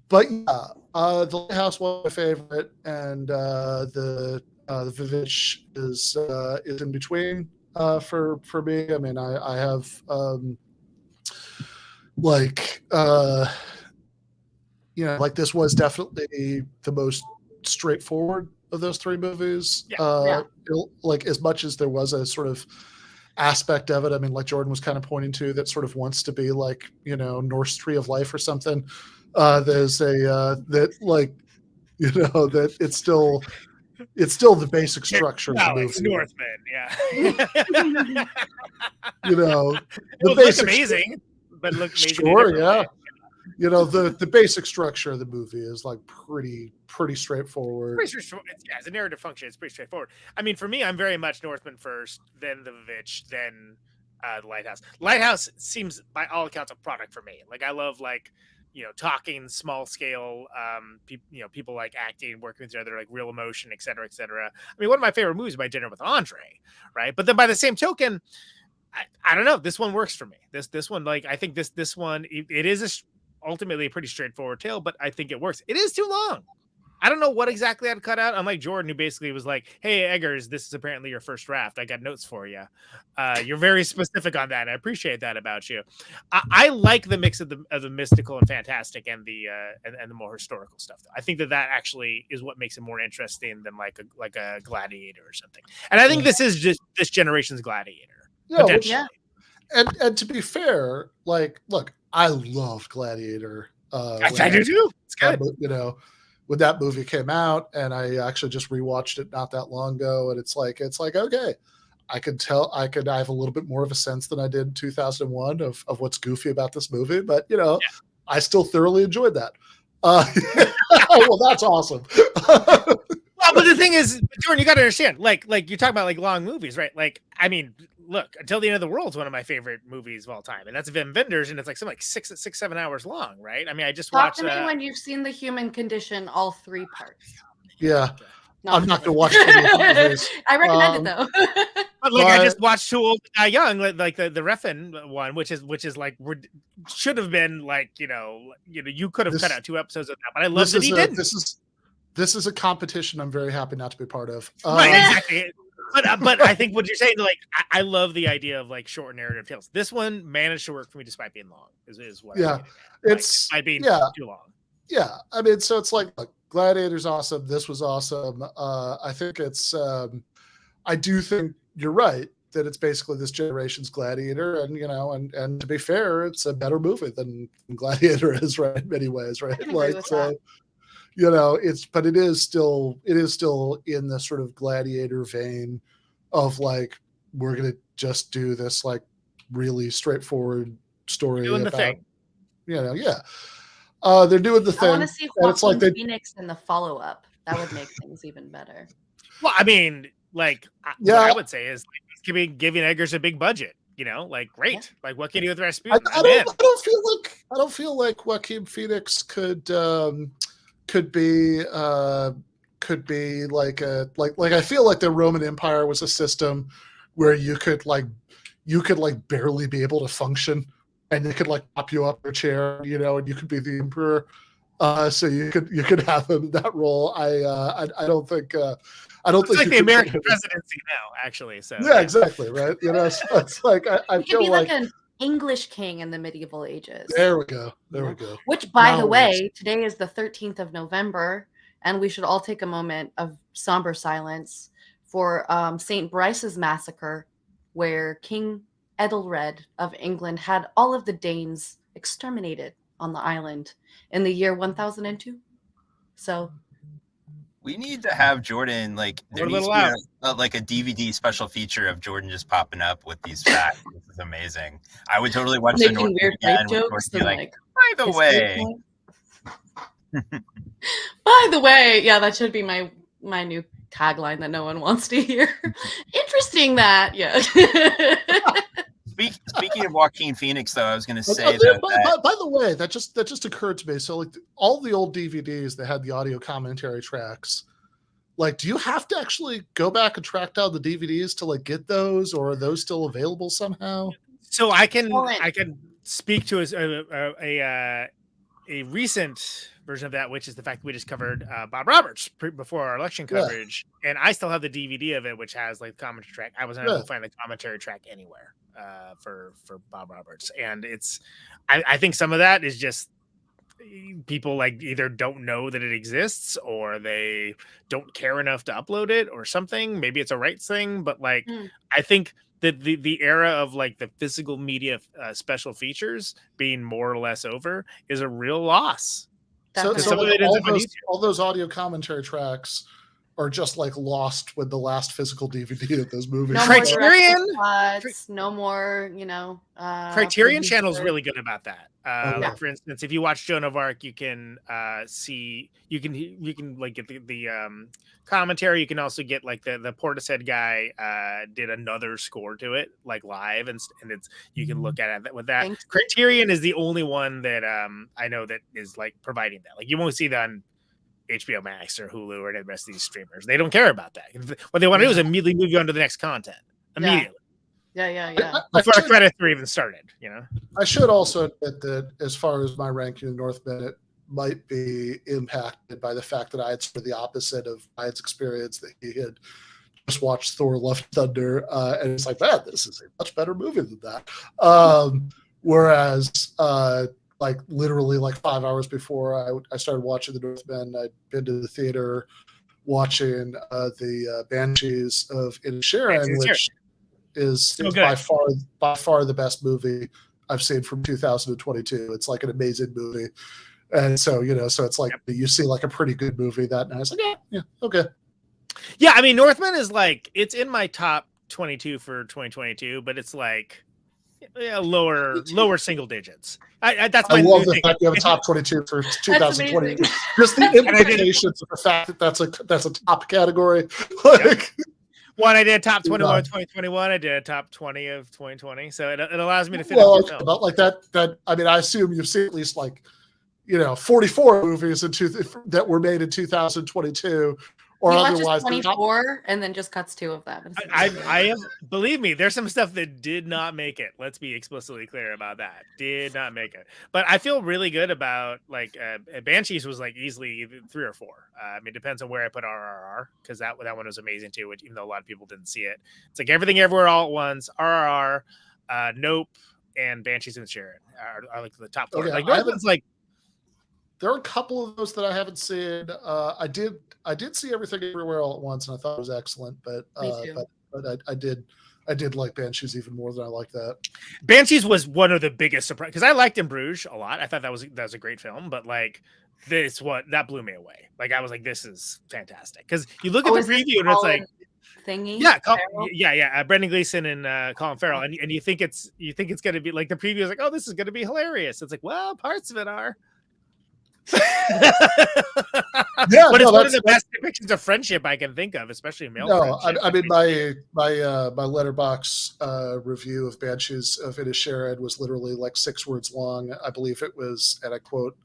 Speaker 1: But yeah, the Lighthouse was my favorite, and the Vivitch is in between for me. I mean, I have you know, like this was definitely the most straightforward of those three movies. Like as much as there was a sort of aspect of it, I mean, like Jordan was kind of pointing to, that sort of wants to be like, you know, Norse Tree of Life or something. There's a that like, you know, that it's still the basic structure of the movie.
Speaker 4: It's Northman, yeah.
Speaker 1: You know,
Speaker 4: the basic amazing, but look amazing.
Speaker 1: Sure, yeah. You know, the basic structure of the movie is like pretty straightforward.
Speaker 4: As a narrative function, it's pretty straightforward. I mean, for me, I'm very much Northman first, then the Vivitch, then the Lighthouse. Lighthouse seems, by all accounts, a product for me. Like I love talking, small scale, people like acting, working with each other, like real emotion, et cetera, et cetera. I mean, one of my favorite movies is My Dinner with Andre, right? But then by the same token, I don't know, this one works for me. This one, like, I think this one, it is ultimately a pretty straightforward tale, but I think it works. It is too long. I don't know what exactly I'd cut out. Unlike Jordan, who basically was like, "Hey, Eggers, this is apparently your first draft. I got notes for you." You're very specific on that. And I appreciate that about you. I like the mix of the mystical and fantastic and the more historical stuff. I think that actually is what makes it more interesting than like a Gladiator or something. And I think this is just this generation's Gladiator.
Speaker 1: Yeah. And to be fair, like, look, I loved Gladiator.
Speaker 4: I do too. It's good.
Speaker 1: You know, when that movie came out, and I actually just rewatched it not that long ago, and it's like okay, I have a little bit more of a sense than I did in 2001 of what's goofy about this movie, but you know, I still thoroughly enjoyed that. Well, that's awesome.
Speaker 4: Well, but the thing is, Jordan, you got to understand, like you're talking about like long movies, right? Like, I mean, look, Until the End of the World is one of my favorite movies of all time, and that's Wim Wenders, and it's like something like 6-7 hours long, right? I mean, I just watched.
Speaker 2: Talk to me when you've seen The Human Condition, all 3 parts.
Speaker 1: Yeah, I'm not gonna watch movies.
Speaker 2: I recommend it though.
Speaker 4: But like, I just watched Too Old to Die Young, like the Refn one, which is like should have been like you could have cut out 2 episodes of that, but I love that he didn't.
Speaker 1: This is a competition I'm very happy not to be part of.
Speaker 4: Right, exactly. But I think what you're saying, like, I love the idea of like short narrative tales. This one managed to work for me despite being long. Is what?
Speaker 1: Yeah,
Speaker 4: it's by being too long.
Speaker 1: Yeah, I mean, so it's like Gladiator's awesome. This was awesome. I think it's. I do think you're right that it's basically this generation's Gladiator, and and to be fair, it's a better movie than Gladiator is, right? In many ways, right? Like so. But it is still in the sort of Gladiator vein of like, we're going to just do this like really straightforward story
Speaker 4: doing the
Speaker 1: about,
Speaker 4: thing.
Speaker 1: They're doing the thing.
Speaker 2: I want to see Joaquin Phoenix in the follow-up. That would make things even better.
Speaker 4: Well, I mean, like, what I would say is like, giving Eggers a big budget. Like, great. Yeah. Like, what can you do with Rasputin?
Speaker 1: I don't feel like Joaquin Phoenix could be like I feel like the Roman Empire was a system where you could barely be able to function, and they could like pop you up your chair, and you could be the emperor. So you could have him in that role. I don't think I don't
Speaker 4: It's
Speaker 1: think
Speaker 4: like
Speaker 1: you
Speaker 4: the
Speaker 1: could put
Speaker 4: American
Speaker 1: him-
Speaker 4: presidency now, actually. So
Speaker 1: Yeah, exactly, right. You know, so it's like I
Speaker 2: He could
Speaker 1: feel
Speaker 2: be
Speaker 1: like
Speaker 2: like an English king in the medieval ages.
Speaker 1: there we go, there
Speaker 2: Yeah.
Speaker 1: we go.
Speaker 2: Which, by
Speaker 1: Now
Speaker 2: the
Speaker 1: it works.
Speaker 2: way, today is the 13th of November, and we should all take a moment of somber silence for St. Bryce's massacre, where King Ethelred of England had all of the Danes exterminated on the island in the year 1002. So
Speaker 3: We need to have Jordan, like, there
Speaker 4: We're a
Speaker 3: needs to
Speaker 4: little
Speaker 3: be like a DVD special feature of Jordan just popping up with these facts. This is amazing. I would totally watch the
Speaker 2: making
Speaker 3: Northman
Speaker 2: weird
Speaker 3: again
Speaker 2: rape
Speaker 3: with Jordan
Speaker 2: jokes
Speaker 3: be
Speaker 2: and
Speaker 3: like,
Speaker 2: like
Speaker 3: by the
Speaker 2: history
Speaker 3: way.
Speaker 2: points. By the way, yeah, that should be my new tagline that no one wants to hear. Interesting that, yeah.
Speaker 3: Speaking of Joaquin Phoenix, though, I was going to say
Speaker 1: By the way, that just occurred to me. So, like, all the old DVDs that had the audio commentary tracks, like, do you have to actually go back and track down the DVDs to like get those, or are those still available somehow?
Speaker 4: So I can
Speaker 2: Excellent.
Speaker 4: speak to a recent version of that, which is the fact that we just covered Bob Roberts before our election coverage, and I still have the DVD of it, which has like the commentary track. I wasn't able to find the commentary track anywhere for Bob Roberts, and I think some of that is just people like either don't know that it exists or they don't care enough to upload it or something. Maybe it's a rights thing, but like I think that the era of like the physical media special features being more or less over is a real loss.
Speaker 1: So
Speaker 4: Some of
Speaker 1: like,
Speaker 4: it ends up on YouTube.
Speaker 1: all those audio commentary tracks are just like lost with the last physical DVD of those movies.
Speaker 2: No
Speaker 4: Criterion?
Speaker 2: more cuts, no more,
Speaker 4: Criterion
Speaker 2: producer.
Speaker 4: Channel's really good about that.
Speaker 1: yeah.
Speaker 4: Like for instance, if you watch Joan of Arc, you can see you can like get the commentary. You can also get like the Portishead guy did another score to it like live, and it's you can look at it with that.
Speaker 2: Thanks.
Speaker 4: Criterion is the only one that I know that is like providing that. Like you won't see that on HBO Max or Hulu or the rest of these streamers. They don't care about that. What they want to do is immediately move you on to the next content immediately.
Speaker 2: Yeah.
Speaker 4: Before the credits are even started,
Speaker 1: I should also admit that as far as my ranking of Northman, it might be impacted by the fact that I had sort of the opposite of Ryan's experience, that he had just watched Thor: Love and Thunder, and it's like, man, this is a much better movie than that. Whereas like literally like 5 hours before I started watching the Northman, I'd been to the theater watching the Banshees of Inisherin, which is by far the best movie I've seen from 2022. It's like an amazing movie. And so, so it's like you see like a pretty good movie that night. It's like, yeah, okay.
Speaker 4: Yeah, I mean, Northman is like, it's in my top 22 for 2022, but it's like lower single digits. That's my
Speaker 1: I love
Speaker 4: new
Speaker 1: the
Speaker 4: thing.
Speaker 1: fact you have a top 22 for 2022. Just the implications of the fact that that's a top category. Like,
Speaker 4: one, I did top 21 of 2021. I did a top 20 of 2020. So it allows me to finish the film.
Speaker 1: But like that, I mean, I assume you've seen at least like, 44 movies that were made in 2022, or
Speaker 2: he
Speaker 1: otherwise.
Speaker 2: watches 24 and then just cuts 2 of them.
Speaker 4: I have, believe me, there's some stuff that did not make it. Let's be explicitly clear about that. Did not make it. But I feel really good about like Banshees was like easily 3 or 4. I mean, it depends on where I put RRR, because that one was amazing too, which even though a lot of people didn't see it. It's like Everything Everywhere All at Once, RRR, Nope, and Banshees and Sharon are like the top 4.
Speaker 1: Okay,
Speaker 4: like Northman's like, there
Speaker 1: are a couple of those that I haven't seen. I did see Everything Everywhere All at Once, and I thought it was excellent. But I did like Banshees even more than I like that.
Speaker 4: Banshees was one of the biggest surprises, because I liked In Bruges a lot. I thought that was a great film, but like that blew me away. Like I was like, this is fantastic, because you look at the preview and it's like
Speaker 2: thingy.
Speaker 4: Yeah, Brendan Gleeson and Colin Farrell, and you think it's going to be like the preview is like, oh, this is going to be hilarious. It's like, well, parts of it are. But it's one of the best depictions of friendship I can think of, especially male friendship.
Speaker 1: I mean my Letterboxd review of Banshees of Inisherin was literally like 6 words long. I believe it was, and I quote,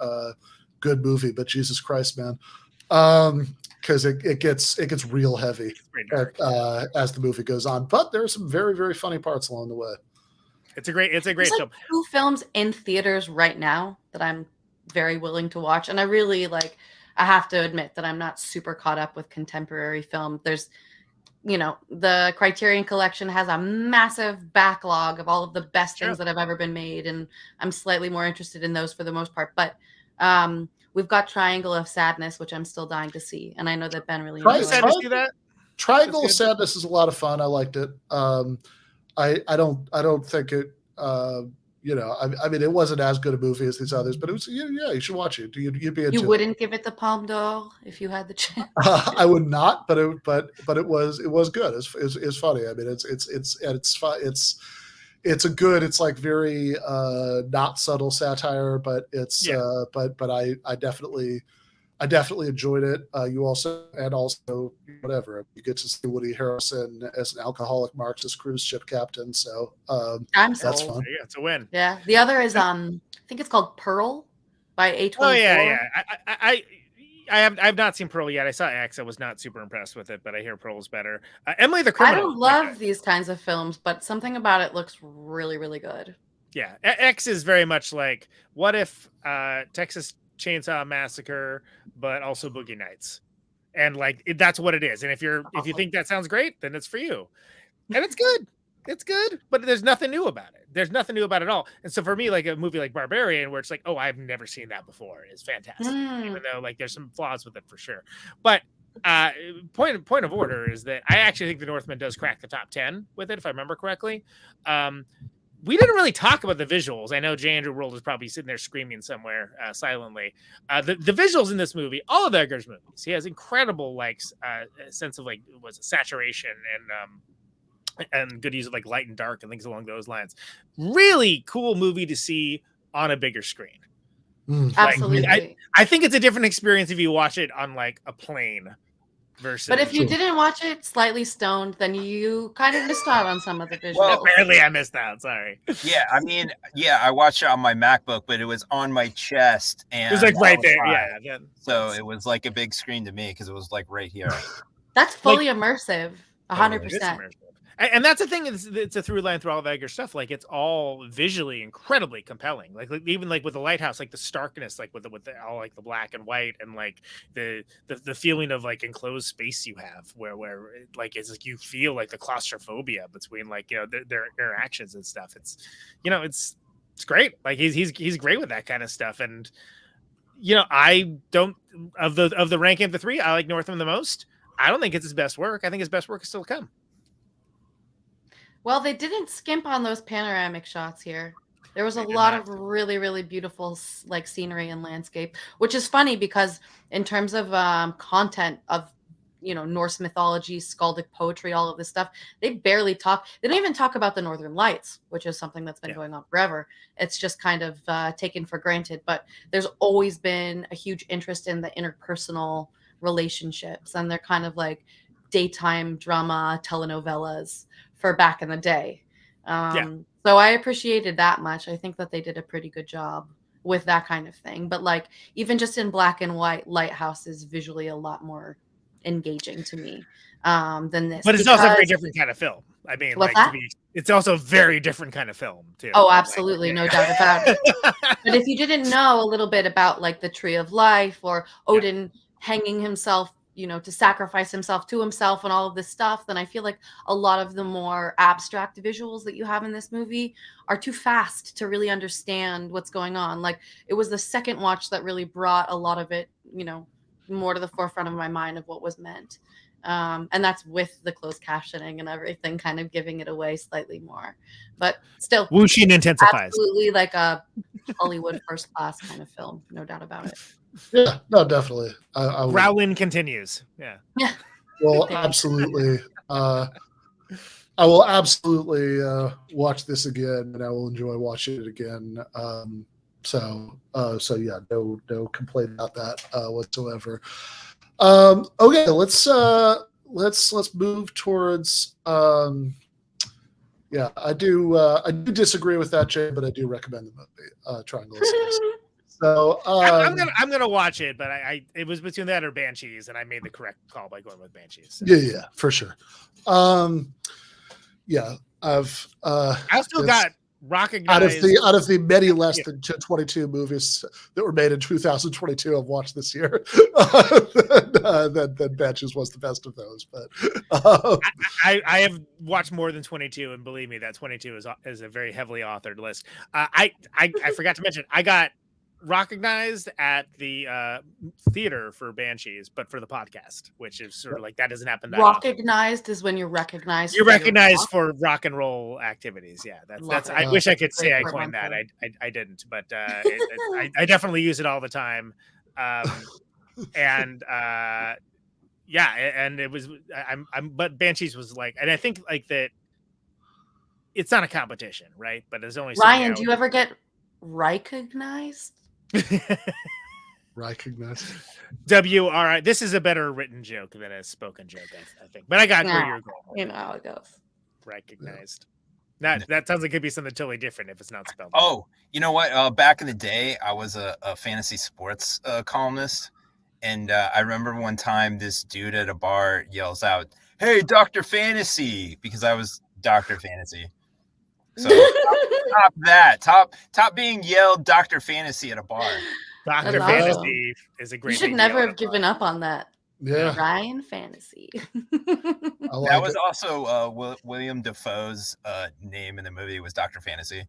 Speaker 1: "Good movie, but Jesus Christ, man," because it gets real heavy as the movie goes on. But there are some very, very funny parts along the way.
Speaker 4: It's a great film.
Speaker 2: Like 2 films in theaters right now that I'm very willing to watch. And I really I have to admit that I'm not super caught up with contemporary film. There's, the Criterion Collection has a massive backlog of all of the best things that have ever been made, and I'm slightly more interested in those for the most part. But we've got Triangle of Sadness, which I'm still dying to see, and I know that Ben really enjoyed it.
Speaker 1: Triangle of Sadness is a lot of fun. I liked it. I don't think it. I mean, it wasn't as good a movie as these others, but it was. Yeah, you should watch it. You'd be into.
Speaker 2: You wouldn't give it the Palme d'Or if you had the chance.
Speaker 1: I would not, but it was good. It's funny. I mean, it's fun. It's a good. It's like very not subtle satire, but it's but I definitely enjoyed it. You also whatever, you get to see Woody Harrelson as an alcoholic Marxist cruise ship captain. So that's fun.
Speaker 4: Yeah, it's a win.
Speaker 2: Yeah, the other is I think it's called Pearl by A24.
Speaker 4: Oh yeah. I've not seen Pearl yet. I saw X. I was not super impressed with it, but I hear Pearl's better. Emily the Criminal.
Speaker 2: I don't love these kinds of films, but something about it looks really, really good.
Speaker 4: Yeah, X is very much like, what if Texas Chainsaw Massacre, but also Boogie Nights, and that's what it is. And if you think that sounds great, then it's for you. And it's good, but there's nothing new about it. There's nothing new about it at all. And so for me, like a movie like Barbarian, where it's like, oh, I've never seen that before, is fantastic. Even though there's some flaws with it for sure. But point of order is that I actually think The Northman does crack the top 10 with it, if I remember correctly. We didn't really talk about the visuals. I know J. Andrew World is probably sitting there screaming somewhere silently. The visuals in this movie, all of Eggers' movies, he has incredible sense of saturation and good use of light and dark and things along those lines. Really cool movie to see on a bigger screen.
Speaker 2: Absolutely.
Speaker 4: I think it's a different experience if you watch it on a plane. Versus,
Speaker 2: but if you didn't watch it slightly stoned, then you kind of missed out on some of the visuals.
Speaker 4: Well, apparently I missed out. Sorry.
Speaker 3: Yeah, I mean, I watched it on my MacBook, but it was on my chest, and
Speaker 4: it was right there. Yeah.
Speaker 3: So it was like a big screen to me because it was right here.
Speaker 2: That's fully immersive, 100%.
Speaker 4: And that's the thing. It's a through line through all of Eggers' stuff. It's all visually incredibly compelling. Even with the lighthouse, the starkness, with all the black and white, and the feeling of enclosed space you have, where it's you feel the claustrophobia between their interactions and stuff. It's it's great. He's great with that kind of stuff. And I don't of the ranking of the three, I like Northman the most. I don't think it's his best work. I think his best work is still to come.
Speaker 2: Well, they didn't skimp on those panoramic shots here. There was a lot of really, really beautiful scenery and landscape, which is funny because in terms of content of Norse mythology, skaldic poetry, all of this stuff, they barely talk. They don't even talk about the Northern Lights, which is something that's been going on forever. It's just kind of taken for granted. But there's always been a huge interest in the interpersonal relationships, and they're kind of daytime drama telenovelas for back in the day. So I appreciated that much. I think that they did a pretty good job with that kind of thing. But even just in black and white, Lighthouse is visually a lot more engaging to me than this.
Speaker 4: But it's also a very different kind of film. I mean, it's also a very different kind of film too.
Speaker 2: Oh, absolutely, no doubt about it. But if you didn't know a little bit about the Tree of Life or Odin hanging himself, to sacrifice himself to himself and all of this stuff, then I feel like a lot of the more abstract visuals that you have in this movie are too fast to really understand what's going on. It was the second watch that really brought a lot of it, more to the forefront of my mind of what was meant. And that's with the closed captioning and everything kind of giving it away slightly more. But still,
Speaker 4: whooshing intensifies.
Speaker 2: Absolutely a Hollywood first class kind of film, no doubt about it.
Speaker 1: Yeah, no, definitely.
Speaker 4: Growlin continues. Yeah.
Speaker 1: Well, absolutely. I will absolutely watch this again, and I will enjoy watching it again. So yeah, no complaint about that whatsoever. Okay, let's move towards. Yeah, I do disagree with that, Jay, but I do recommend the movie Triangle of Sadness. So
Speaker 4: I'm gonna watch it, but it was between that or Banshees, and I made the correct call by going with Banshees. So.
Speaker 1: Yeah, for sure. Yeah, I've
Speaker 4: still got recognized
Speaker 1: out of the many less than 22 movies that were made in 2022 I've watched this year, then Banshees was the best of those. But
Speaker 4: I have watched more than 22, and believe me, that 22 is a very heavily authored list. I forgot to mention, I got recognized at the theater for Banshees, but for the podcast, which is sort of like that doesn't happen that often.
Speaker 2: Recognized is when you're recognized.
Speaker 4: You're recognized for rock and roll activities. Yeah, that's.
Speaker 2: Love
Speaker 4: I
Speaker 2: it.
Speaker 4: wish I could say
Speaker 2: Great
Speaker 4: I
Speaker 2: for
Speaker 4: coined that.
Speaker 2: one
Speaker 4: I didn't, but I definitely use it all the time. And yeah, and it was but Banshees was like, and I think like that. It's not a competition, right? But there's only
Speaker 2: Ryan. Do you ever get recognized?
Speaker 1: recognized.
Speaker 4: WRI. This is a better written joke than a spoken joke, I think. But I got where you're going.
Speaker 2: You know how it goes.
Speaker 4: Recognized. That sounds like it could be something totally different if it's not spelled.
Speaker 3: Oh, you know what? Back in the day, I was a fantasy sports columnist, and I remember one time this dude at a bar yells out, "Hey, Dr. Fantasy," because I was Dr. Fantasy. So top being yelled Dr. Fantasy at a bar.
Speaker 4: Dr. Fantasy is a great.
Speaker 2: You should never have given up on that.
Speaker 1: Yeah,
Speaker 2: Ryan Fantasy.
Speaker 3: That was also William Dafoe's name in the movie was Dr. Fantasy.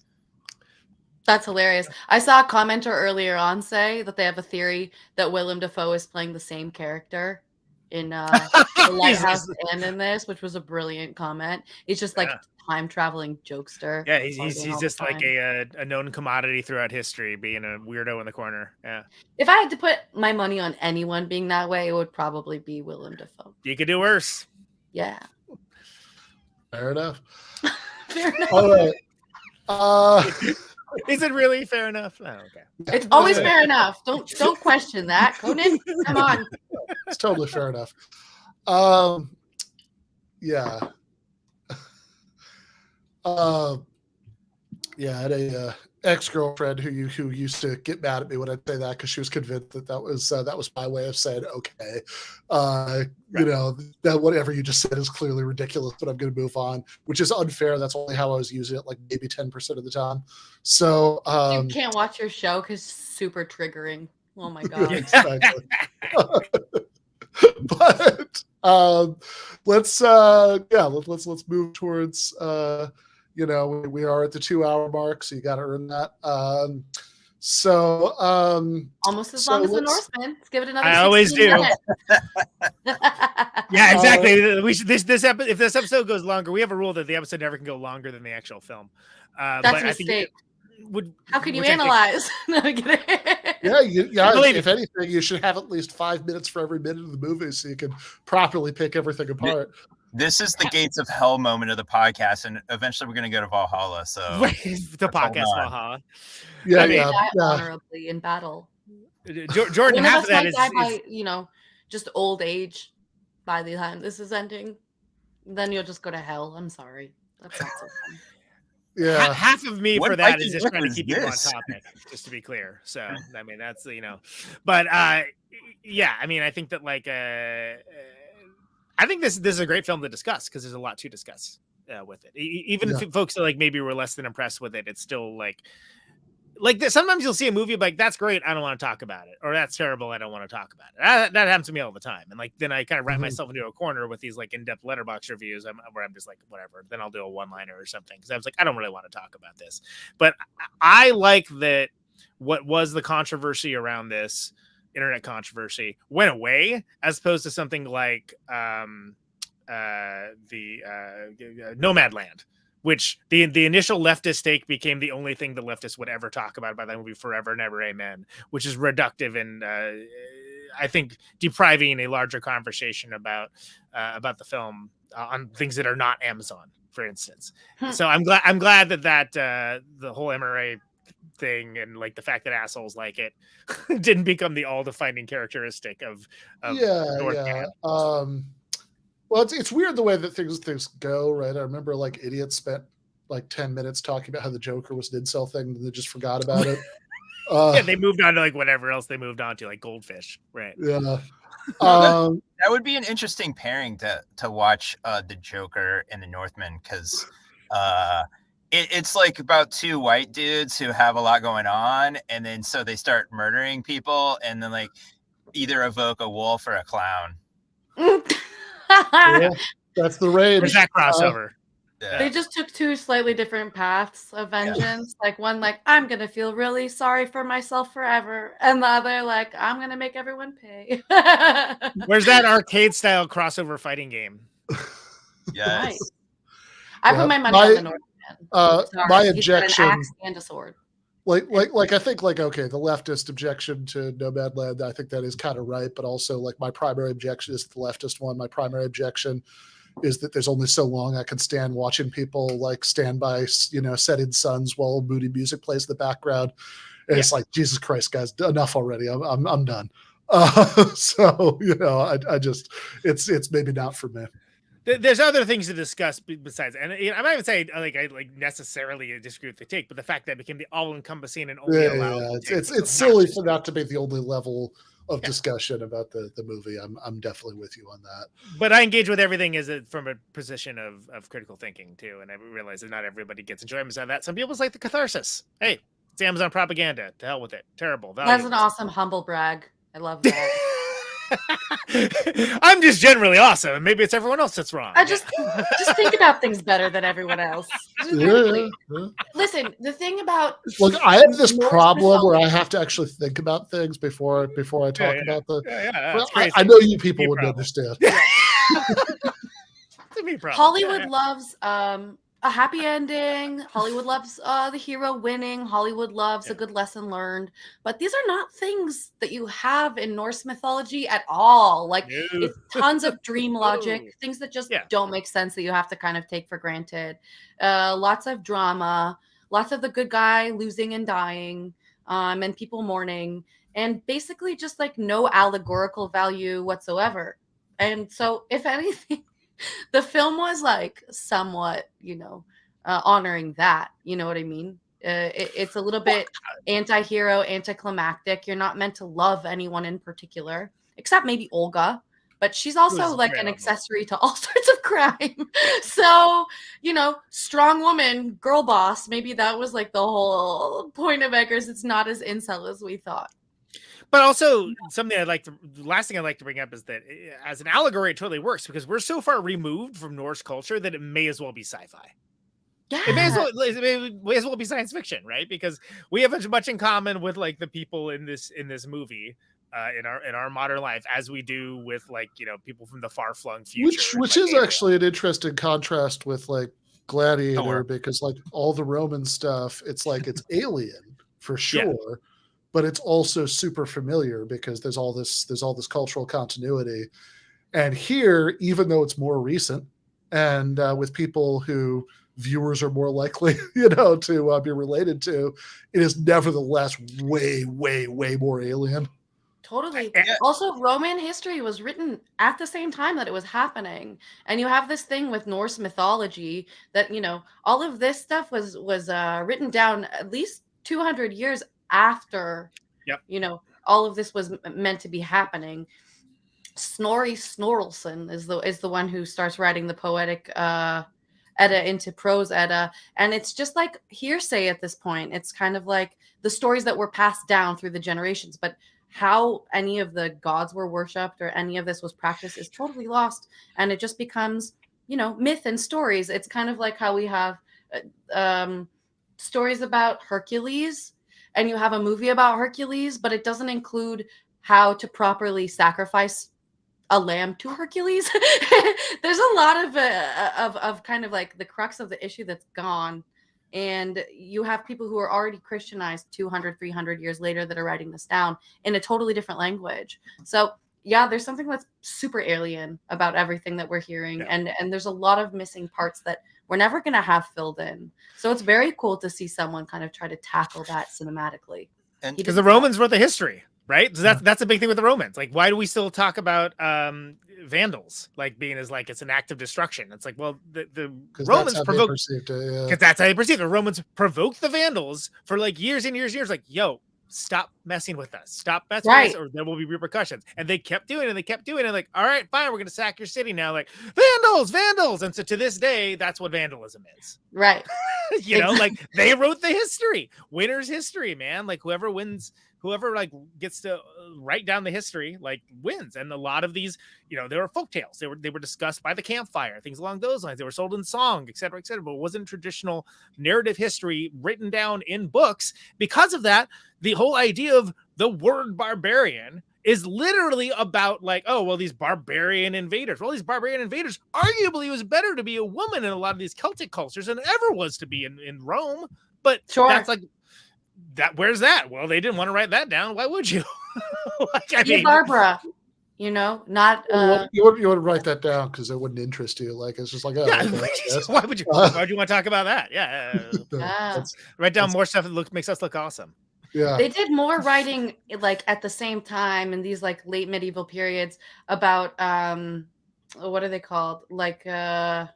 Speaker 2: That's hilarious. I saw a commenter earlier on say that they have a theory that Willem Dafoe is playing the same character in The Lighthouse and in this, which was a brilliant comment. It's just like time traveling jokester.
Speaker 4: Yeah, he's just like a known commodity throughout history, being a weirdo in the corner. Yeah.
Speaker 2: If I had to put my money on anyone being that way, it would probably be Willem Dafoe.
Speaker 4: You could do worse.
Speaker 2: Yeah.
Speaker 1: Fair enough.
Speaker 2: Fair enough.
Speaker 1: All right.
Speaker 4: Is it really fair enough? Oh, okay.
Speaker 2: It's always fair enough. Don't question that, Conan. Come on.
Speaker 1: It's totally fair enough. Yeah. Yeah, I had a ex-girlfriend who used to get mad at me when I'd say that because she was convinced that was my way of saying okay. You know, that whatever you just said is clearly ridiculous, but I'm going to move on, which is unfair. That's only how I was using it, like maybe 10% of the time. So
Speaker 2: you can't watch your show because it's super triggering. Oh my god.
Speaker 1: Exactly. But let's move towards you know, we are at the 2-hour mark, so you got to earn that.
Speaker 2: Almost as long as the Northman. Let's give it another.
Speaker 4: I always do. Yeah, exactly. We should, if this episode goes longer, we have a rule that the episode never can go longer than the actual film.
Speaker 2: That's a mistake. How can you
Speaker 4: which I
Speaker 2: analyze? No, I'm kidding.
Speaker 1: If anything, you should have at least 5 minutes for every minute of the movie so you can properly pick everything apart.
Speaker 3: This is the gates of hell moment of the podcast, and eventually we're going to go to Valhalla. So
Speaker 4: the podcast Valhalla.
Speaker 1: Yeah,
Speaker 2: honorably in battle.
Speaker 4: Jordan, half of that is
Speaker 2: by, you know, just old age by the time this is ending. Then you'll just go to hell. I'm sorry. That's not so fun.
Speaker 1: Yeah,
Speaker 4: half of me
Speaker 3: What
Speaker 4: for that
Speaker 3: Viking
Speaker 4: is just trying to
Speaker 3: is
Speaker 4: keep people on
Speaker 3: this?
Speaker 4: topic, just to be clear. So I mean, that's, you know, but yeah, I mean, I think that like I think this is a great film to discuss because there's a lot to discuss with it. Even if folks that like maybe were less than impressed with it, it's still like sometimes you'll see a movie like that's great, I don't want to talk about it, or that's terrible, I don't want to talk about it. That happens to me all the time, and like then I kind of write myself into a corner with these like in-depth letterbox reviews where I'm just like whatever. Then I'll do a one-liner or something because I was like I don't really want to talk about this, but I like that what was the controversy around this internet controversy went away as opposed to something like Nomadland, which the initial leftist take became the only thing the leftists would ever talk about that movie forever and ever amen, which is reductive and I think depriving a larger conversation about the film on things that are not Amazon, for instance. So I'm glad that the whole MRA thing and like the fact that assholes like it didn't become the all-defining characteristic of
Speaker 1: well, it's weird the way that things go, right? I remember like idiots spent like 10 minutes talking about how the Joker was an incel thing and they just forgot about it.
Speaker 4: Yeah, they moved on to like whatever else they moved on to, like Goldfish, right?
Speaker 1: Yeah.
Speaker 3: That would be an interesting pairing to watch the Joker and the Northman, because it's like about two white dudes who have a lot going on, and then so they start murdering people, and then like either evoke a wolf or a clown.
Speaker 1: Yeah, that's the range.
Speaker 4: There's that crossover.
Speaker 2: They just took two slightly different paths of vengeance. Like one, like, I'm gonna feel really sorry for myself forever, and the other, like, I'm gonna make everyone pay.
Speaker 4: Where's that arcade style crossover fighting game?
Speaker 3: Yes.
Speaker 2: Nice. I put my money on the Northman.
Speaker 1: My
Speaker 2: He's
Speaker 1: objection,
Speaker 2: got an axe and a sword.
Speaker 1: like I think like okay, the leftist objection to Nomadland, I think that is kind of right, but also like my primary objection is the leftist one. My primary objection is that there's only so long I can stand watching people like stand by, setting suns while moody music plays in the background. And it's like, Jesus Christ, guys, enough already. I'm done. So, I just, it's maybe not for me.
Speaker 4: There's other things to discuss besides, and I'm not even saying I necessarily disagree with the take, but the fact that it became the all-encompassing and only allowed.
Speaker 1: It's silly for that to be the only level of discussion about the movie. I'm definitely with you on that.
Speaker 4: But I engage with everything from a position of critical thinking too, and I realize that not everybody gets enjoyment out of that. Some people just like the catharsis. Hey, it's Amazon propaganda. To hell with it. Terrible.
Speaker 2: That's an awesome humble brag. I love that.
Speaker 4: I'm just generally awesome, and maybe it's everyone else that's wrong.
Speaker 2: I just think about things better than everyone else.
Speaker 1: Yeah.
Speaker 2: Listen, the thing about
Speaker 1: look, I have this problem where I have to actually think about things before I talk about the. Well, I know you people wouldn't understand.
Speaker 2: Hollywood loves a happy ending. Hollywood loves the hero winning. Hollywood loves a good lesson learned. But these are not things that you have in Norse mythology at all. Like it's tons of dream logic, things that just don't make sense that you have to kind of take for granted. Lots of drama, lots of the good guy losing and dying, and people mourning, and basically just like no allegorical value whatsoever. And so, if anything, the film was like somewhat, honoring that. You know what I mean? It's a little bit anti-hero, anticlimactic. You're not meant to love anyone in particular, except maybe Olga. But she's also like an accessory to all sorts of crime. So, strong woman, girl boss. Maybe that was like the whole point of Eggers. It's not as incel as we thought.
Speaker 4: But also something the last thing I'd like to bring up is that as an allegory, it totally works because we're so far removed from Norse culture that it may as well be sci-fi. Yeah. It may as well be science fiction, right? Because we have as much in common with like the people in this movie in our modern life as we do with people from the far-flung future.
Speaker 1: Which is actually an interesting contrast with like Gladiator, because like all the Roman stuff, it's like it's alien for sure. Yeah. But it's also super familiar because there's all this cultural continuity. And here, even though it's more recent and with people who viewers are more likely, to be related to, it is nevertheless way, way, way more alien.
Speaker 2: Totally. Also, Roman history was written at the same time that it was happening. And you have this thing with Norse mythology that, all of this stuff was written down at least 200 years after, all of this was meant to be happening. Snorri Snorkelson is the one who starts writing the poetic Edda into prose Edda, and it's just like hearsay at this point. It's kind of like the stories that were passed down through the generations, but how any of the gods were worshipped or any of this was practiced is totally lost, and it just becomes myth and stories. It's kind of like how we have stories about Hercules, and you have a movie about Hercules, but it doesn't include how to properly sacrifice a lamb to Hercules. There's a lot of kind of like the crux of the issue that's gone. And you have people who are already Christianized 200, 300 years later that are writing this down in a totally different language. So yeah, there's something that's super alien about everything that we're hearing. And there's a lot of missing parts that we're never going to have filled in. So it's very cool to see someone kind of try to tackle that cinematically.
Speaker 3: And
Speaker 4: because the Romans wrote the history, right? So that's a big thing with the Romans. Like, why do we still talk about Vandals like being as like it's an act of destruction? It's like, well, the Romans provoked because that's how they perceived it. The Romans provoked the Vandals for like years and years and years. Like, yo, stop messing with us. Stop messing with
Speaker 2: Right.
Speaker 4: us, or there will be repercussions. And they kept doing it, and they kept doing it. Like, all right, fine, we're going to sack your city now. Like, vandals. And so to this day, that's what vandalism is.
Speaker 2: Right.
Speaker 4: You know, like they wrote the history, winner's history, man. Like whoever wins, whoever like gets to write down the history, like wins. And a lot of these, you know, they were folk tales. They were discussed by the campfire, things along those lines. They were sold in song, et cetera, but it wasn't traditional narrative history written down in books. Because of that, the whole idea of the word barbarian is literally about like, oh, well, these barbarian invaders. Well, these barbarian invaders, arguably it was better to be a woman in a lot of these Celtic cultures than it ever was to be in Rome. But
Speaker 2: Sure.
Speaker 4: that's like, that. Where's that? Well, they didn't want to write that down. Why would you? Like, I mean,
Speaker 2: Barbara, you know, not
Speaker 1: you wouldn't write that down because it wouldn't interest you. Like it's just like, oh,
Speaker 4: yeah,
Speaker 1: okay, yes.
Speaker 4: why would you want to talk about that? Yeah,
Speaker 1: That's-
Speaker 4: write down more stuff that makes us look awesome.
Speaker 1: yeah.
Speaker 2: They did more writing like at the same time in these like late medieval periods about what are they called? Like the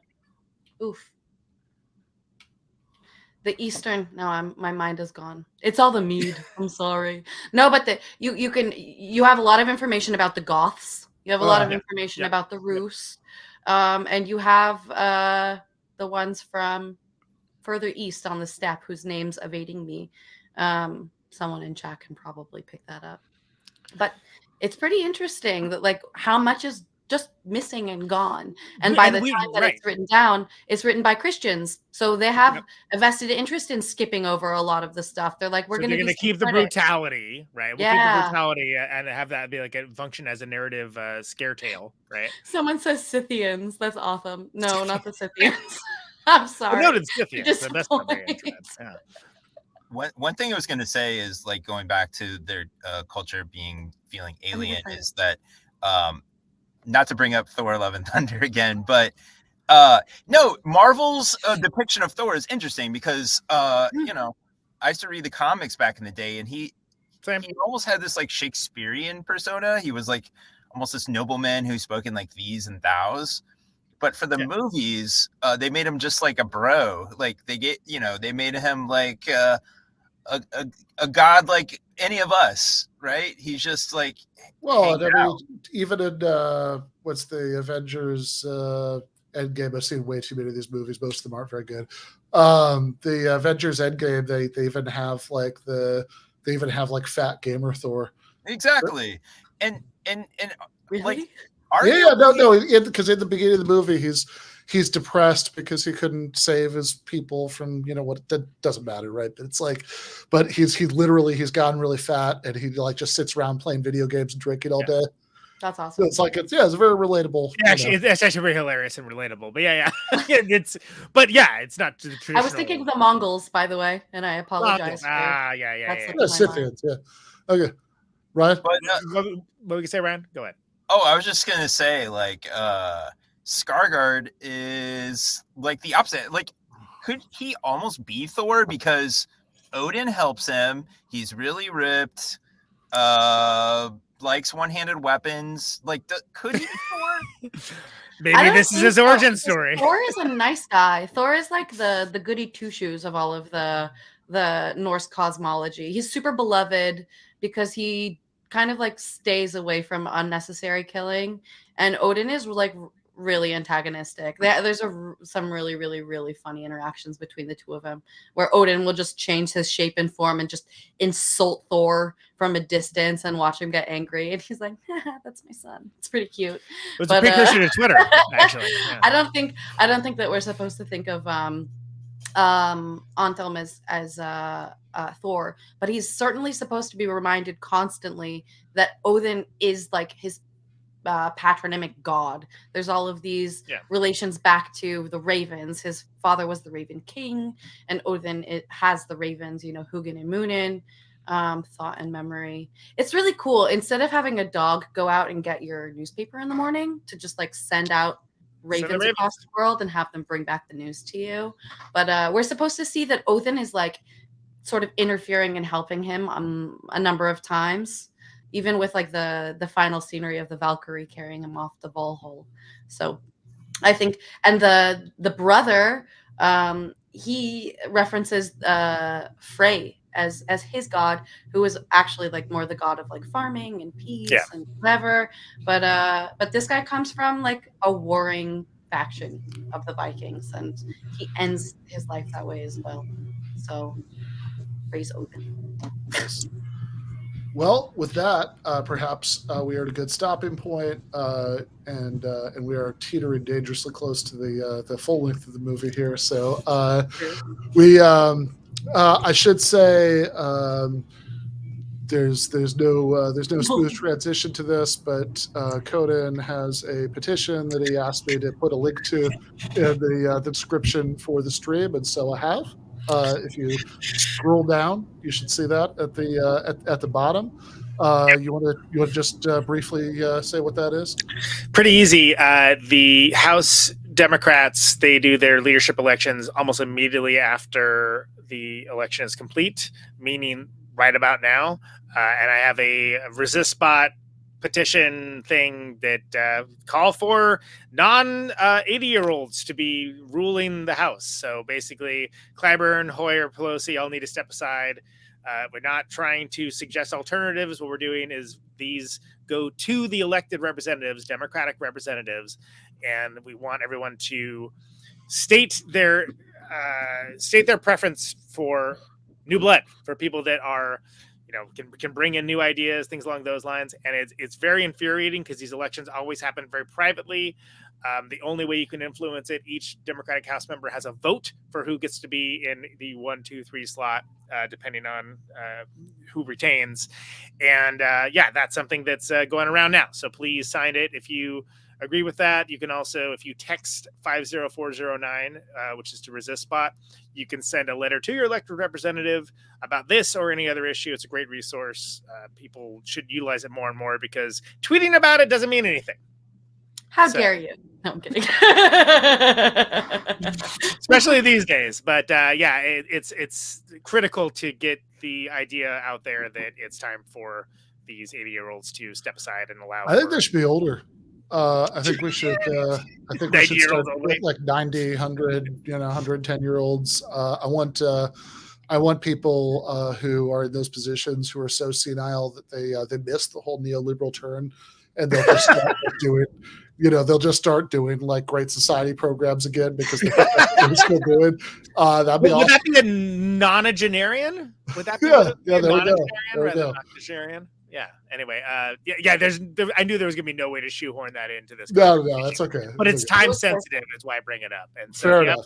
Speaker 2: Eastern. No, my mind is gone. It's all the mead. I'm sorry. No, but you have a lot of information about the Goths. You have a lot of information about the Rus, and you have the ones from further east on the steppe whose name's evading me. Someone in chat can probably pick that up. But it's pretty interesting that like how much is just missing and gone. And by the time that it's written down, it's written by Christians. So they have a vested interest in skipping over a lot of the stuff. They're like, we're going to
Speaker 4: keep the brutality, right? We'll keep the brutality and have that be like a function as a narrative scare tale, right?
Speaker 2: Someone says Scythians. That's awesome. No, not the Scythians. I'm sorry.
Speaker 4: Noted Scythians. The best yeah.
Speaker 3: One thing I was going to say is like going back to their culture feeling alien is that not to bring up Thor: Love and Thunder again, but no, Marvel's depiction of Thor is interesting because you know, I used to read the comics back in the day, and he almost had this like Shakespearean persona. He was like almost this nobleman who spoke in like these and thous. But for the movies, they made him just like a bro. Like they made him like a god like any of us, right? He's just like,
Speaker 1: well, I mean, even in what's the Avengers Endgame? I've seen way too many of these movies. Most of them aren't very good. The Avengers Endgame, they even have like fat gamer Thor.
Speaker 3: Exactly, and
Speaker 2: really?
Speaker 3: like,
Speaker 1: because in the beginning of the movie, he's depressed because he couldn't save his people from, you know, what that doesn't matter, right? But it's like, but he's gotten really fat and he like just sits around playing video games and drinking all day.
Speaker 2: That's awesome.
Speaker 1: So it's like it's very relatable.
Speaker 4: Yeah, actually, it's actually very hilarious and relatable. But yeah, it's not traditional.
Speaker 2: I was thinking of the Mongols, by the way, and I apologize.
Speaker 1: Scythians, yeah. Okay, Ryan.
Speaker 4: But what we can say, Ryan? Go ahead.
Speaker 3: Oh, I was just gonna say, like, Skarsgård is like the opposite. Like, could he almost be Thor because Odin helps him? He's really ripped. Likes one-handed weapons. Like, could he be Thor?
Speaker 4: Maybe this is his origin story.
Speaker 2: Thor is a nice guy. Thor is like the goody two-shoes of all of the Norse cosmology. He's super beloved because he kind of like stays away from unnecessary killing, and Odin is like really antagonistic. There's some really, really, really funny interactions between the two of them where Odin will just change his shape and form and just insult Thor from a distance and watch him get angry, and he's like, that's my son. It's pretty cute.
Speaker 4: It's a precursor to Twitter, actually. Yeah.
Speaker 2: I don't think that we're supposed to think of Anthelm as Thor, but he's certainly supposed to be reminded constantly that Odin is like his patronymic god. There's all of these relations back to the ravens. His father was the Raven King, and Odin has the ravens, you know, Hugin and Munin, thought and memory. It's really cool. Instead of having a dog go out and get your newspaper in the morning, to just like send out ravens across the world and have them bring back the news to you. But we're supposed to see that Odin is like sort of interfering and helping him a number of times, even with like the final scenery of the Valkyrie carrying him off the Valhalla. So I think, and the brother, he references Frey as his god, who is actually like more the god of like farming and peace and whatever. But this guy comes from like a warring faction of the Vikings, and he ends his life that way as well. So praise Odin.
Speaker 1: Nice. Well, with that, perhaps we are at a good stopping point, and we are teetering dangerously close to the full length of the movie here. So I should say there's no smooth transition to this, but Conan has a petition that he asked me to put a link to in the description for the stream, and so I have. If you scroll down, you should see that at the bottom. You want to just briefly say what that is?
Speaker 4: Pretty easy. The House Democrats, they do their leadership elections almost immediately after the election is complete, meaning right about now. And I have a resist bot petition thing that call for non-80-year-olds to be ruling the House. So basically, Clyburn, Hoyer, Pelosi all need to step aside. We're not trying to suggest alternatives. What we're doing is these go to the elected representatives, Democratic representatives, and we want everyone to state their preference for new blood, for people that are, can bring in new ideas, things along those lines. And it's very infuriating because these elections always happen very privately. The only way you can influence it, each Democratic House member has a vote for who gets to be in the 1, 2, 3 slot, depending on who retains. And that's something that's going around now. So please sign it if you agree with that. You can also, if you text 50409, which is to resist bot, you can send a letter to your elected representative about this or any other issue. It's a great resource. People should utilize it more and more because tweeting about it doesn't mean anything.
Speaker 2: How dare you? No, I'm kidding.
Speaker 4: Especially these days. But it's critical to get the idea out there that it's time for these 80-year-olds to step aside and allow.
Speaker 1: I think they should be older. I think we should. I think we should start with like 90, 100, 110-year-olds. I want people who are in those positions who are so senile that they miss the whole neoliberal turn, and they'll just start doing. They'll just start doing like Great Society programs again because they're still doing. That'd be awesome.
Speaker 4: Would that be a nonagenarian? Would that be
Speaker 1: there we go. There we go.
Speaker 4: Yeah. Anyway, I knew there was gonna be no way to shoehorn that into this.
Speaker 1: No, that's okay.
Speaker 4: But it's time sensitive. That's why I bring it up. And so
Speaker 1: fair enough.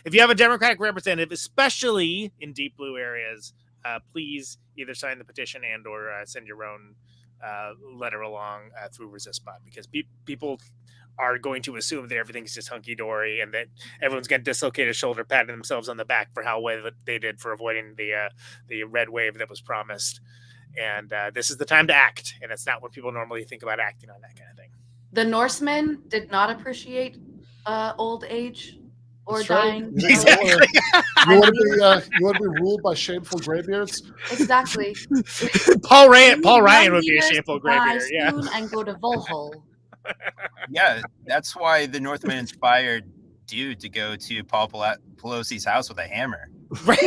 Speaker 4: If you have a Democratic representative, especially in deep blue areas, please either sign the petition and or send your own letter along through ResistBot, because people are going to assume that everything's just hunky-dory and that everyone's going to dislocate a shoulder, patting themselves on the back for how well they did for avoiding the red wave that was promised. And this is the time to act, and it's not what people normally think about acting on that kind of thing.
Speaker 2: The Norsemen did not appreciate old age or
Speaker 1: That's
Speaker 2: dying.
Speaker 1: Right. Exactly. You want to be ruled by shameful graybeards?
Speaker 2: Exactly.
Speaker 4: Paul Ryan would be a shameful graybeard. Yeah.
Speaker 2: And go to Volhol.
Speaker 3: Yeah, that's why the Northmen inspired dude to go to Paul Pelosi's house with a hammer.
Speaker 4: Right.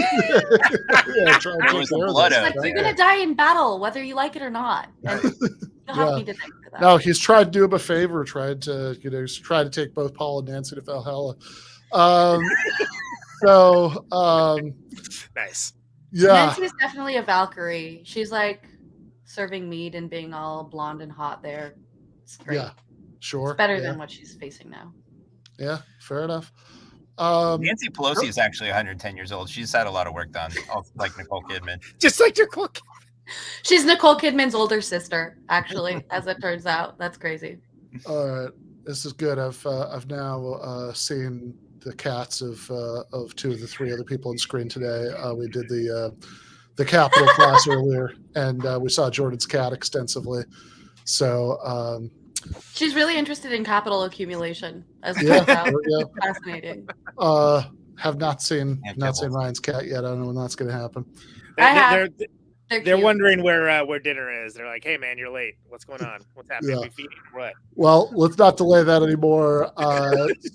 Speaker 3: There was blood out
Speaker 2: You're gonna die in battle, whether you like it or not. And you'll have me to thank for that.
Speaker 1: No, he's tried to do him a favor, tried to take both Paul and Nancy to Valhalla.
Speaker 4: Nice.
Speaker 1: Yeah.
Speaker 2: Nancy is definitely a Valkyrie. She's like serving mead and being all blonde and hot there. It's great.
Speaker 1: Yeah, sure.
Speaker 2: It's better than what she's facing now.
Speaker 1: Yeah, fair enough.
Speaker 3: Nancy Pelosi is actually 110 years old. She's had a lot of work done, like Nicole Kidman.
Speaker 4: Just like Nicole Kidman.
Speaker 2: She's Nicole Kidman's older sister, actually, as it turns out. That's crazy.
Speaker 1: All right, this is good. I've now seen the cats of 2 of the 3 other people on screen today. We did the Capitol class earlier, and we saw Jordan's cat extensively. So
Speaker 2: she's really interested in capital accumulation, as it turns out. Fascinating.
Speaker 1: Have not seen Ryan's cat yet. I don't know when that's going to happen.
Speaker 4: They're wondering where dinner is. They're like, "Hey, man, you're late. What's going on? What's happening?
Speaker 1: Yeah.
Speaker 4: We feeding or what?"
Speaker 1: Well, let's not delay that anymore.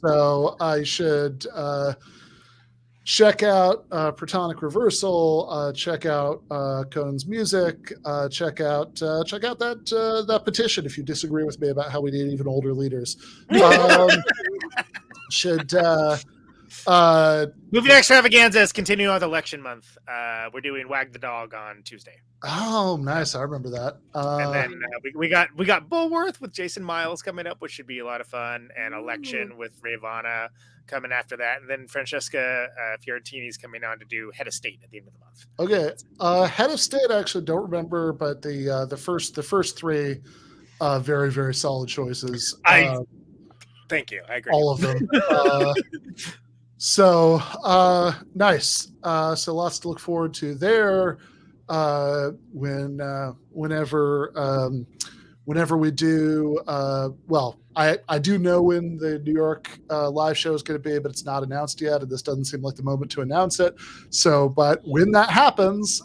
Speaker 1: So I should check out Protonic Reversal. Check out Conan's music. Check out that petition if you disagree with me about how we need even older leaders.
Speaker 4: Movie Extravaganza is continuing on with election month. We're doing Wag the Dog on Tuesday.
Speaker 1: Oh, nice! I remember that.
Speaker 4: And then we got Bullworth with Jason Miles coming up, which should be a lot of fun, and Election with Ravana coming after that, and then Francesca Fiorentini's coming on to do Head of State at the end of the month.
Speaker 1: Okay, Head of State I actually don't remember, but the first three very, very solid choices.
Speaker 4: Thank you. I agree.
Speaker 1: All of them. So nice. So lots to look forward to there. Whenever we do, I do know when the New York live show is going to be, but it's not announced yet, and this doesn't seem like the moment to announce it. So, but when that happens,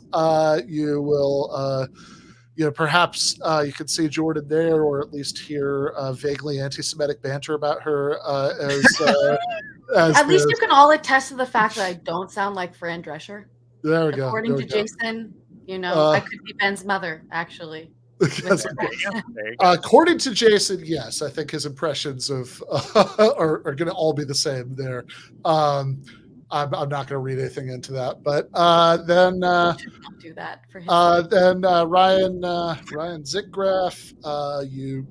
Speaker 1: you will. Perhaps you could see Jordan there, or at least hear vaguely anti-Semitic banter about her.
Speaker 2: At least you can all attest to the fact that I don't sound like Fran Drescher.
Speaker 1: There we go.
Speaker 2: According to Jason, I could be Ben's mother, actually.
Speaker 1: According to Jason, yes, I think his impressions of are going to all be the same there. I'm not going to read anything into that, but then
Speaker 2: don't do that for him.
Speaker 1: Then Ryan Zickgraf, you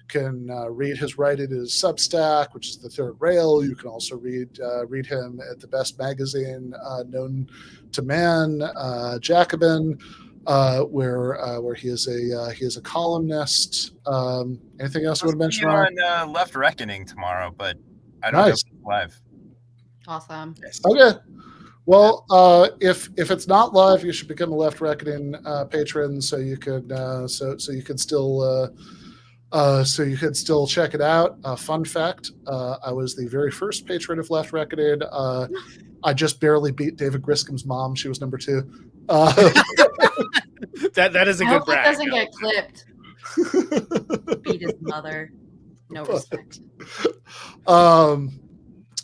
Speaker 1: can read his writing in his Substack, which is the Third Rail. You can also read him at the best magazine known to man, Jacobin, where he is a columnist. Anything else you want to mention?
Speaker 3: On Left Reckoning tomorrow, but I don't know if it's live.
Speaker 2: Awesome.
Speaker 1: Okay. Well, if it's not live, you should become a Left Reckoning patron, so you could you can still check it out. Fun fact: I was the very first patron of Left Reckoning. I just barely beat David Griscom's mom. She was number 2.
Speaker 4: That is a good brag.
Speaker 2: It doesn't get clipped. Beat his mother. No respect.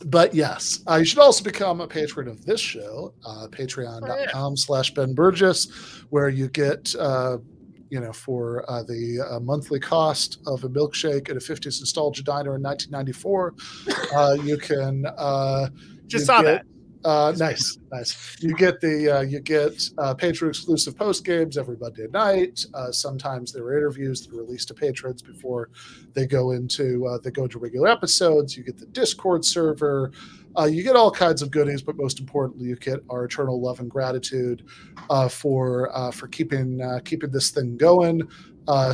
Speaker 1: But yes, you should also become a patron of this show, patreon.com/Ben Burgis, where you get, for the monthly cost of a milkshake at a 50s nostalgia diner in 1994, you can
Speaker 4: that.
Speaker 1: Nice. You get patron exclusive post games every Monday night. Sometimes there are interviews that are released to patrons before they go into regular episodes. You get the Discord server. You get all kinds of goodies, but most importantly, you get our eternal love and gratitude for keeping this thing going.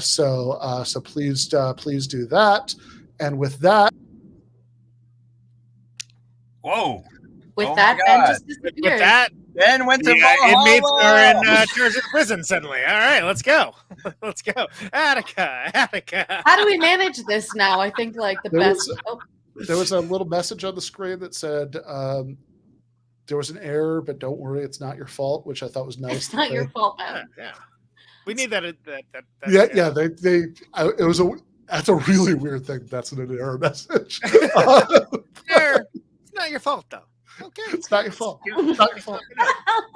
Speaker 1: So please do that. And with that,
Speaker 3: whoa.
Speaker 2: With that, Ben just disappeared.
Speaker 4: With that,
Speaker 3: Ben went to
Speaker 4: inmates are in charge of prison suddenly. All right, let's go. Let's go. Attica.
Speaker 2: How do we manage this now? I think
Speaker 1: there was a little message on the screen that said there was an error, but don't worry, it's not your fault, which I thought was nice.
Speaker 2: It's not your fault, Ben.
Speaker 4: Yeah. We need that.
Speaker 1: That's a really weird thing. That's an error message.
Speaker 4: It's not your fault, though. Okay,
Speaker 1: it's not your fault. It's not your fault.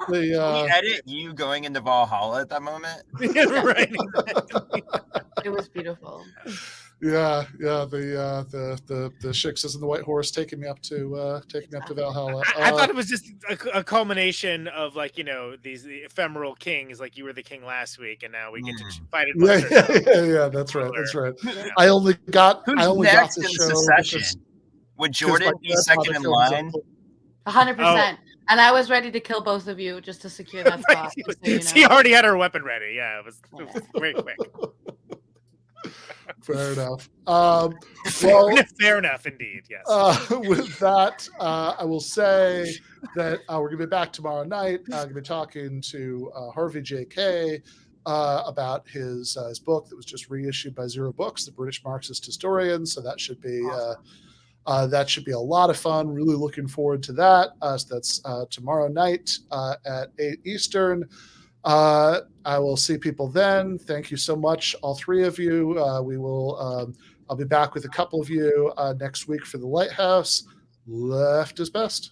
Speaker 3: Can we edit you going into Valhalla at that moment?
Speaker 4: Right.
Speaker 2: It was beautiful.
Speaker 1: Yeah. The Shixes and the White Horse taking me up to Valhalla.
Speaker 4: I thought it was just a culmination of these ephemeral kings. Like you were the king last week, and now we get to fight it.
Speaker 1: Yeah. That's right. Yeah. I only got the show.
Speaker 3: Succession? Would Jordan be second in line?
Speaker 2: 100%. And I was ready to kill both of you just to secure that spot.
Speaker 4: He already had her weapon ready. Yeah, it was very quick.
Speaker 1: Fair enough.
Speaker 4: Fair enough, indeed. Yes.
Speaker 1: With that, I will say that we're going to be back tomorrow night. I'm going to be talking to Harvey J.K. About his book that was just reissued by Zero Books, The British Marxist Historian. So that should be a lot of fun. Really looking forward to that. So that's tomorrow night at 8 Eastern. I will see people then. Thank you so much, all three of you. I'll be back with a couple of you next week for the Lighthouse. left is best.